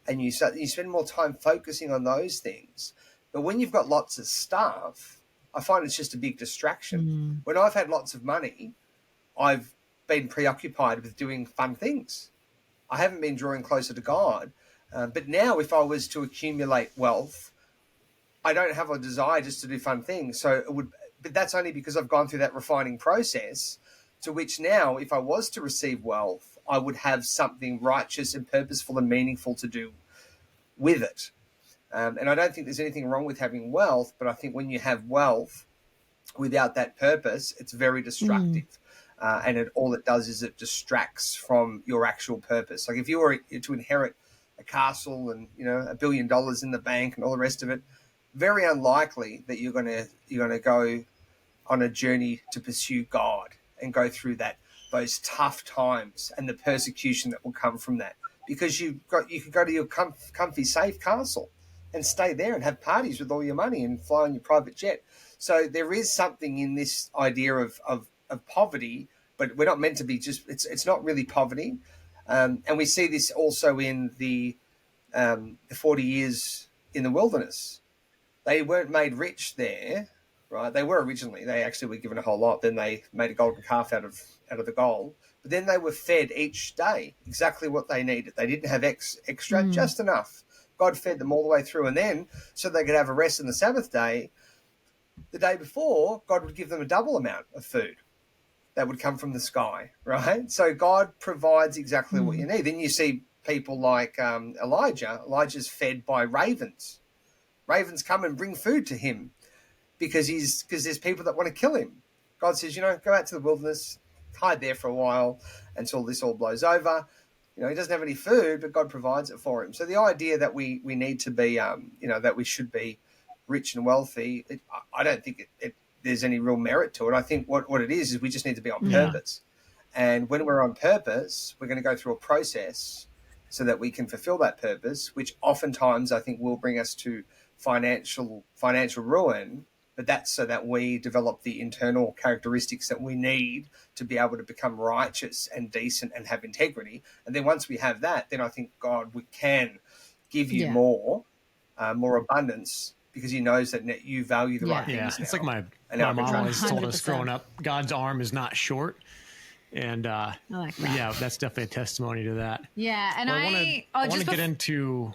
And you spend more time focusing on those things. But when you've got lots of stuff, I find it's just a big distraction. When I've had lots of money, I've been preoccupied with doing fun things. I haven't been drawing closer to God. But now if I was to accumulate wealth, I don't have a desire just to do fun things. But that's only because I've gone through that refining process, to which now if I was to receive wealth, I would have something righteous and purposeful and meaningful to do with it. And I don't think there's anything wrong with having wealth, but I think when you have wealth without that purpose, it's very destructive. And all it does is it distracts from your actual purpose. Like if you were to inherit a castle and, $1 billion in the bank and all the rest of it, very unlikely that you're gonna go on a journey to pursue God and go through those tough times and the persecution that will come from that, because you could go to your comfy safe castle and stay there and have parties with all your money and fly on your private jet. So there is something in this idea of poverty, but we're not meant to be it's not really poverty. And we see this also in the 40 years in the wilderness. They weren't made rich there, right? They were originally. They actually were given a whole lot. Then they made a golden calf out of the gold. But then they were fed each day exactly what they needed. They didn't have extra, just enough. God fed them all the way through. And then, so they could have a rest on the Sabbath day, the day before, God would give them a double amount of food that would come from the sky, right? So God provides exactly what you need. Then you see people like Elijah. Elijah's fed by ravens. Ravens come and bring food to him because there's people that want to kill him. God says, go out to the wilderness, hide there for a while until this all blows over. He doesn't have any food, but God provides it for him. So the idea that we need to be, that we should be rich and wealthy, I don't think there's any real merit to it. I think what it is we just need to be on purpose. And when we're on purpose, we're going to go through a process so that we can fulfill that purpose, which oftentimes I think will bring us to financial ruin, but that's so that we develop the internal characteristics that we need to be able to become righteous and decent and have integrity. And then once we have that, then I think God can give you more abundance, because he knows that you value the right things. Yeah, it's like my mom always told us growing up, God's arm is not short. And I like that. Yeah, that's definitely a testimony to that. Yeah, and well, I want to get into...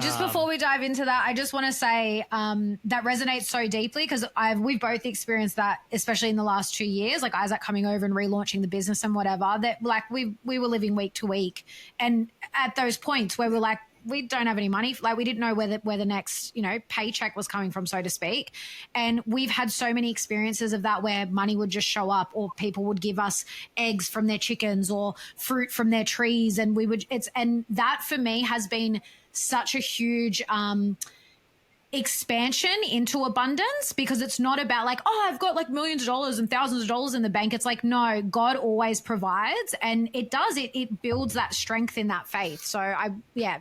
Just before we dive into that, I just want to say that resonates so deeply, because we've both experienced that, especially in the last 2 years, like Isaac coming over and relaunching the business and whatever, that like we were living week to week. And at those points where we're like, we don't have any money, like we didn't know where the next, paycheck was coming from, so to speak. And we've had so many experiences of that where money would just show up, or people would give us eggs from their chickens or fruit from their trees. And and that for me has been such a huge expansion into abundance, because it's not about like, I've got like millions of dollars and thousands of dollars in the bank. It's like, no, God always provides, and it builds that strength in that faith. So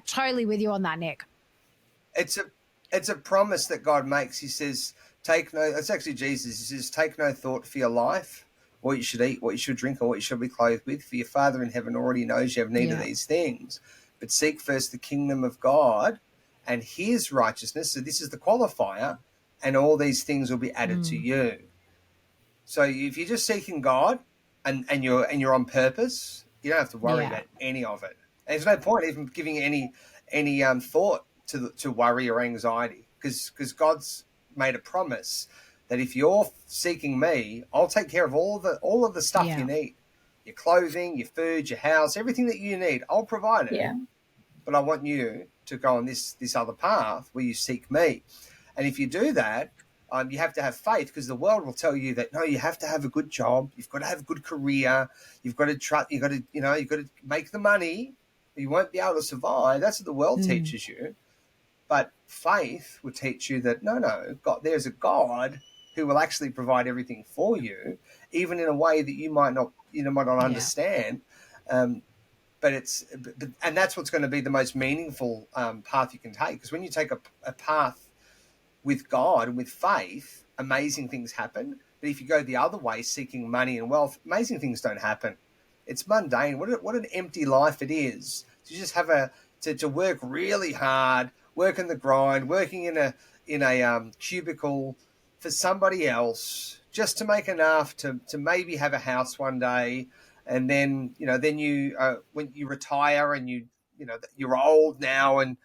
totally with you on that, Nick. It's a promise that God makes. He says, it's actually Jesus. He says, take no thought for your life, what you should eat, what you should drink, or what you should be clothed with, for your Father in heaven already knows you have need of these things. But seek first the kingdom of God and his righteousness. So this is the qualifier, and all these things will be added to you. So if you're just seeking God and you're on purpose, you don't have to worry about any of it. And there's no point even giving any thought to worry or anxiety, because God's made a promise that if you're seeking me, I'll take care of all of the stuff you need. Your clothing, your food, your house, everything that you need, I'll provide it. Yeah. But I want you to go on this other path where you seek me. And if you do that, you have to have faith, because the world will tell you that, no, you have to have a good job. You've got to have a good career. You've got to make the money. You won't be able to survive. That's what the world teaches you. But faith will teach you that, no, God, there's a God who will actually provide everything for you, even in a way that you might not understand. And that's what's going to be the most meaningful path you can take. Because when you take a path with God and with faith, amazing things happen. But if you go the other way, seeking money and wealth, amazing things don't happen. It's mundane. What an empty life it is to just have to work really hard, work in the grind, working in a cubicle for somebody else, just to make enough to maybe have a house one day. And then you when you retire and you're old now and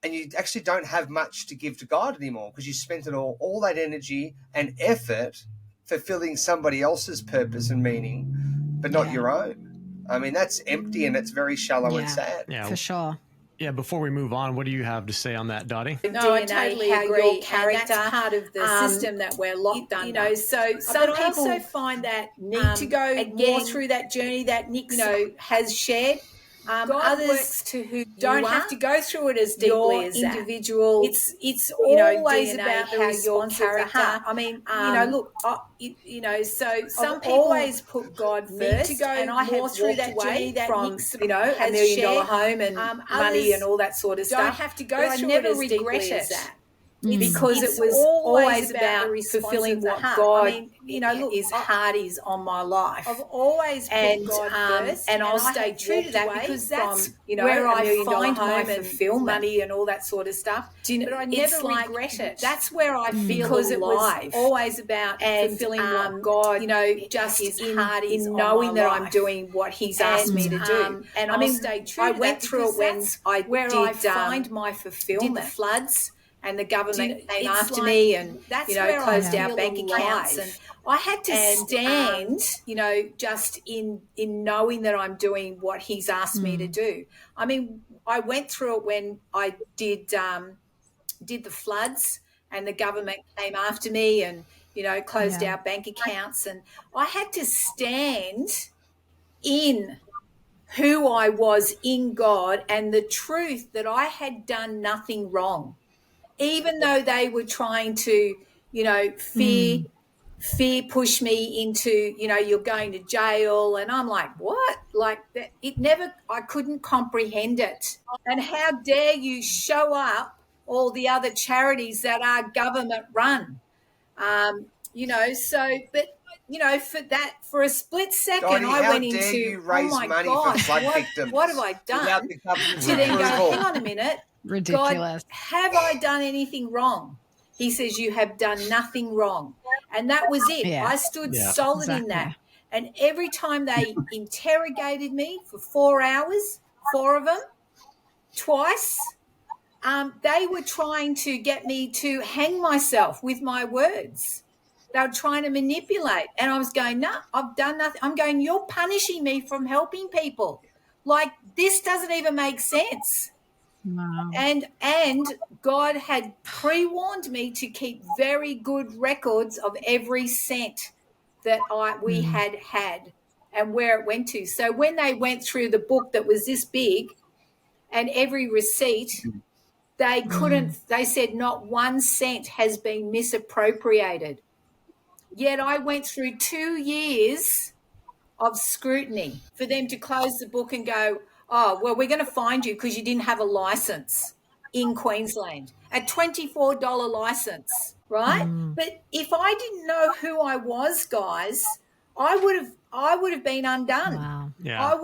you actually don't have much to give to God anymore, because you spent it all that energy and effort fulfilling somebody else's purpose and meaning, but not your own. I mean, that's empty and it's very shallow and sad. Yeah, for sure. Yeah, before we move on, what do you have to say on that, Dottie? No, I totally agree. Your character, and that's part of the system that we're locked under. So some people also find that need to go again, more through that journey that Nick has shared. God others works to who don't you have are. to go through it as deeply Your as that. individual, It's always DNA, about how your response of the character. heart. I mean, look, So some I've people always put God need first, to go and I more have through walked that away journey that from Nick's, $1 $1 million shared. home and money Others and all that sort of stuff. don't have to go But through I never it as regret deeply it. as that. Because It's it was always about the response fulfilling of the what heart. God, I mean, look, His heart is on my life. I've always put God first, and I'll I stay have true to walked that away because from, that's where $1 I million find home my and fulfillment. money and all that sort of stuff. But I never regret it. That's where I feel because it alive. was always about And fulfilling what God, God, just His in, heart is in on knowing my that life. I'm doing what He's asked me to do. And I I'll mean, stay true I to went that through it when that's I where did I find my did fulfillment. the floods, and the government came it's after like, me and that's where closed I our feel bank accounts, alive. and I had to stand, just in knowing that I'm doing what He's asked me to do. I mean, I went through it when I did the floods, and the government came after me and closed our bank accounts, and I had to stand in who I was in God and the truth that I had done nothing wrong, even though they were trying to fear push me into you're going to jail, and I'm like, what? Like that, it never, I couldn't comprehend it. And how dare you show up all the other charities that are government run, so but for a split second, Dotti, I how went dare into, you oh raise my money God, for flood victims what have I done? without the government's To then go, approval? hang on a minute, Ridiculous. God, have I done anything wrong? He says, you have done nothing wrong. And that was it. Yeah. I stood solid in that. Exactly. And every time they interrogated me for 4 hours, 4 of them, twice, they were trying to get me to hang myself with my words. They were trying to manipulate. And I was going, no, I've done nothing. I'm going, you're punishing me from helping people. Like, this doesn't even make sense. Wow. And God had pre-warned me to keep very good records of every cent that we had and where it went to. So when they went through the book that was this big and every receipt, they couldn't, they said not 1 cent has been misappropriated. Yet I went through 2 years of scrutiny for them to close the book and go, oh, well, we're going to find you because you didn't have a license in Queensland, a $24 license, right? But if I didn't know who I was, guys, I would have been undone. Wow. Yeah. I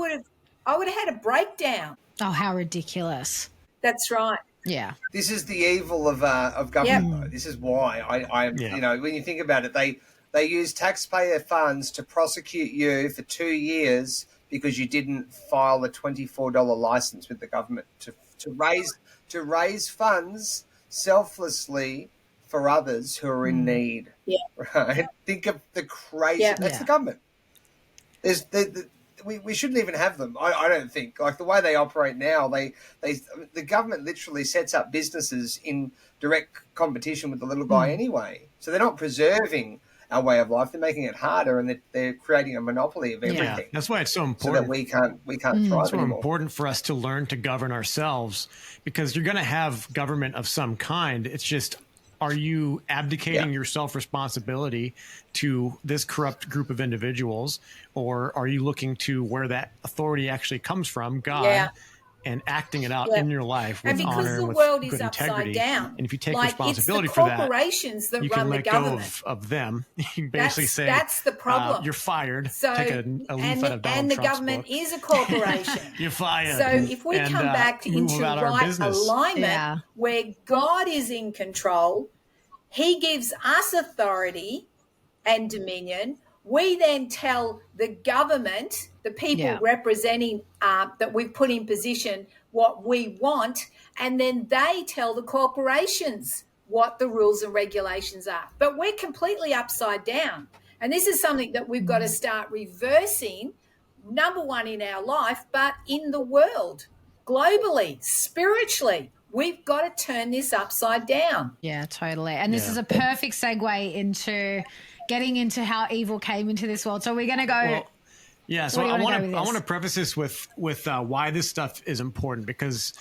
would have had a breakdown. Oh, how ridiculous. That's right. Yeah. This is the evil of government. Though. This is why I when you think about it, they use taxpayer funds to prosecute you for 2 years because you didn't file a $24 license with the government to raise funds selflessly for others who are in need. Yeah. Right. Think of the crazy. Yeah. That's the government. We shouldn't even have them. I don't think. Like the way they operate now, the government literally sets up businesses in direct competition with the little guy anyway. So they're not preserving our way of life. They're making it harder, and they're creating a monopoly of everything. Yeah, that's why it's so So important. that we can't thrive It's so anymore. important for us to learn to govern ourselves, because you're going to have government of some kind. It's just, are you abdicating your self-responsibility to this corrupt group of individuals, or are you looking to where that authority actually comes from, God, and acting it out in your life with And because honor, the with world good is upside integrity? down, And if you take like responsibility it's the for that, corporations that you run can the let go government. of them. You can basically say, that's the problem. You're fired. So, Take a leaf out of Donald and the Trump's government book. is a corporation. You're fired. So if we come back move into about our right business. alignment where God is in control, He gives us authority and dominion. We then tell the government, the people representing that we've put in position, what we want, and then they tell the corporations what the rules and regulations are. But we're completely upside down. And this is something that we've got to start reversing, number one, in our life, but in the world, globally, spiritually. We've got to turn this upside down. Yeah, totally. And this is a perfect segue into getting into how evil came into this world. So we're going to go Yeah, so I want to preface this with why this stuff is important, because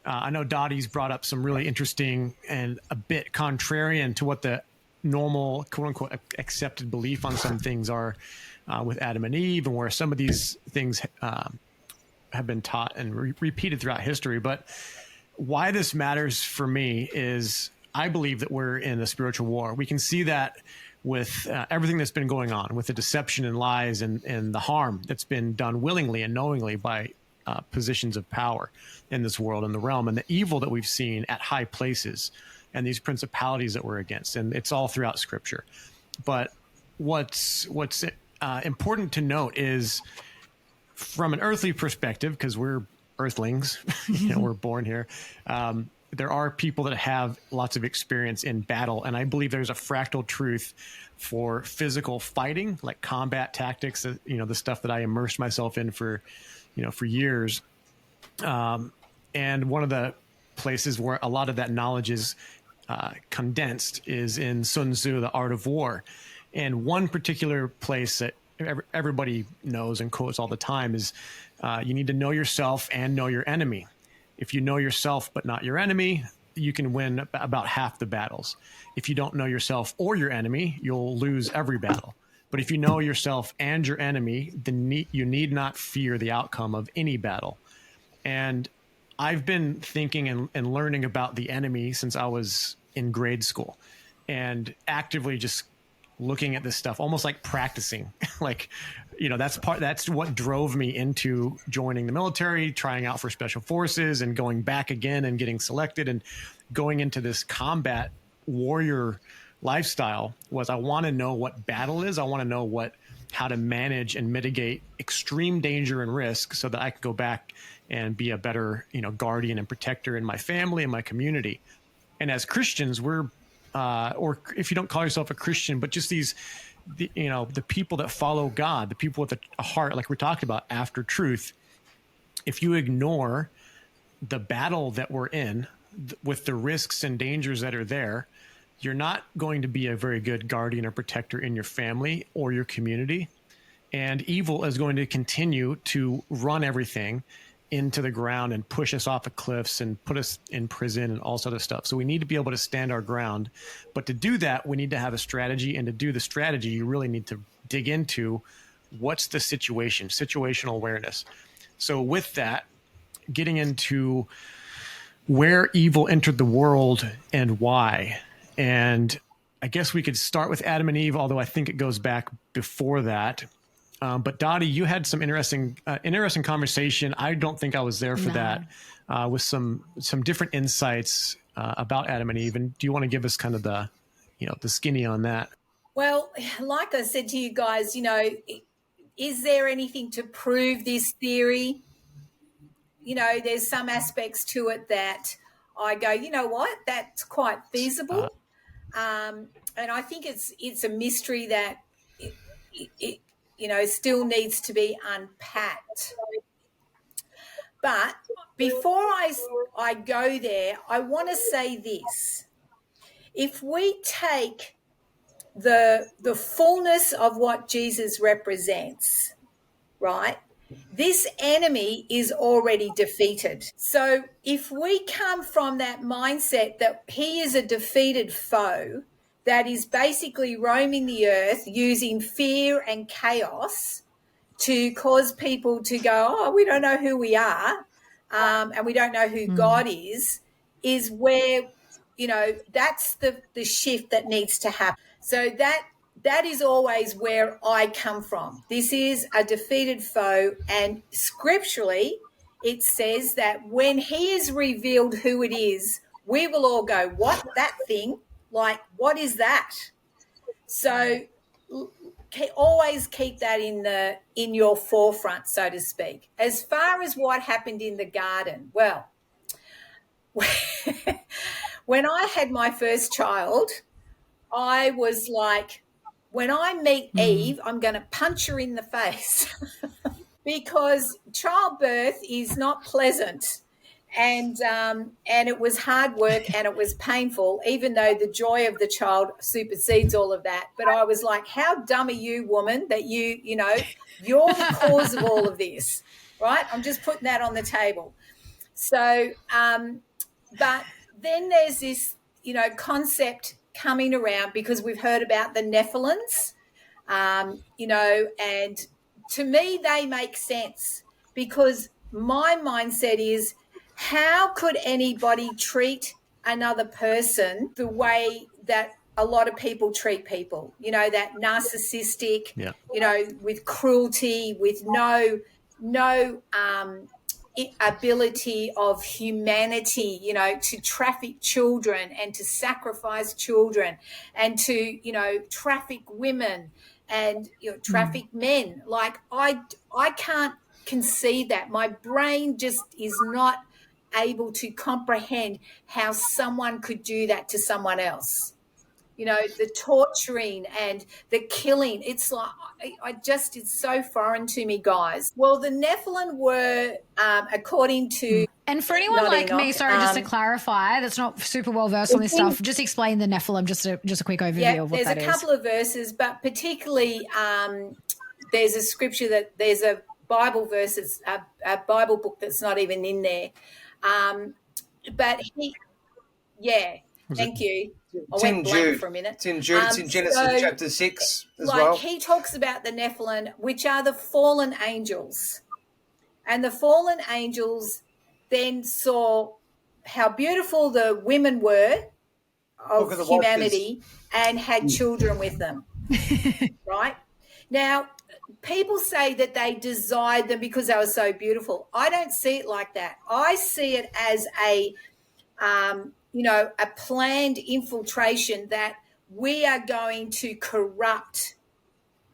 I know Dottie's brought up some really interesting and a bit contrarian to what the normal, quote unquote, accepted belief on some things are with Adam and Eve, and where some of these things have been taught and repeated throughout history. But why this matters for me is I believe that we're in a spiritual war. We can see that with everything that's been going on, with the deception and lies and the harm that's been done willingly and knowingly by positions of power in this world and the realm, and the evil that we've seen at high places and these principalities that we're against. And it's all throughout Scripture. But what's important to note is, from an earthly perspective, because we're earthlings, we're born here, there are people that have lots of experience in battle. And I believe there's a fractal truth for physical fighting, like combat tactics, the stuff that I immersed myself in for years. And one of the places where a lot of that knowledge is condensed is in Sun Tzu, The Art of War. And one particular place that everybody knows and quotes all the time is you need to know yourself and know your enemy. If you know yourself but not your enemy, you can win about half the battles. If you don't know yourself or your enemy, you'll lose every battle. But if you know yourself and your enemy, then you need not fear the outcome of any battle. And I've been thinking and learning about the enemy since I was in grade school, and actively just looking at this stuff, almost like practicing. That's what drove me into joining the military, trying out for special forces, and going back again and getting selected and going into this combat warrior lifestyle. Was I want to know what battle is. I want to know how to manage and mitigate extreme danger and risk, so that I can go back and be a better, guardian and protector in my family and my community. And as Christians, we're or if you don't call yourself a Christian, but just the people that follow God, the people with a heart, like we're talking about, after truth. If you ignore the battle that we're in with the risks and dangers that are there, you're not going to be a very good guardian or protector in your family or your community. And evil is going to continue to run everything into the ground and push us off the cliffs and put us in prison and all sort of stuff. So we need to be able to stand our ground. But to do that, we need to have a strategy. And to do the strategy, you really need to dig into what's the situation, situational awareness. So with that, getting into where evil entered the world and why. And I guess we could start with Adam and Eve, although I think it goes back before that. But Dotti, you had some interesting conversation. I don't think I was there for that, with some different insights about Adam and Eve. And do you want to give us kind of the skinny on that? Well, like I said to you guys, is there anything to prove this theory? There's some aspects to it that I go, you know what, that's quite feasible. And I think it's a mystery that it still needs to be unpacked. But before I go there, I want to say this. If we take the fullness of what Jesus represents, right, this enemy is already defeated. So if we come from that mindset that he is a defeated foe that is basically roaming the earth using fear and chaos to cause people to go, we don't know who we are, and we don't know who God is where, that's the shift that needs to happen. So that is always where I come from. This is a defeated foe, and scripturally it says that when he is revealed who it is, we will all go, what, that thing? Like, what is that? So always keep that in your forefront, so to speak. As far as what happened in the garden, well, when I had my first child, I was like, when I meet Eve, I'm going to punch her in the face because childbirth is not pleasant. and it was hard work and it was painful, even though the joy of the child supersedes all of that. But I was like, how dumb are you, woman, that you're the cause of all of this, right? I'm just putting that on the table. So, but then there's this, concept coming around because we've heard about the Nephilims, and to me, they make sense because my mindset is, how could anybody treat another person the way that a lot of people treat people? That narcissistic, with cruelty, with no ability of humanity, to traffic children and to sacrifice children and to, traffic women and traffic men. Like I can't conceive that. My brain just is not able to comprehend how someone could do that to someone else. The torturing and the killing. It's like, it's so foreign to me, guys. Well, the Nephilim were, according to... And for anyone like Enoch, me, sorry, just to clarify, that's not super well versed on this stuff, just explain the Nephilim, just a quick overview of what that is. There's a couple of verses, but particularly there's a scripture there's a Bible verse, a Bible book that's not even in there. But thank you. I went blank for a minute. It's in Jude. It's in Genesis chapter 6 as well. He talks about the Nephilim, which are the fallen angels. And the fallen angels then saw how beautiful the women were of humanity and had children with them. Right? Now, people say that they desired them because they were so beautiful. I don't see it like that. I see it as a planned infiltration that we are going to corrupt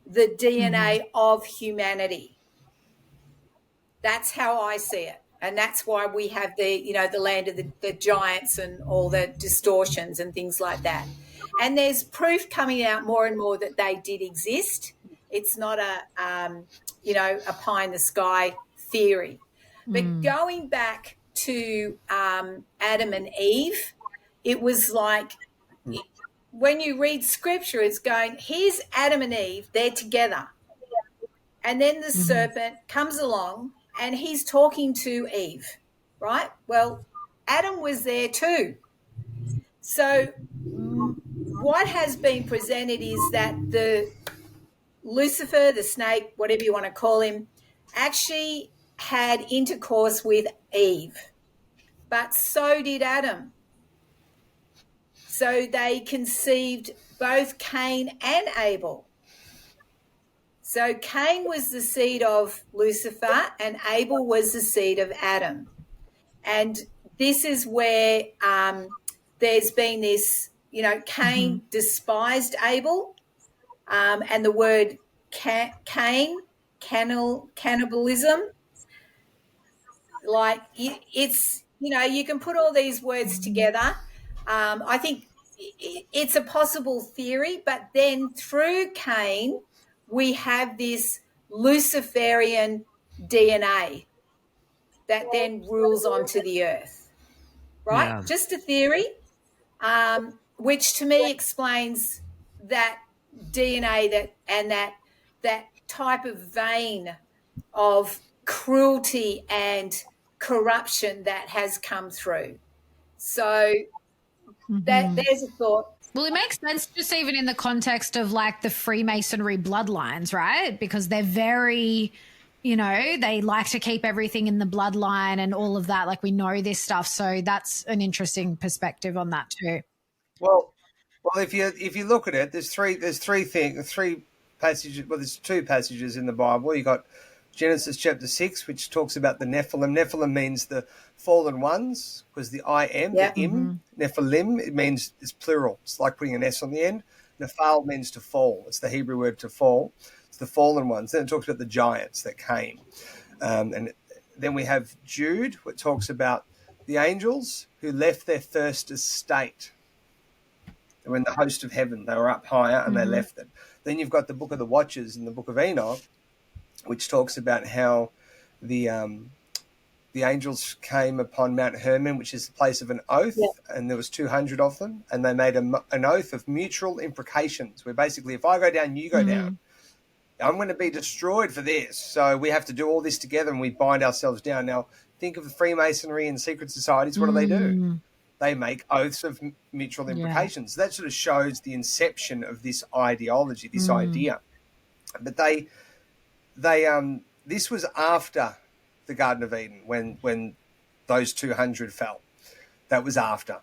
the DNA of humanity. That's how I see it. And that's why we have the land of the giants and all the distortions and things like that. And there's proof coming out more and more that they did exist. It's not a pie in the sky theory. But going back to Adam and Eve, it was like, when you read scripture, it's going, here's Adam and Eve, they're together. And then the serpent comes along and he's talking to Eve, right? Well, Adam was there too. So what has been presented is that the Lucifer, the snake, whatever you want to call him, actually had intercourse with Eve, but so did Adam. So they conceived both Cain and Abel. So Cain was the seed of Lucifer and Abel was the seed of Adam. And this is where there's been this, Cain despised Abel, and the word Cain, cannibalism, like it's, you can put all these words together. I think it's a possible theory, but then through Cain, we have this Luciferian DNA that then rules onto the earth, right? Yeah. Just a theory, which to me explains that DNA that type of vein of cruelty and corruption that has come through. So there's a thought. Well, it makes sense just even in the context of like the Freemasonry bloodlines, right? Because they're very, they like to keep everything in the bloodline and all of that. Like we know this stuff. So that's an interesting perspective on that too. Well, if you look at it, there's three passages. Well, there's two passages in the Bible. You got Genesis chapter 6, which talks about the Nephilim. Nephilim means the fallen ones, because the I am, the im, Nephilim, it means it's plural. It's like putting an S on the end. Nephal means to fall. It's the Hebrew word to fall. It's the fallen ones. Then it talks about the giants that came. And then we have Jude, which talks about the angels who left their first estate. They were in the host of heaven. They were up higher and they left it. Then you've got the book of the Watchers and the book of Enoch, which talks about how the the angels came upon Mount Hermon, which is the place of an oath, and there was 200 of them, and they made an oath of mutual imprecations, where basically if I go down, you go down. I'm going to be destroyed for this. So we have to do all this together, and we bind ourselves down. Now, think of the Freemasonry and secret societies. What do? They make oaths of mutual imprecations. That sort of shows the inception of this ideology, this idea. But this was after the Garden of Eden, when those 200 fell. That was after,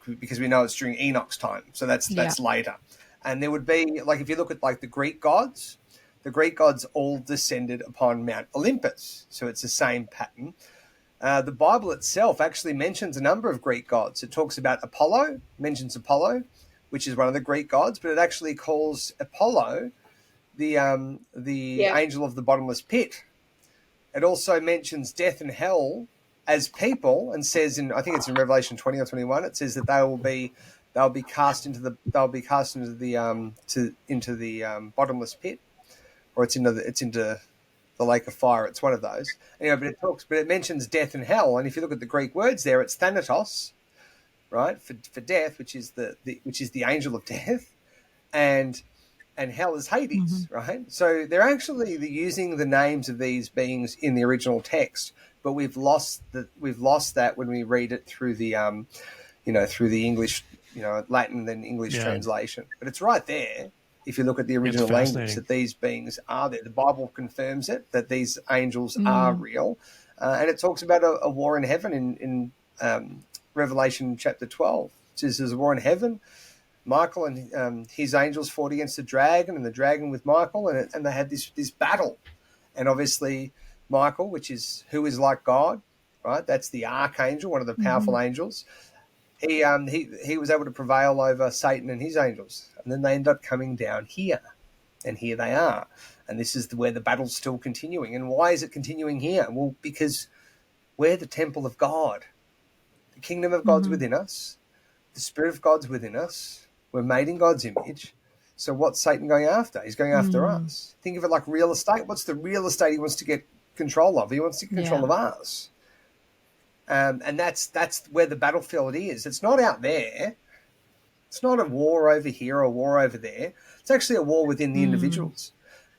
because we know it's during Enoch's time. So that's later. And there would be, like, if you look at like the Greek gods all descended upon Mount Olympus. So it's the same pattern. The Bible itself actually mentions a number of Greek gods. It talks about Apollo, mentions Apollo, which is one of the Greek gods, but it actually calls Apollo the angel of the bottomless pit. It also mentions death and hell as people, and says I think it's in Revelation 20 or 21. It says that they'll be cast into the bottomless pit, or it's into the lake of fire. It's one of those. Anyway, but it mentions death and hell, and if you look at the Greek words there, it's Thanatos, right, for death, which is the angel of death, and hell is Hades, right? So they're actually using the names of these beings in the original text, but we've lost that when we read it through the through the English, Latin and English translation. But it's right there. If you look at the original language, that these beings are there. The Bible confirms it, that these angels are real. And it talks about a war in heaven in Revelation chapter 12. It says there's a war in heaven. Michael and his angels fought against the dragon, and the dragon with Michael, and they had this battle. And obviously Michael, who is like God, right? That's the archangel, one of the powerful angels. He was able to prevail over Satan and his angels. And then they end up coming down here. And here they are. And this is where the battle's still continuing. And why is it continuing here? Well, because we're the temple of God. The kingdom of God's within us. The Spirit of God's within us. We're made in God's image. So what's Satan going after? He's going after us. Think of it like real estate. What's the real estate he wants to get control of? He wants to get control of us. And that's where the battlefield is. It's not out there. It's not a war over here or a war over there. It's actually a war within the individuals.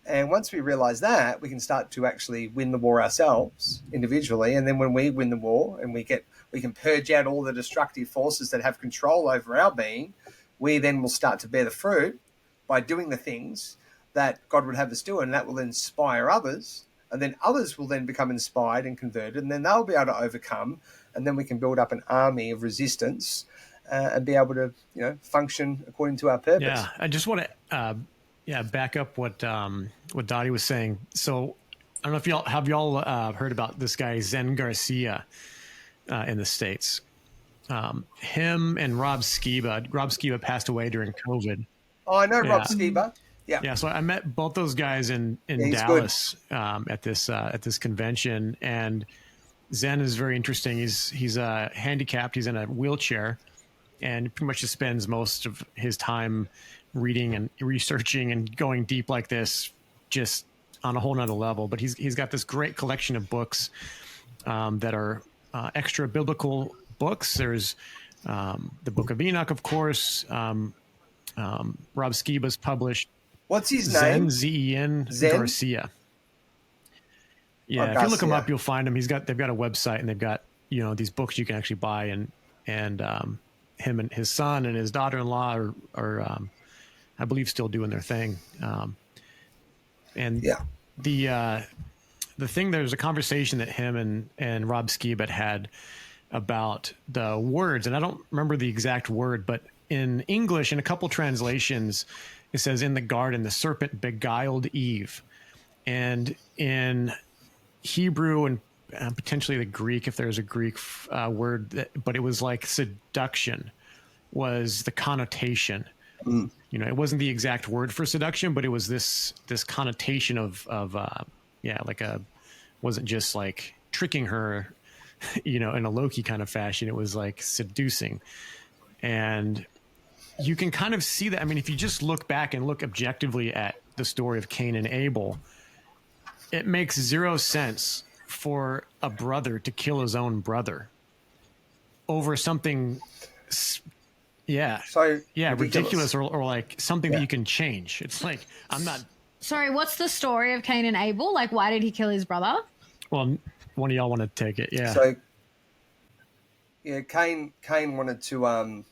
And once we realize that, we can start to actually win the war ourselves individually. And then when we win the war and we can purge out all the destructive forces that have control over our being, we then will start to bear the fruit by doing the things that God would have us do, and that will inspire others. And then others will then become inspired and converted, and then they'll be able to overcome, and then we can build up an army of resistance and be able to, function according to our purpose. Yeah, I just want to back up what Dotti was saying. So I don't know if y'all heard about this guy Zen Garcia in the States. Him and Rob Skiba. Rob Skiba passed away during COVID. Oh, I know Rob Skiba. Yeah, so I met both those guys in Dallas at this convention, and Zen is very interesting. He's handicapped. He's in a wheelchair, and pretty much just spends most of his time reading and researching and going deep like this, just on a whole nother level. But he's got this great collection of books that are extra biblical books. There's the Book of Enoch, of course. Rob Skiba's published. What's his name? Zen Garcia. Yeah, if you look him up, you'll find him. They've got a website, and they've got these books you can actually buy, and him and his son and his daughter-in-law are I believe still doing their thing. The thing, there's a conversation that him and Rob Skiba had about the words, and I don't remember the exact word, but in English, in a couple translations, it says, in the garden, the serpent beguiled Eve. And in Hebrew and potentially the Greek, if there's a Greek word, but it was like seduction was the connotation. It wasn't the exact word for seduction, but it was this connotation of wasn't just like tricking her, in a Loki kind of fashion. It was like seducing. And you can kind of see that. I mean, if you just look back and look objectively at the story of Cain and Abel, it makes zero sense for a brother to kill his own brother over something, ridiculous or like something that you can change. It's like, I'm not. Sorry, what's the story of Cain and Abel? Like, why did he kill his brother? Well, one of y'all want to take it, yeah. So, yeah, Cain wanted to.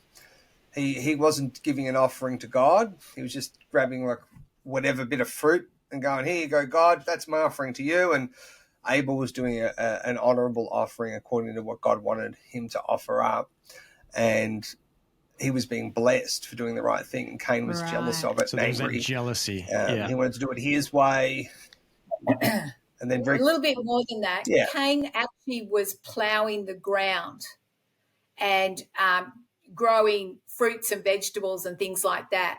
He wasn't giving an offering to God. He was just grabbing like whatever bit of fruit and going, "Here you go, God. That's my offering to you." And Abel was doing an honorable offering according to what God wanted him to offer up, and he was being blessed for doing the right thing. And Cain was jealous of it, so and there's angry. That jealousy. He wanted to do it his way. And then a little bit more than that. Yeah. Cain actually was ploughing the ground and growing fruits and vegetables and things like that.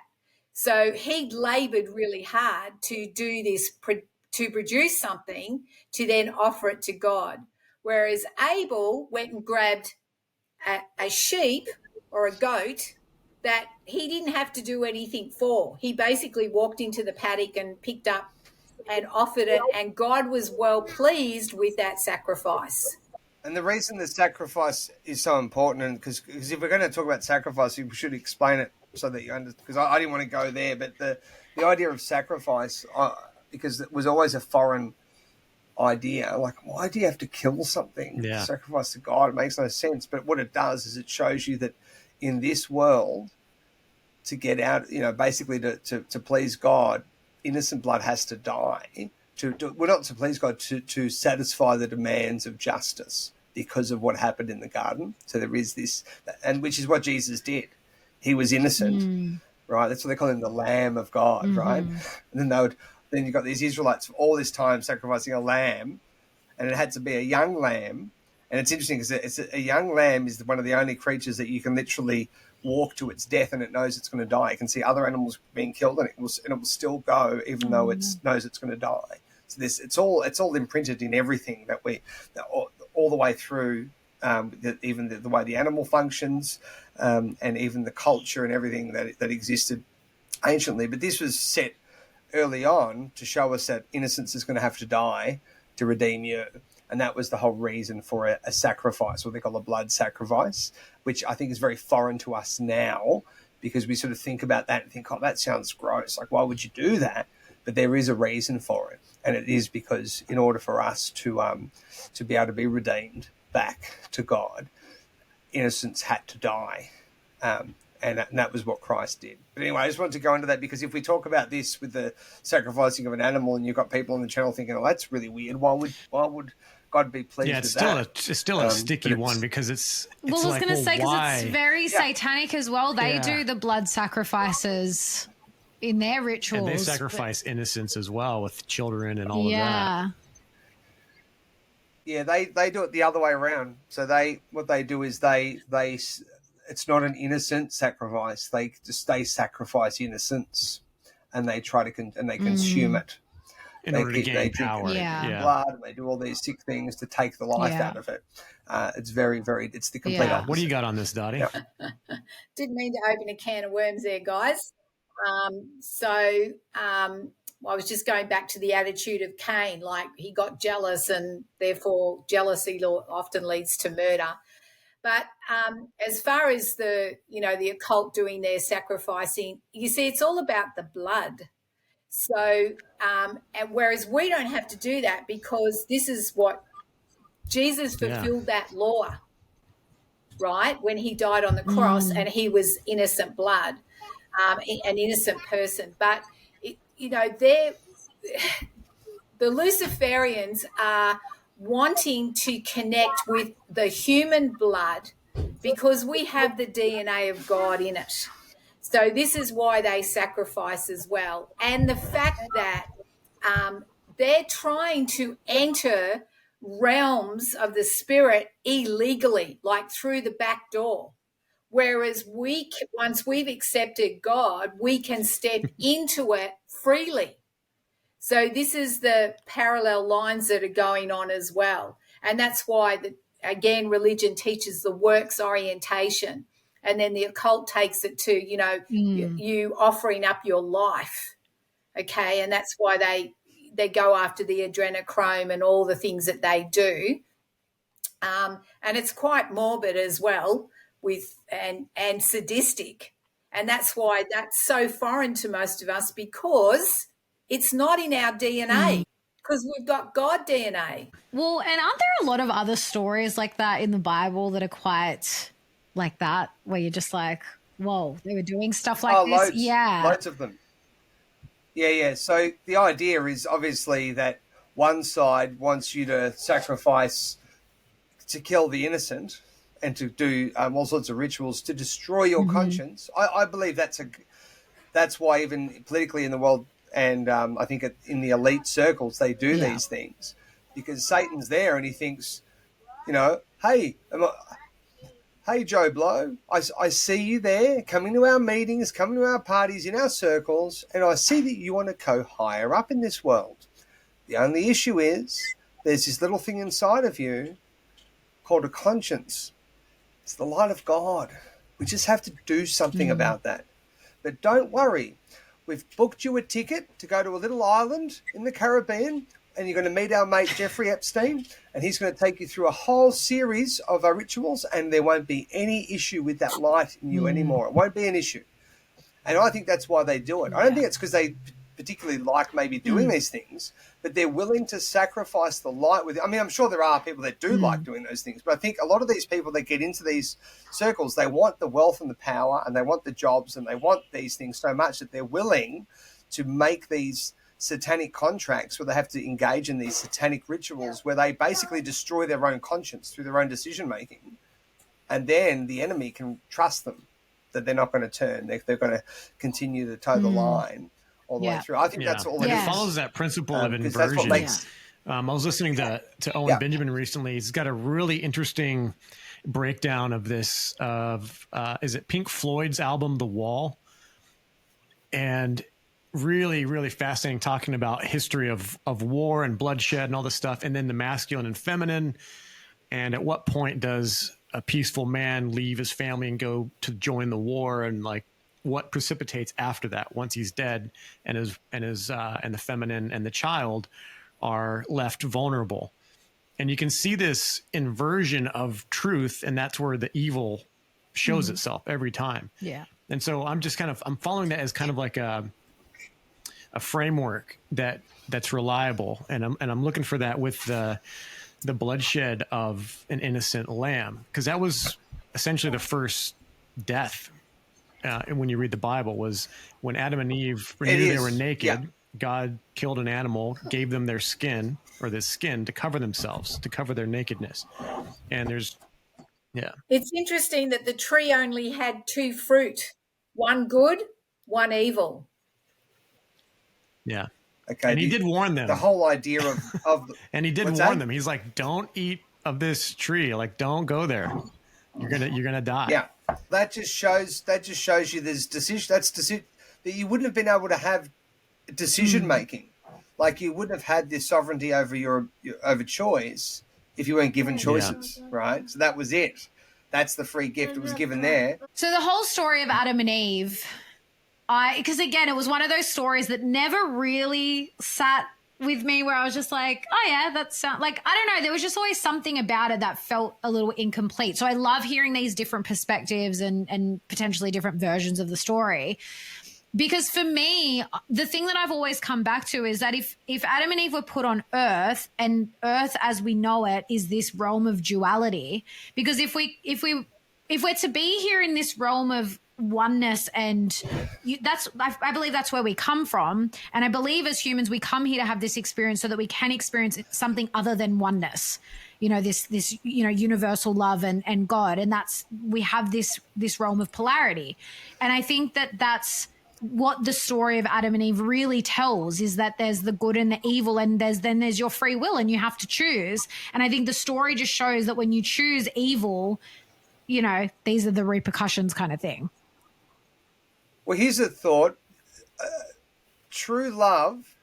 So he laboured really hard to do this, to produce something, to then offer it to God. Whereas Abel went and grabbed a sheep or a goat that he didn't have to do anything for. He basically walked into the paddock and picked up and offered it, and God was well pleased with that sacrifice. And the reason the sacrifice is so important, because if we're going to talk about sacrifice, we should explain it so that you understand, because I didn't want to go there, but the idea of sacrifice, because it was always a foreign idea, like, why do you have to kill something to sacrifice to God? It makes no sense. But what it does is it shows you that in this world, to get out, basically to please God, innocent blood has to die. Not to please God, to satisfy the demands of justice because of what happened in the garden. So there is this, and which is what Jesus did. He was innocent, right? That's what they call him, the Lamb of God, right? And then you've got these Israelites all this time sacrificing a lamb, and it had to be a young lamb. And it's interesting because a young lamb is one of the only creatures that you can literally walk to its death and it knows it's going to die. It can see other animals being killed and it will still go even though it knows it's going to die. So it's all imprinted in everything that all the way through, even the way the animal functions, and even the culture and everything that existed anciently. But this was set early on to show us that innocence is going to have to die to redeem you. And that was the whole reason for a sacrifice, what they call a blood sacrifice, which I think is very foreign to us now, because we sort of think about that and think, oh, that sounds gross. Like, why would you do that? But there is a reason for it. And it is because in order for us to be able to be redeemed back to God, innocence had to die. And that was what Christ did. But anyway, I just wanted to go into that because if we talk about this with the sacrificing of an animal and you've got people on the channel thinking, oh, that's really weird. Why would God be pleased with that? It's still a sticky one because it's I was like, going to say, because it's very satanic as well. They Yeah. do the blood sacrifices in their rituals. And they sacrifice innocence as well with children and all of that. Yeah, they do it the other way around. So what they do is they it's not an innocent sacrifice. They sacrifice innocence, and they try to consume it in order to gain power. Blood, and they do all these sick things to take the life out of it. It's very, very. It's the complete opposite. What do you got on this, Dotti? Didn't mean to open a can of worms there, guys. I was just going back to the attitude of Cain, like he got jealous and therefore jealousy often leads to murder. But as far as the occult doing their sacrificing, you see, it's all about the blood. So, and whereas we don't have to do that because this is what Jesus fulfilled that law, right? When he died on the cross and he was innocent blood, an innocent person. But, the Luciferians are wanting to connect with the human blood because we have the DNA of God in it. So this is why they sacrifice as well. And the fact that they're trying to enter realms of the spirit illegally, like through the back door. Whereas once we've accepted God, we can step into it freely. So this is the parallel lines that are going on as well. And that's why, again, religion teaches the works orientation. And then the occult takes it to, you offering up your life. Okay. And that's why they go after the adrenochrome and all the things that they do. And it's quite morbid as well and sadistic. And that's why that's so foreign to most of us, because it's not in our DNA, because we've got God DNA. Well, and aren't there a lot of other stories like that in the Bible that are quite like that, where you're just like, whoa, they were doing stuff like this? Loads, Yeah. loads of them. Yeah. So the idea is obviously that one side wants you to sacrifice to kill the innocent and to do all sorts of rituals to destroy your conscience. I believe that's why even politically in the world, and I think in the elite circles, they do these things, because Satan's there and he thinks, hey, Joe Blow, I see you there coming to our meetings, coming to our parties, in our circles, and I see that you want to go higher up in this world. The only issue is there's this little thing inside of you called a conscience. It's the light of God. We just have to do something about that. But don't worry. We've booked you a ticket to go to a little island in the Caribbean, and you're going to meet our mate Jeffrey Epstein, and he's going to take you through a whole series of rituals, and there won't be any issue with that light in you anymore. It won't be an issue. And I think that's why they do it. I don't think it's because they particularly like maybe doing these things, but they're willing to sacrifice the light with it. I mean, I'm sure there are people that do like doing those things, but I think a lot of these people that get into these circles, they want the wealth and the power, and they want the jobs, and they want these things so much that they're willing to make these satanic contracts where they have to engage in these satanic rituals where they basically destroy their own conscience through their own decision making, and then the enemy can trust them that they're not going to turn. They're going to continue to toe the line all the way through. I think that's all it is. It follows that principle of inversion. That's what makes, I was listening to Owen Benjamin recently. He's got a really interesting breakdown of this, is it Pink Floyd's album, The Wall? And really, really fascinating, talking about history of war and bloodshed and all this stuff, and then the masculine and feminine. And at what point does a peaceful man leave his family and go to join the war, and like what precipitates after that once he's dead, and the feminine and the child are left vulnerable. And you can see this inversion of truth, and that's where the evil shows itself every time. Yeah. And so I'm following that as kind of like a framework that's reliable, and I'm looking for that with the bloodshed of an innocent lamb, because that was essentially the first death. And when you read the Bible, was when Adam and Eve knew they were naked. Yeah. God killed an animal, gave them their skin, or this skin, to cover themselves, to cover their nakedness. And it's interesting that the tree only had two fruit, one good, one evil. Yeah. Okay. And he did warn them. The whole idea of and he did warn them. He's like, don't eat of this tree. Like, don't go there. You're gonna die. Yeah. That just shows you there's decision that you wouldn't have been able to have decision making. Like, you wouldn't have had this sovereignty over over choice if you weren't given choices, right? So that was it. That's the free gift. It was given there. So the whole story of Adam and Eve, because again, it was one of those stories that never really sat with me, where I was just like, oh yeah, that sounds like, I don't know, there was just always something about it that felt a little incomplete. So I love hearing these different perspectives and potentially different versions of the story. Because for me, the thing that I've always come back to is that if Adam and Eve were put on earth, and earth as we know it is this realm of duality, because if we're to be here in this realm of oneness, and I believe that's where we come from, and I believe as humans we come here to have this experience so that we can experience something other than oneness, this universal love and God, and we have this realm of polarity. And I think that's what the story of Adam and Eve really tells, is that there's the good and the evil, and there's your free will, and you have to choose. And I think the story just shows that when you choose evil, these are the repercussions, kind of thing. Well, here's a thought. True love,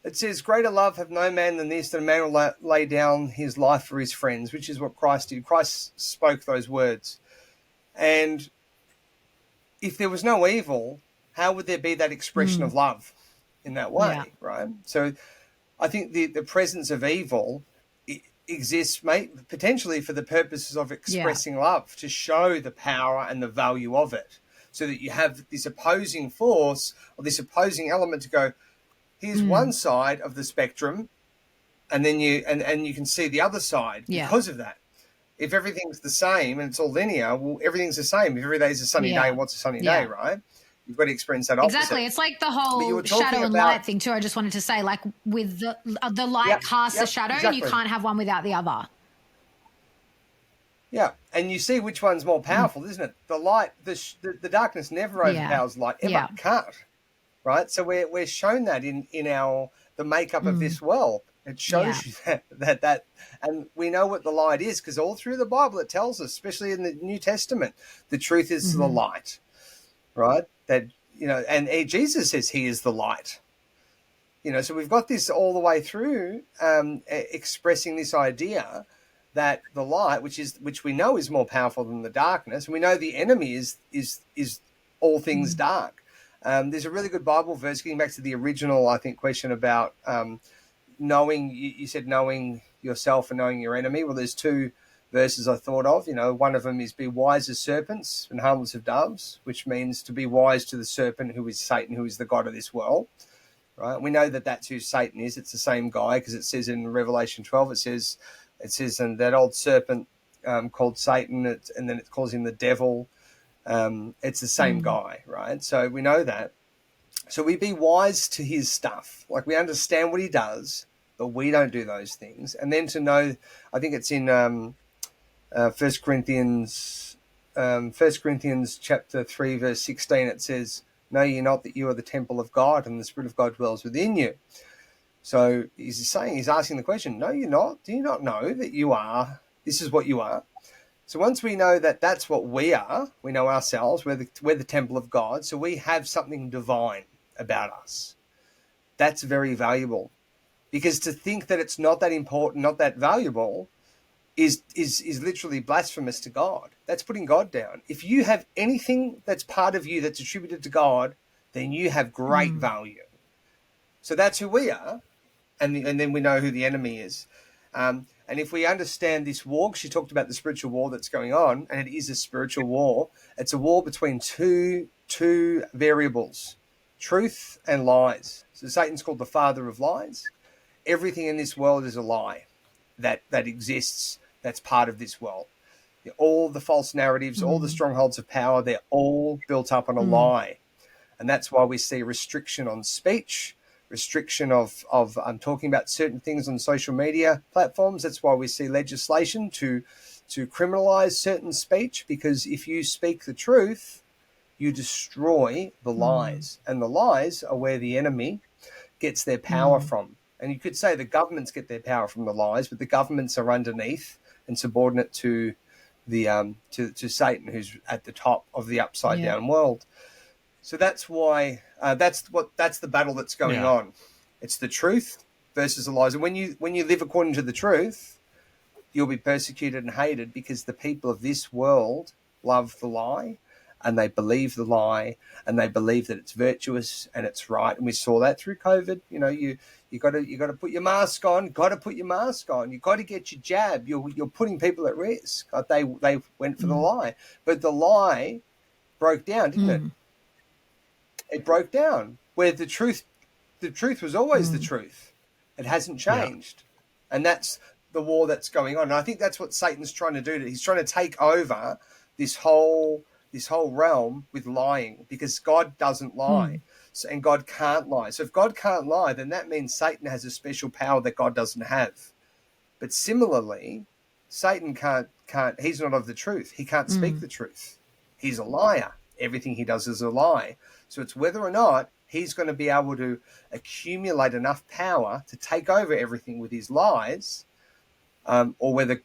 it says, greater love have no man than this, that a man will lay down his life for his friends, which is what Christ did. Christ spoke those words. And if there was no evil, how would there be that expression of love in that way, right? So I think the presence of evil exists, potentially for the purposes of expressing love, to show the power and the value of it, so that you have this opposing force or this opposing element to go, here's one side of the spectrum, and then you can see the other side because of that. If everything's the same and it's all linear, well, everything's the same. If every day is a sunny day, what's a sunny day, right? You've got to experience that opposite. Exactly. It's like the whole shadow and light thing too. I just wanted to say, like, with the light casts the shadow, and you can't have one without the other. Yeah, and you see which one's more powerful, isn't it? The light, the darkness never overpowers light, ever can't, right? So we're shown that in the makeup of this world. It shows you that, and we know what the light is, because all through the Bible it tells us, especially in the New Testament, the truth is the light, right? That, and Jesus says he is the light. So we've got this all the way through, expressing this idea that the light, which we know is more powerful than the darkness, and we know the enemy is all things dark. There's a really good Bible verse, getting back to the original, I think, question about knowing. You said knowing yourself and knowing your enemy. Well, there's two verses I thought of. One of them is, be wise as serpents and harmless as doves, which means to be wise to the serpent, who is Satan, who is the god of this world. Right? We know that that's who Satan is. It's the same guy, because it says in Revelation 12, it says, and that old serpent called Satan, and then it calls him the devil. It's the same guy, right? So we know that. So we be wise to his stuff. Like, we understand what he does, but we don't do those things. And then to know, I think it's in 1 Corinthians chapter 3, verse 16, it says, know ye not that you are the temple of God, and the Spirit of God dwells within you. So he's asking the question, no, you're not. Do you not know that you are, this is what you are? So once we know that that's what we are, we know ourselves, we're the temple of God, so we have something divine about us. That's very valuable. Because to think that it's not that important, not that valuable, is literally blasphemous to God. That's putting God down. If you have anything that's part of you that's attributed to God, then you have great value. So that's who we are. And then we know who the enemy is. And if we understand this war, she talked about the spiritual war that's going on, and it is a spiritual war. It's a war between two variables, truth and lies. So Satan's called the father of lies. Everything in this world is a lie that exists, that's part of this world. All the false narratives, all the strongholds of power, they're all built up on a lie. And that's why we see restriction on speech, restriction of talking about certain things on social media platforms. That's why we see legislation to criminalize certain speech, because if you speak the truth, you destroy the lies. And the lies are where the enemy gets their power from. And you could say the governments get their power from the lies, but the governments are underneath and subordinate to the to Satan, who's at the top of the upside down world. So that's why that's the battle that's going on. It's the truth versus the lies. And when you live according to the truth, you'll be persecuted and hated, because the people of this world love the lie, and they believe the lie, and they believe that it's virtuous and it's right. And we saw that through COVID. You got to put your mask on. Got to put your mask on. You got to get your jab. You're putting people at risk. They went for the lie, but the lie broke down, didn't it? It broke down, where the truth was always the truth. It hasn't changed, and that's the war that's going on. And I think that's what Satan's trying to do. He's trying to take over this whole realm with lying, because God doesn't lie. So, and God can't lie. So if God can't lie, then that means Satan has a special power that God doesn't have. But similarly, Satan can't, he's not of the truth. He can't speak the truth. He's a liar. Everything he does is a lie. So it's whether or not he's going to be able to accumulate enough power to take over everything with his lies, or whether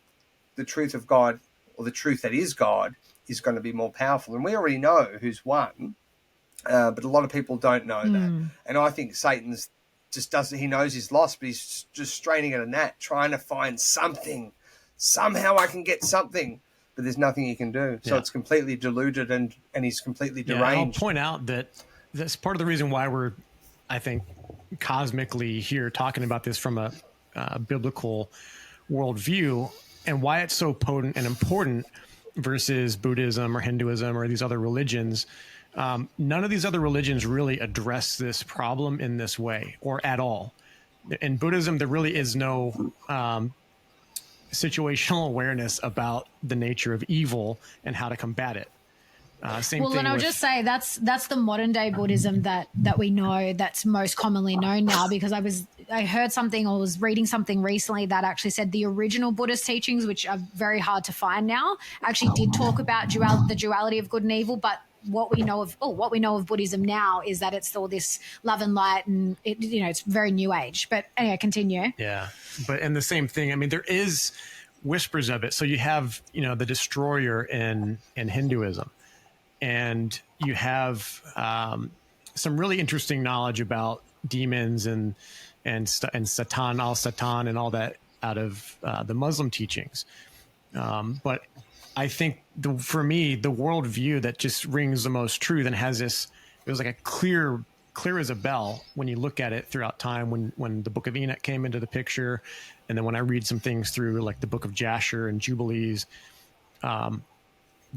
the truth of God, or the truth that is God, is going to be more powerful. And we already know who's won, but a lot of people don't know that. And I think Satan's just doesn't, he knows he's lost, but he's just straining at a gnat, trying to find something. Somehow I can get something, but there's nothing he can do. So it's completely deluded, and he's completely deranged. I'll point out that that's part of the reason why we're, I think, cosmically here talking about this from a biblical worldview, and why it's so potent and important versus Buddhism or Hinduism or these other religions. None of these other religions really address this problem in this way or at all. In Buddhism, there really is no situational awareness about the nature of evil and how to combat it. Same well, thing and I'll just say that's the modern day Buddhism that we know, that's most commonly known now, because I heard something or was reading something recently that actually said the original Buddhist teachings, which are very hard to find now, actually did talk about the duality of good and evil. But what we know of Buddhism now is that it's all this love and light, and it's very new age. But anyway, continue. Yeah, and the same thing. I mean, there is whispers of it. So you have the destroyer in Hinduism. And you have some really interesting knowledge about demons and Satan, al-Satan, and all that out of the Muslim teachings. But I think for me, the worldview that just rings the most true, and has this, it was like a clear as a bell when you look at it throughout time, when the Book of Enoch came into the picture, and then when I read some things through like the Book of Jasher and Jubilees.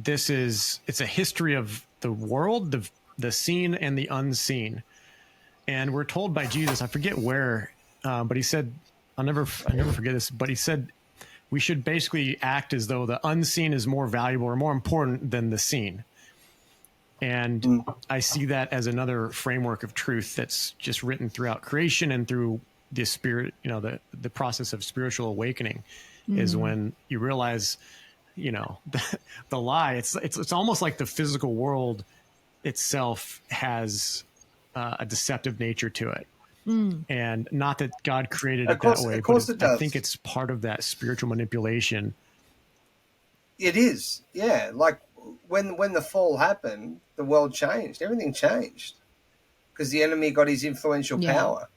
It's a history of the world, the seen and the unseen. And we're told by Jesus, I forget where, but he said, I'll never forget this, but he said we should basically act as though the unseen is more valuable or more important than the seen. And I see that as another framework of truth that's just written throughout creation and through the spirit, the process of spiritual awakening is when you realize, the lie. It's almost like the physical world itself has a deceptive nature to it, and not that God created it that way, but I think it's part of that spiritual manipulation. It is, yeah. Like when the fall happened, the world changed. Everything changed because the enemy got his influential power.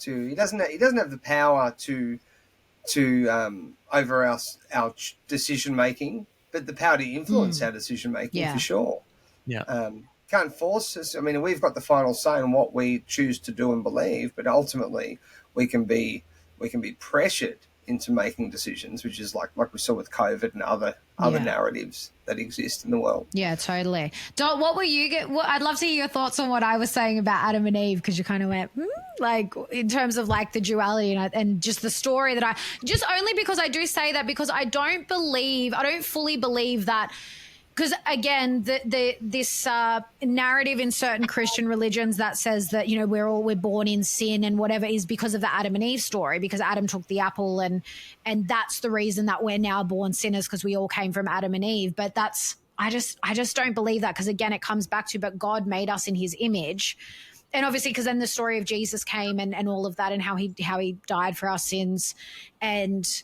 He doesn't have the power to over our decision making, but the power to influence our decision making for sure. Yeah, can't force us. I mean, we've got the final say on what we choose to do and believe, but ultimately we can be pressured into making decisions, which is like we saw with COVID and other narratives that exist in the world. Yeah, totally. Dot, I'd love to hear your thoughts on what I was saying about Adam and Eve, because you kind of went, like in terms of like the duality and just the story that just only because I do say that because I don't fully believe that. Because again, this narrative in certain Christian religions that says that we're born in sin and whatever is because of the Adam and Eve story, because Adam took the apple and that's the reason that we're now born sinners, because we all came from Adam and Eve. But I just don't believe that, because again, it comes back to, but God made us in His image, and obviously because then the story of Jesus came and all of that, and how he died for our sins, and.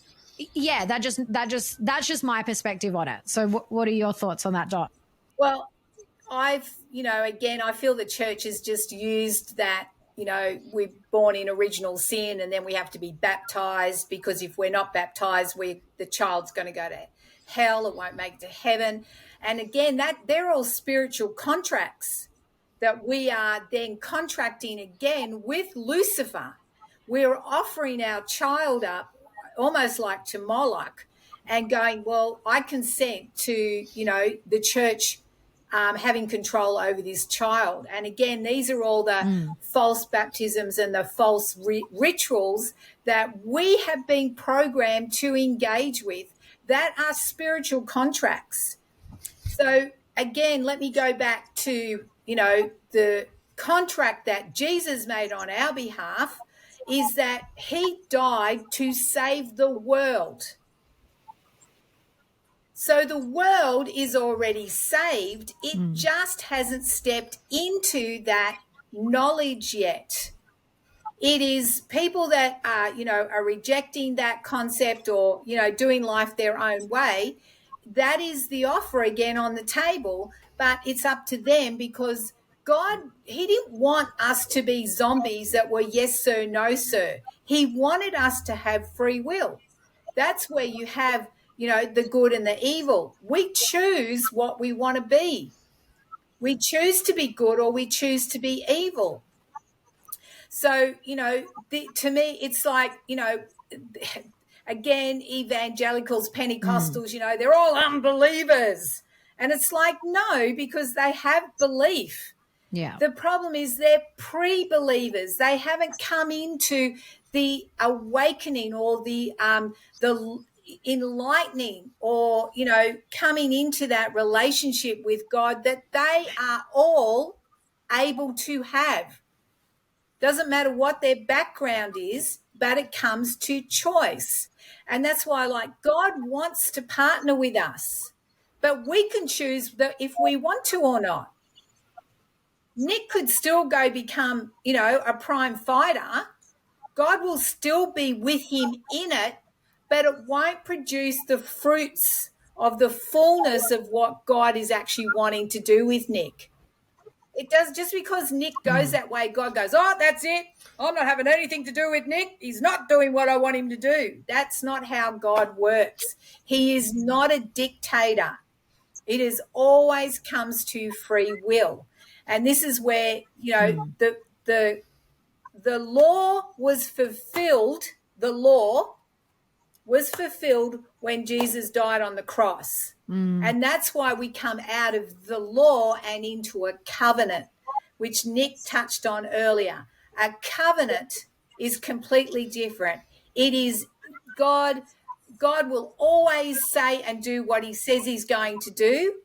Yeah, that's just my perspective on it. So what are your thoughts on that, Dot? Well, I feel the church has just used that, we're born in original sin and then we have to be baptized, because if we're not baptized, the child's going to go to hell, it won't make it to heaven. And again, they're all spiritual contracts that we are then contracting again with Lucifer. We're offering our child up almost like to Moloch, and going, well, I consent to, the church having control over this child. And again, these are all the false baptisms and the false rituals that we have been programmed to engage with, that are spiritual contracts. So again, let me go back to, the contract that Jesus made on our behalf, is that He died to save the world. So the world is already saved. It just hasn't stepped into that knowledge yet. It is people that are rejecting that concept, or, doing life their own way. That is the offer again on the table, but it's up to them, because God, He didn't want us to be zombies that were yes sir, no sir. He wanted us to have free will. That's where you have, the good and the evil. We choose what we want to be. We choose to be good or we choose to be evil. So, to me, it's like, again, evangelicals, Pentecostals, they're all unbelievers. And it's like, no, because they have belief. Yeah. The problem is they're pre-believers. They haven't come into the awakening or the enlightening or, coming into that relationship with God that they are all able to have. Doesn't matter what their background is, but it comes to choice. And that's why, God wants to partner with us, but we can choose if we want to or not. Nick could still go become, a prime fighter. God will still be with him in it, but it won't produce the fruits of the fullness of what God is actually wanting to do with Nick. It does. Just because Nick goes that way, God goes, oh, that's it. I'm not having anything to do with Nick. He's not doing what I want him to do. That's not how God works. He is not a dictator. It is always comes to free will. And this is where, the law was fulfilled. The law was fulfilled when Jesus died on the cross. And that's why we come out of the law and into a covenant, which Nick touched on earlier. A covenant is completely different. It is God will always say and do what he says he's going to do,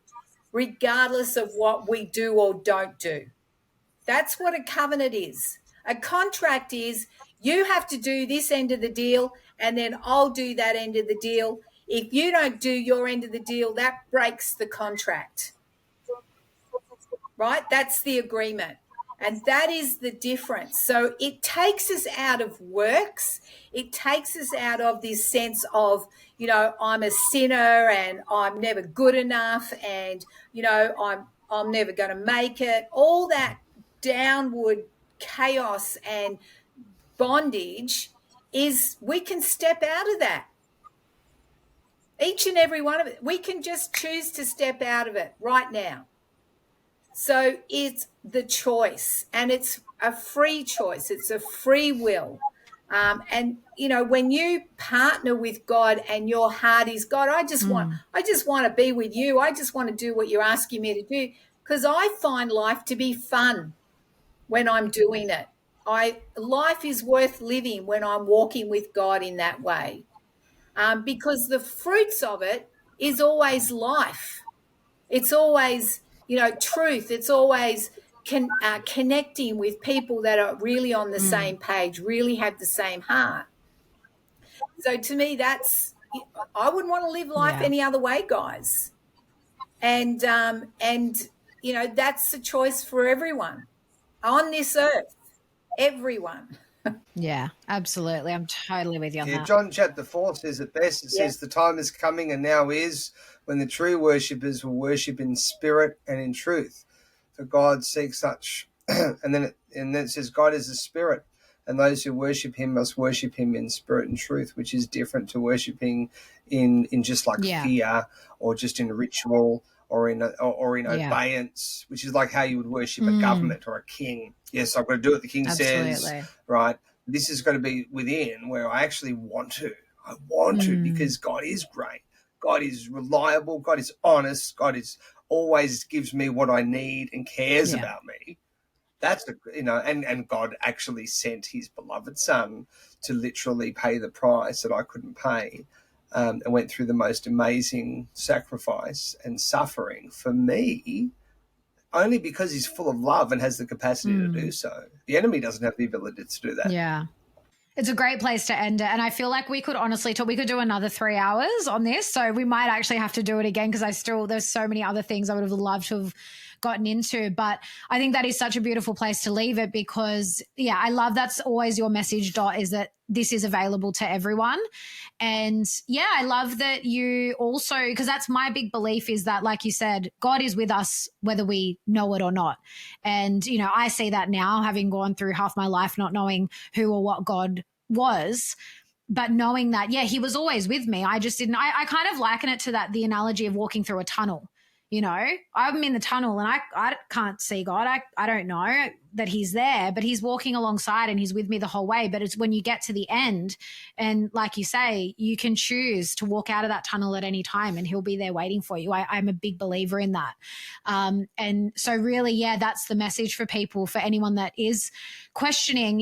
regardless of what we do or don't do. That's what a covenant is. A contract is you have to do this end of the deal and then I'll do that end of the deal. If you don't do your end of the deal, that breaks the contract. Right? That's the agreement. And that is the difference. So it takes us out of works. It takes us out of this sense of, I'm a sinner and I'm never good enough and, I'm never going to make it. All that downward chaos and bondage is we can step out of that. Each and every one of it. We can just choose to step out of it right now. So it's the choice, and it's a free choice. It's a free will. And, when you partner with God and your heart is, God, I just want to be with you. I just want to do what you're asking me to do, because I find life to be fun when I'm doing it. Life is worth living when I'm walking with God in that way, because the fruits of it is always life. It's always, truth. It's always connecting with people that are really on the same page, really have the same heart. So to me, I wouldn't want to live life any other way, guys. And that's a choice for everyone on this earth, everyone. Yeah, absolutely. I'm totally with you on that. John chapter 4 says it best. It says the time is coming and now is when the true worshippers will worship in spirit and in truth. For God seeks such. and then it says God is a spirit, and those who worship him must worship him in spirit and truth, which is different to worshiping in just like fear or just in ritual or in obeyance, which is like how you would worship a government or a king. Yes, I've got to do what the king says, right? This is going to be within where I actually want to. I want to, because God is great. God is reliable. God is honest. God is always gives me what I need and cares about me. That's and God actually sent his beloved son to literally pay the price that I couldn't pay, and went through the most amazing sacrifice and suffering for me, only because he's full of love and has the capacity to do so. The enemy doesn't have the ability to do that. Yeah. It's a great place to end it. And I feel like we could honestly talk, we could do another 3 hours on this. So we might actually have to do it again, because there's so many other things I would have loved to have gotten into. But I think that is such a beautiful place to leave it, because, I love that's always your message, Dot, is that this is available to everyone. And I love that you also, because that's my big belief, is that, like you said, God is with us whether we know it or not. And, I see that now, having gone through half my life not knowing who or what God was, but knowing that, he was always with me. I just didn't, I kind of liken it to the analogy of walking through a tunnel. I'm in the tunnel and I can't see God. I don't know. that he's there, but he's walking alongside and he's with me the whole way. But it's when you get to the end, and like you say, you can choose to walk out of that tunnel at any time and he'll be there waiting for you. I'm a big believer in that. And so really, yeah, that's the message for people, for anyone that is questioning,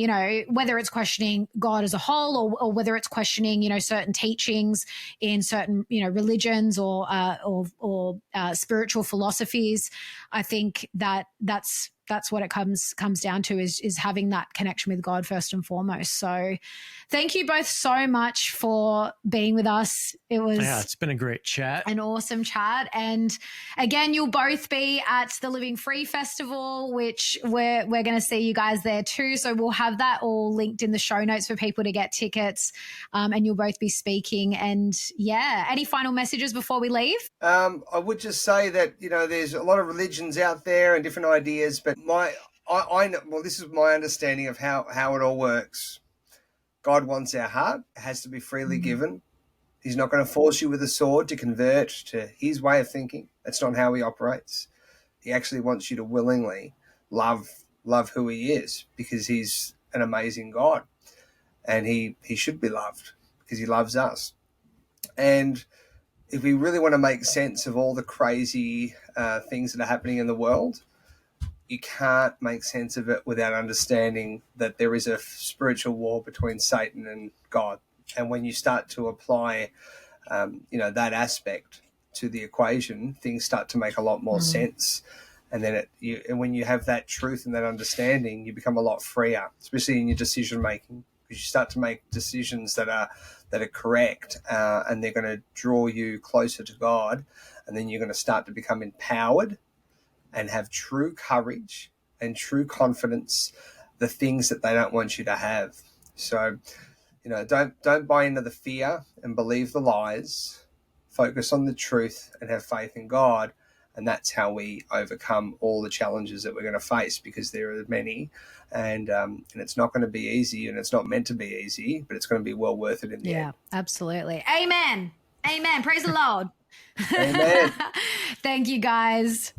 whether it's questioning God as a whole, or whether it's questioning, certain teachings in certain, religions or spiritual philosophies. I think that's what it comes down to, is having that connection with God first and foremost. So thank you both so much for being with us. It's been a great chat. An awesome chat. And again, you'll both be at the Living Free Festival, which we're going to see you guys there too. So we'll have that all linked in the show notes for people to get tickets. And you'll both be speaking. And yeah, any final messages before we leave? I would just say that, there's a lot of religions out there and different ideas, but this is my understanding of how it all works. God wants our heart. It has to be freely given. He's not going to force you with a sword to convert to his way of thinking. That's not how he operates. He actually wants you to willingly love who he is, because he's an amazing God, and he should be loved because he loves us. And if we really want to make sense of all the crazy things that are happening in the world, you can't make sense of it without understanding that there is a spiritual war between Satan and God. And when you start to apply, that aspect to the equation, things start to make a lot more sense. And then when you have that truth and that understanding, you become a lot freer, especially in your decision making, because you start to make decisions that are correct, and they're going to draw you closer to God. And then you're going to start to become empowered and have true courage and true confidence, the things that they don't want you to have. So, don't buy into the fear and believe the lies. Focus on the truth and have faith in God. And that's how we overcome all the challenges that we're going to face, because there are many, and it's not going to be easy, and it's not meant to be easy, but it's going to be well worth it in the end. Yeah, absolutely. Amen. Amen. Praise the Lord. Amen. Thank you, guys.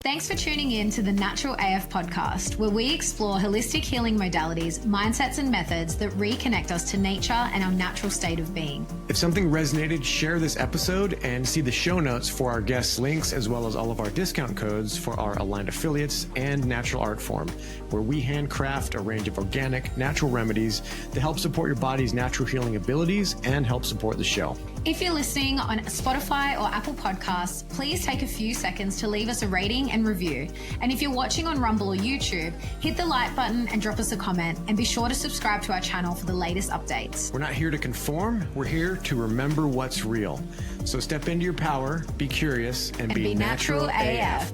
Thanks for tuning in to the Natural AF podcast, where we explore holistic healing modalities, mindsets, and methods that reconnect us to nature and our natural state of being. If something resonated, share this episode and see the show notes for our guest links, as well as all of our discount codes for our aligned affiliates and Natural Art Form, where we handcraft a range of organic, natural remedies that help support your body's natural healing abilities and help support the show. If you're listening on Spotify or Apple Podcasts, please take a few seconds to leave us a rating and review. And if you're watching on Rumble or YouTube, hit the like button and drop us a comment, and be sure to subscribe to our channel for the latest updates. We're not here to conform. We're here to remember what's real. So step into your power, be curious, and be natural AF.